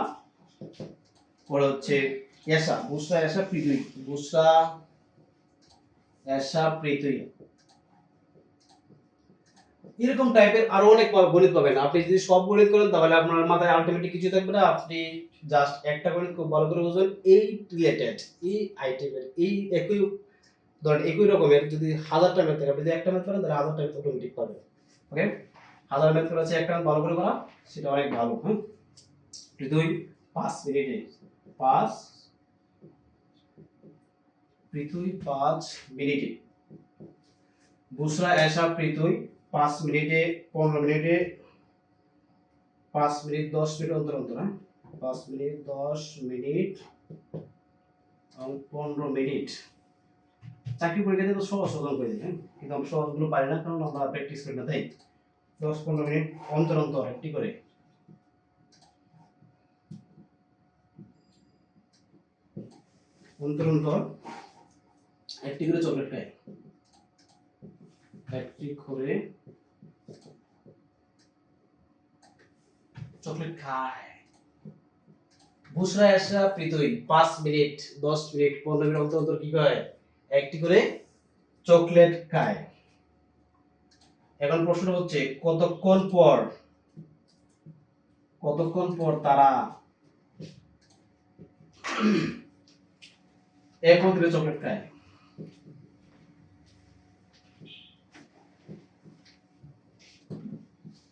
পরে হচ্ছে এসা, বুশরা এসা পৃথুই, বুশরা এসা পৃথুই, এরকম টাইপের আরো অনেক গণিত পাবেন। আপনি যদি সব গণিত করেন তাহলে আপনার মাথায় আলটিমেটলি কিছু থাকবে না। আপনি জাস্ট একটা গণিত খুব ভালো করে বুঝবেন, এই রিলেটেড এই আইটেমের এই একই ধরেন একই রকমের যদি 1000টা ম্যাথ থাকে, আপনি যদি একটা ম্যাথ করেন তাহলে 1000টা ম্যাথ অটোমেটিক পাবেন। ওকে, 1000 ম্যাথ করা আছে, একটা ভালো করে করা সেটা অনেক ভালো। হ্যাঁ, পৃথুই 5 মিনিটে 5 পৃথুই 5 মিনিটে, বুসরা এসা পৃথুই 5 মিনিটে 15 মিনিটে 5 মিনিট 10 মিনিট অন্তর অন্তর। হ্যাঁ, 5 মিনিট 10 মিনিট 15 মিনিট। চাকরি পরীক্ষাতে তো সহজ সহজ করে দিই, কিন্তু আমি সহজগুলো পারি না, কারণ আমরা প্র্যাকটিস করি না। তাই 10-15 মিনিট অন্তর অন্তর একটি করে, অন্তর অন্তর একটি করে চকলেট খায়, একটি করে চকলেট খায়। বুসরা এসা পৃথুই 5 মিনিট 10 মিনিট 15 মিনিট অন্তর অন্তর কি খায়, একটি করে চকলেট খায়। এখন প্রশ্ন হচ্ছে কতক্ষণ পর তারা একত্রে চকলেট খায়।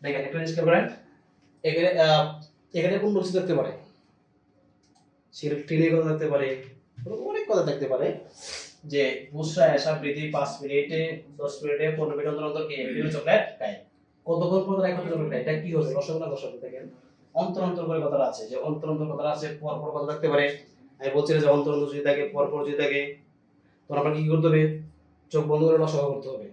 দেখেন একটা জিনিস করেন, এখানে কোন রুচি থাকতে পারে, সিগারেট ট্রেনের কথা থাকতে পারে, অনেক কথা থাকতে পারে। যে বুসরা এসা পৃথিবী 5 মিনিটে 10 মিনিটে 15 মিনিট অন্তর অন্তর কি একটি চকলেট খায়। কতক্ষণ পর তারা একত্রে চকলেট খায়, এটা কি হবে, রসগোল্লা না রসগোল্লা। দেখেন অন্তর অন্তর করে কথা আছে, যে অন্তর অন্তর কথা আছে, পর পর কথা থাকতে পারে। আমি বলছিলাম যে অন্তর অন্তর যদি থাকে, পর পর যদি থাকে, তখন আপনার কি করতে হবে, চোখ বন্ধ করে রসগোল্লা করতে হবে।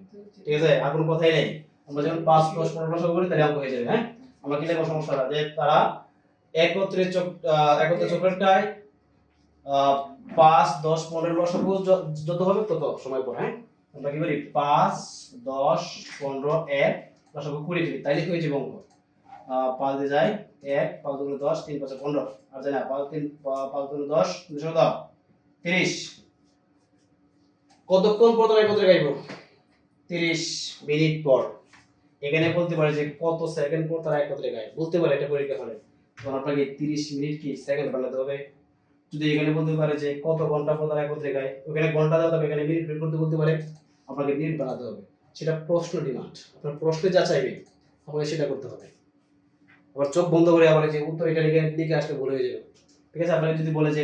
ঠিক আছে, আর কোনো কথাই নেই। আমরা যখন 5 10 15 রসগোল্লা করি তাহলে অঙ্ক হয়ে যাবে। হ্যাঁ, আমরা কি লিখবো, সমস্যা না, যে তারা একত্রে চকলেট খায় 5 10 15 লসাগু যত হবে তত সময় পর। হ্যাঁ, আমরা কি করি 5 10 15 এর লসাগু করে দিই, তাইলে হয়ে যাবে অঙ্ক। 5 দিয়ে যায় 1 5 দুগুণে 10 3 5 15, আর যায় না 5 3 5 দুগুণে 10 200 দাও 30। কতক্ষণ পর তারা একত্রে খাইব, 30 মিনিট পর। এখানে বলতে পারে যে কত সেকেন্ড পর তারা একত্রে খায়, বলতে পারে এটা পরীক্ষা হলে, তখন আপনাকে 30 মিনিট কি সেকেন্ড বানাতে হবে। যদি এখানে বলতে পারে যে কত ঘন্টা পর তারা একত্রে খায়, ওখানে ঘন্টা দেওয়া হবে, এখানে মিনিট বের করতে বলতে পারে, আপনাকে মিনিট বানাতে হবে। সেটা প্রশ্ন ডিমান্ড, আপনার প্রশ্নে যা চাইবে আপনাকে সেটা করতে হবে। আবার চোখ বন্ধ করে আবার যে উত্তর এটা লিখে আসলে ভুল হয়ে যাবে। ঠিক আছে, আপনাকে যদি বলে যে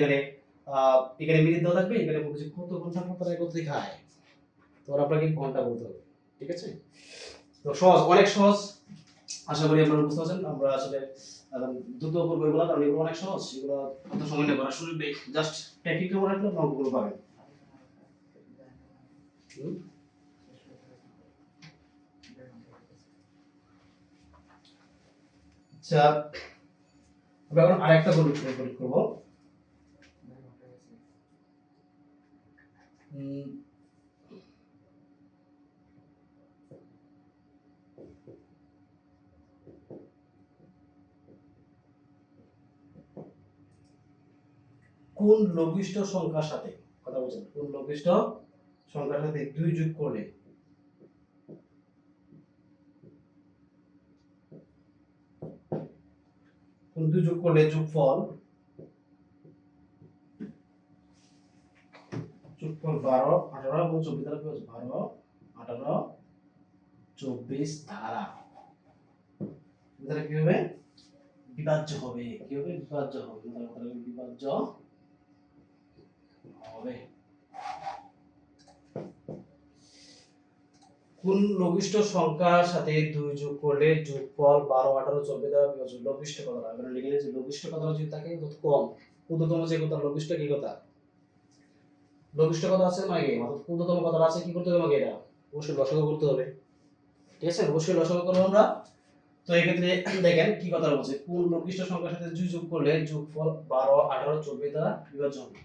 এখানে মিনিট দেওয়া থাকবে, এখানে বলবে যে কত ঘন্টা পর তারা একত্রে খায়, তো আপনাকে ঘন্টা বলতে হবে। ঠিক আছে, তো সহজ, অনেক সহজ। আশা করি আপনারা বুঝতে পারছেন। আমরা আসলে দ্রুত করবো এগুলো, কারণ এগুলো অনেক সহজ, এগুলো অত সময় নেই করার সুযোগ নেই। জাস্ট প্র্যাকটিক্যাল মনে রাখলে অঙ্কগুলো পাবেন। আচ্ছা, আমরা এখন আরেকটা করবো। কোন লঘিষ্ঠ সংখ্যার সাথে, কথা বলছেন, কোন লঘিষ্ঠ সংখ্যার সাথে 2 যোগ করলে যোগফল 12, 18 এবং 24 দ্বারা 12, 18, 24 দ্বারা কি হবে? বিভাজ্য হবে। কি হবে? বিভাজ্য হবে। বিভাজ্য হবে। কোন লঘিষ্ঠ সংখ্যার সাথে 2 যোগ করলে যোগফল 12, 18, 24 দ্বারা বিভাজ্য? লঘিষ্ঠ কথাটা আমরা লিখে নিয়েছি। লঘিষ্ঠ কথাটা যদি থাকে তত কম, ক্ষুদ্রতম যে কথা লঘিষ্ঠ কি কথা? লঘিষ্ঠ কথা আছে মানে কি, অর্থাৎ ক্ষুদ্রতম কথাটা আছে, কি করতে হবে আমাকে? এটা অবশ্যই লসাগু করতে হবে। ঠিক আছে, অবশ্যই লসাগু করব আমরা। তো এই ক্ষেত্রে দেখেন কি কথা বলছে, কোন লঘিষ্ঠ সংখ্যার সাথে 2 যোগ করলে যোগফল 12, 18, 24 দ্বারা বিভাজ্য হবে।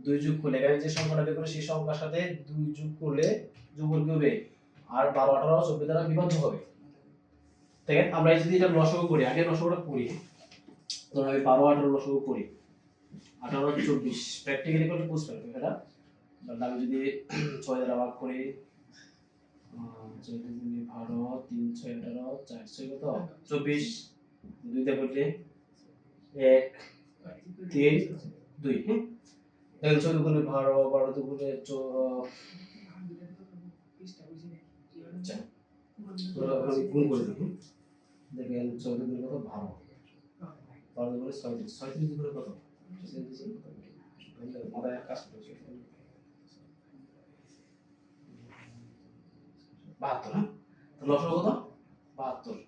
2 যোগ করলে, এখানে যে সংখ্যাটা বের করে সেই সংখ্যার সাথে 2 যোগ করলে যোগফল কি হবে? আর 12, 18, 24 দ্বারা বিভাজ্য হবে। দেখেন আমরা যদি এটা লসাগু করি, আগে লসাগুটা করি। ধরুন আমি 12, 18 লসাগু করি, 18, 24 প্র্যাকটিক্যালি করলে বুঝতে পারবে এটা। আমি যদি 6 দ্বারা ভাগ করি, 6 দুগুণে 12, 3 6 18, 4 6 কত? 24, 2 দিয়ে করলে 1 3 2। হ্যাঁ, দেখেন 6 দুগুণে 12, 12 দুগুণে আচ্ছা, তো আমি গুণ করে দিই। দেখেন 6 দুগুণে কত? 12, 12 দুগুণে 36, 36 দুগুণে কত? মাথায় এক কাজ করছে 72। হ্যাঁ, তো লসাগু কত? 72।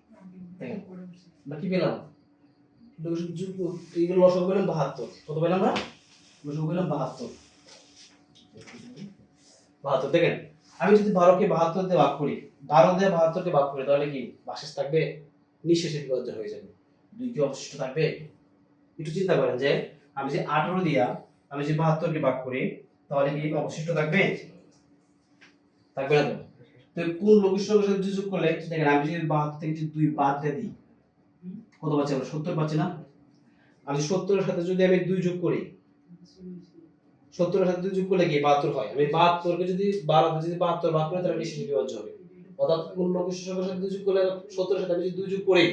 দেখেন আমরা কি পেলাম? লসাগু পেলাম 72। কত পেলাম আমরা? লসাগু পেলাম 72। 72। দেখেন আমি যদি 12 কে 72 দিয়ে ভাগ করি, 12 দিয়ে 72 কে ভাগ করি, তাহলে কি ভাগশেষ থাকবে? নিঃশেষে বিভাজ্য হয়ে যাবে। 2 কি অবশিষ্ট থাকবে? একটু চিন্তা করেন যে আমি যে 18 দিয়া আমি যে 72 কে ভাগ করি, তাহলে কি অবশিষ্ট থাকবে? থাকবে না তো। তো কোন লঘিষ্ঠ সংখ্যার সাথে 2 যোগ করলে, দেখেন আমি যদি 72 থেকে যদি 2 বাদ দিয়ে দিই, কত পাচ্ছি আমরা? 70 পাচ্ছি না? আমি 70 এর সাথে যদি আমি 2 যোগ করি, 70 এর সাথে 2 যোগ করলে কি 72 হয়। আমি 72 কে যদি 12 তে যদি 72 ভাগ করি, তাহলে নিঃশেষে বিভাজ্য হবে। অর্থাৎ কোন লঘিষ্ঠ সংখ্যার সাথে 2 যোগ করলে, 70 এর সাথে আমি যদি 2 যোগ করি,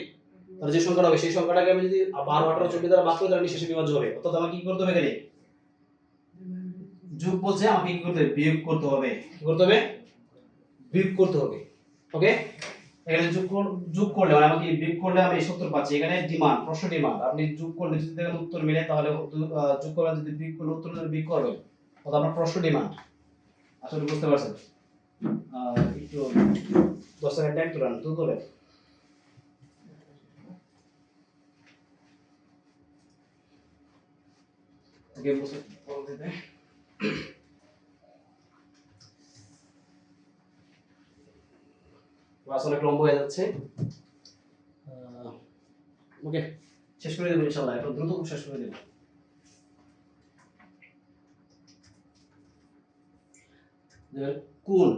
তাহলে যে সংখ্যাটা হবে সেই সংখ্যাটাকে আমি যদি 12, 18, 24 দ্বারা ভাগ করি, তাহলে নিঃশেষে বিভাজ্য হবে। অর্থাৎ আমাকে কি করতে হবে? এখানে যোগ বলছে, আমাকে কি করতে হবে? বিয়োগ করতে হবে। কি করতে হবে? বিয়োগ করতে হবে। ওকে, এখানে যোগ করলে মানে আমাকে বিয়োগ করলে আমি 70 পাচ্ছি। এখানে ডিমান্ড, প্রশ্ন ডিমান্ড, আপনি যোগ করলে যদি দেখেন উত্তর মিলে, তাহলে যোগ করলে যদি বিয়োগ করলে উত্তর মিলে বিয়োগ করবেন, অর্থাৎ আপনার প্রশ্ন ডিমান্ড। আসলে বুঝতে পারছেন? একটু 10 সেকেন্ড টাইম তুলেন, তুলে ওকে বসে বলতে দে। ক্লাস অনেক লম্বা হয়ে যাচ্ছে। ওকে, শেষ করে দেব ইনশাআল্লাহ। এখন দ্রুত শেষ করে দেব। কোন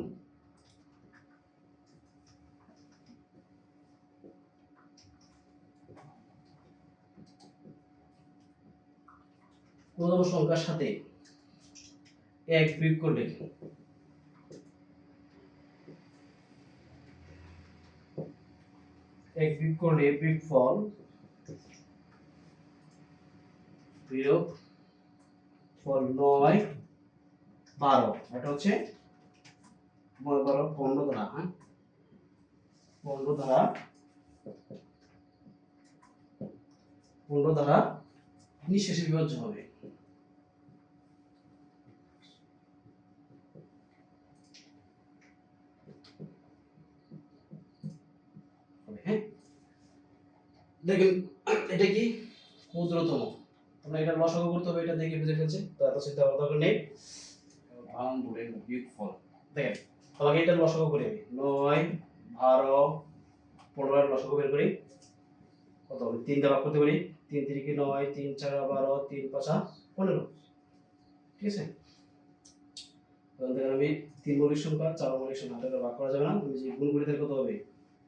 কোন সংখ্যার সাথে 1 বিয়োগ করলে, বিয়োগফল বিয়োগ 9, 12, এটা হচ্ছে 9, 12, 15 দ্বারা, হ্যাঁ 15 দ্বারা 15 দ্বারা নিঃশেষে বিভাজ্য হবে। হ্যাঁ, দেখেন এটা কি ক্ষুদ্রতম, আমরা এটা লসাগু করতে হবে, এটা দেখে বুঝে ফেলছি, তো এত চিন্তা করার দরকার নেই। বিয়োগফল দেখেন, আমাকে এটা লসাগু করে 9 12 15 এর লসাগু বের করি, কত হবে? 3 দিয়ে ভাগ করতে পারি, 3 3 কি 9, 3 4 12, 3 5 15, ঠিক আছে। তখন দেখেন আমি 3 মৌলিক সংখ্যা 4 মৌলিক সংখ্যা, এটা ভাগ করা যাবে না, আমি যে গুণ করি তাহলে কত হবে?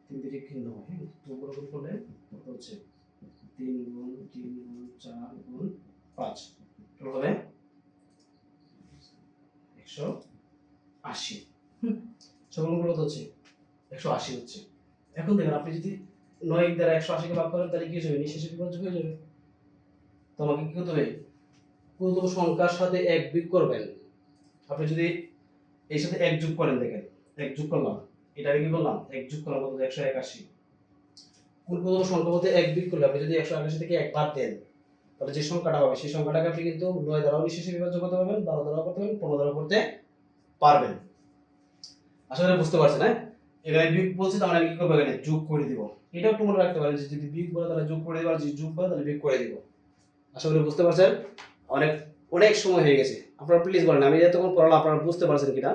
3 3 কি 9, হ্যাঁ, তো উপরে গুণ করলে কত হচ্ছে? 3 গুণ 3 গুণ 4 গুণ 5, টোটাল হবে 180। সকল গুণ কত হচ্ছে? 180 হচ্ছে। এখন দেখেন আপনি যদি 9 দ্বারা 180 কে ভাগ করেন তাহলে কি হবে? নিঃশেষে বিভাজ্য হয়ে যাবে। তো আমাকে কি করতে হবে? ক্ষুদ্রতম সংখ্যার সাথে 1 বিয়োগ করবেন। আপনি যদি এর সাথে 1 যোগ করেন, দেখেন 1 যোগ করলাম, এটা আমি কি করলাম? 1 যোগ করলাম, কত? 181। ক্ষুদ্রতম সংখ্যা বলতে 1 বিয়োগ করলে আপনি যদি 181 থেকে 1 বাদ দেন তাহলে যে সংখ্যাটা হবে সেই সংখ্যাটাকে আপনি কিন্তু 9 দ্বারাও নিঃশেষে বিভাজ্য করতে পারবেন, 12 দ্বারাও করতে পারবেন, 15 দ্বারাও করতে পারবেন। আশা করি বুঝতে পারছেন। হ্যাঁ, এখানে বিয়োগ বলছি, তাহলে আমি কি করব? এখানে যোগ করে দিব। এটা একটু মনে রাখতে পারেন যে যদি বিয়োগ বলে তাহলে যোগ করে দিব, আর যদি যোগ বলে তাহলে বিয়োগ করে দিব। আশা করি বুঝতে পারছেন। অনেক অনেক সময় হয়ে গেছে, আপনারা প্লিজ বলেন আমি এতক্ষণ পড়ালাম আপনারা বুঝতে পারছেন কিনা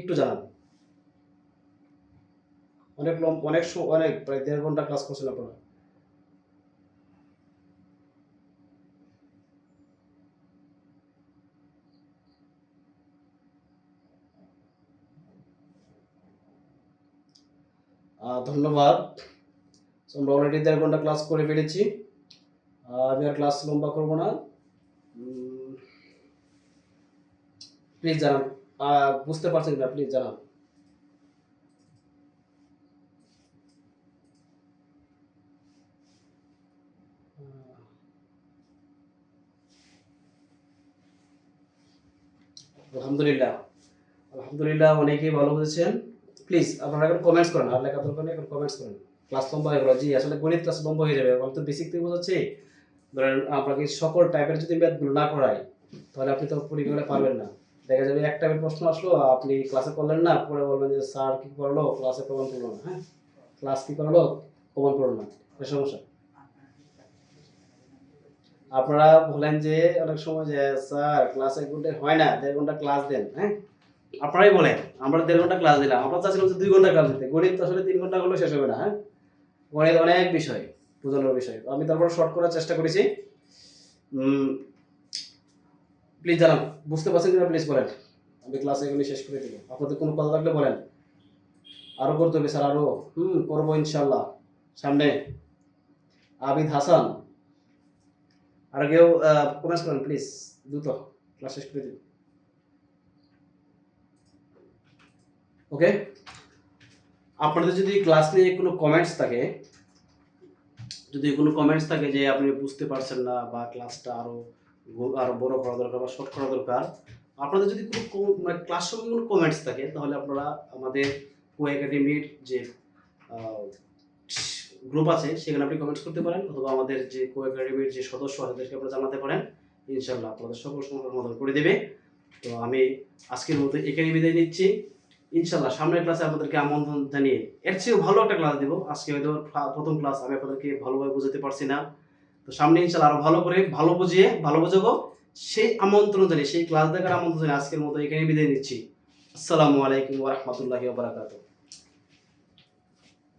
একটু জানান। অনেক অনেক প্রায় 1.5 ঘন্টা ক্লাস করছেন আপনারা। ধন্যবাদ। আমরা অলরেডি 1.5 ঘন্টা ক্লাস করে ফেলেছি, আমি আর ক্লাস লম্বা করব না। প্লিজ জানান বুঝতে পারছেন কিনা, প্লিজ জানান। আলহামদুলিল্লাহ, আলহামদুলিল্লাহ, অনেকেই ভালো বুঝেছেন। প্লিজ আপনারা এখন কমেন্টস করেন, আর লেখা দরকার নেই, এখন কমেন্টস করেন। ক্লাস লম্বা হয়ে গেল, জি আসলে গণিত ক্লাস লম্বা হয়ে যাবে, আমি তো বেসিক থেকে বোঝাচ্ছি। ধরেন আপনাকে সকল টাইপের যদি ম্যাথগুলো না করাই তাহলে আপনি তো পরীক্ষায় পারবেন না। দেখা যাবে এক টাইপের প্রশ্ন আসলো, আপনি ক্লাসে করলেন না, পরে বলবেন যে স্যার কি করলো, ক্লাসে কমন পড়লো না। হ্যাঁ, ক্লাস কি করলো, কমন পড়লো না, এই সমস্যা। আপনারা বলেন যে অনেক সময় যে স্যার ক্লাসে ঘন্টা হয় না, 1.5 ঘন্টা ক্লাস দেন। হ্যাঁ, আপনারাই বলেন আমরা 1.5 ঘন্টা ক্লাস দিলাম, আমরা চাচ্ছিলাম যে 2 ঘন্টা ক্লাস দিতে। গণিত আসলে 3 ঘন্টা করলে শেষ হবে না। হ্যাঁ, গণিত অনেক বিষয়, বোঝানোর বিষয়, আমি তারপর শর্ট করার চেষ্টা করেছি। প্লিজ জানান বুঝতে পারছেন কিনা, প্লিজ বলেন, আমি ক্লাস এগুলি শেষ করে দেবো। আপনাদের কোনো কথা থাকলে বলেন। আরো করতে হবে স্যার, আরো করবো ইনশাল্লাহ সামনে। আবিদ হাসান, আর কেউ কমেন্টস করেন প্লিজ, দ্রুত ক্লাস শেষ করে দিন। ওকে, আপনাদের যদি ক্লাস নিয়ে কোনো কমেন্টস থাকে, যে আপনি বুঝতে পারছেন না বা ক্লাসটা আরো বড় করা দরকার বা শর্ট করা দরকার, আপনাদের যদি কোনো মানে ক্লাস সম্পর্কে কোনো কমেন্টস থাকে তাহলে আপনারা আমাদের কো একাডেমির যে গ্রুপ আছে সেখানে আপনি কমেন্টস করতে পারেন, অথবা আমাদের যে কো একাডেমির যে সদস্য আছে তাদেরকে আপনারা জানাতে পারেন। ইনশাআল্লাহ আপনাদের সকল সমস্যার সমাধান করে দেবে। তো আমি আজকের মতো এখানে বিদায় নিচ্ছি। ইনশাআল্লাহ সামনের ক্লাসে আপনাদেরকে আমন্ত্রণ জানিয়ে এর চেয়েও ভালো একটা ক্লাস দেবো। আজকে হয়তো প্রথম ক্লাস, আমি আপনাদেরকে ভালোভাবে বোঝাতে পারছি না, তো সামনে ইনশাআল্লাহ আরো ভালো করে ভালো বোঝাবো। সেই আমন্ত্রণ জানিয়ে, সেই ক্লাস দেখার আমন্ত্রণ জানিয়ে আজকের মতো এখানে বিদায় নিচ্ছি। আসসালামু আলাইকুম ওয়া রাহমাতুল্লাহি ওয়া বারাকাতুহু।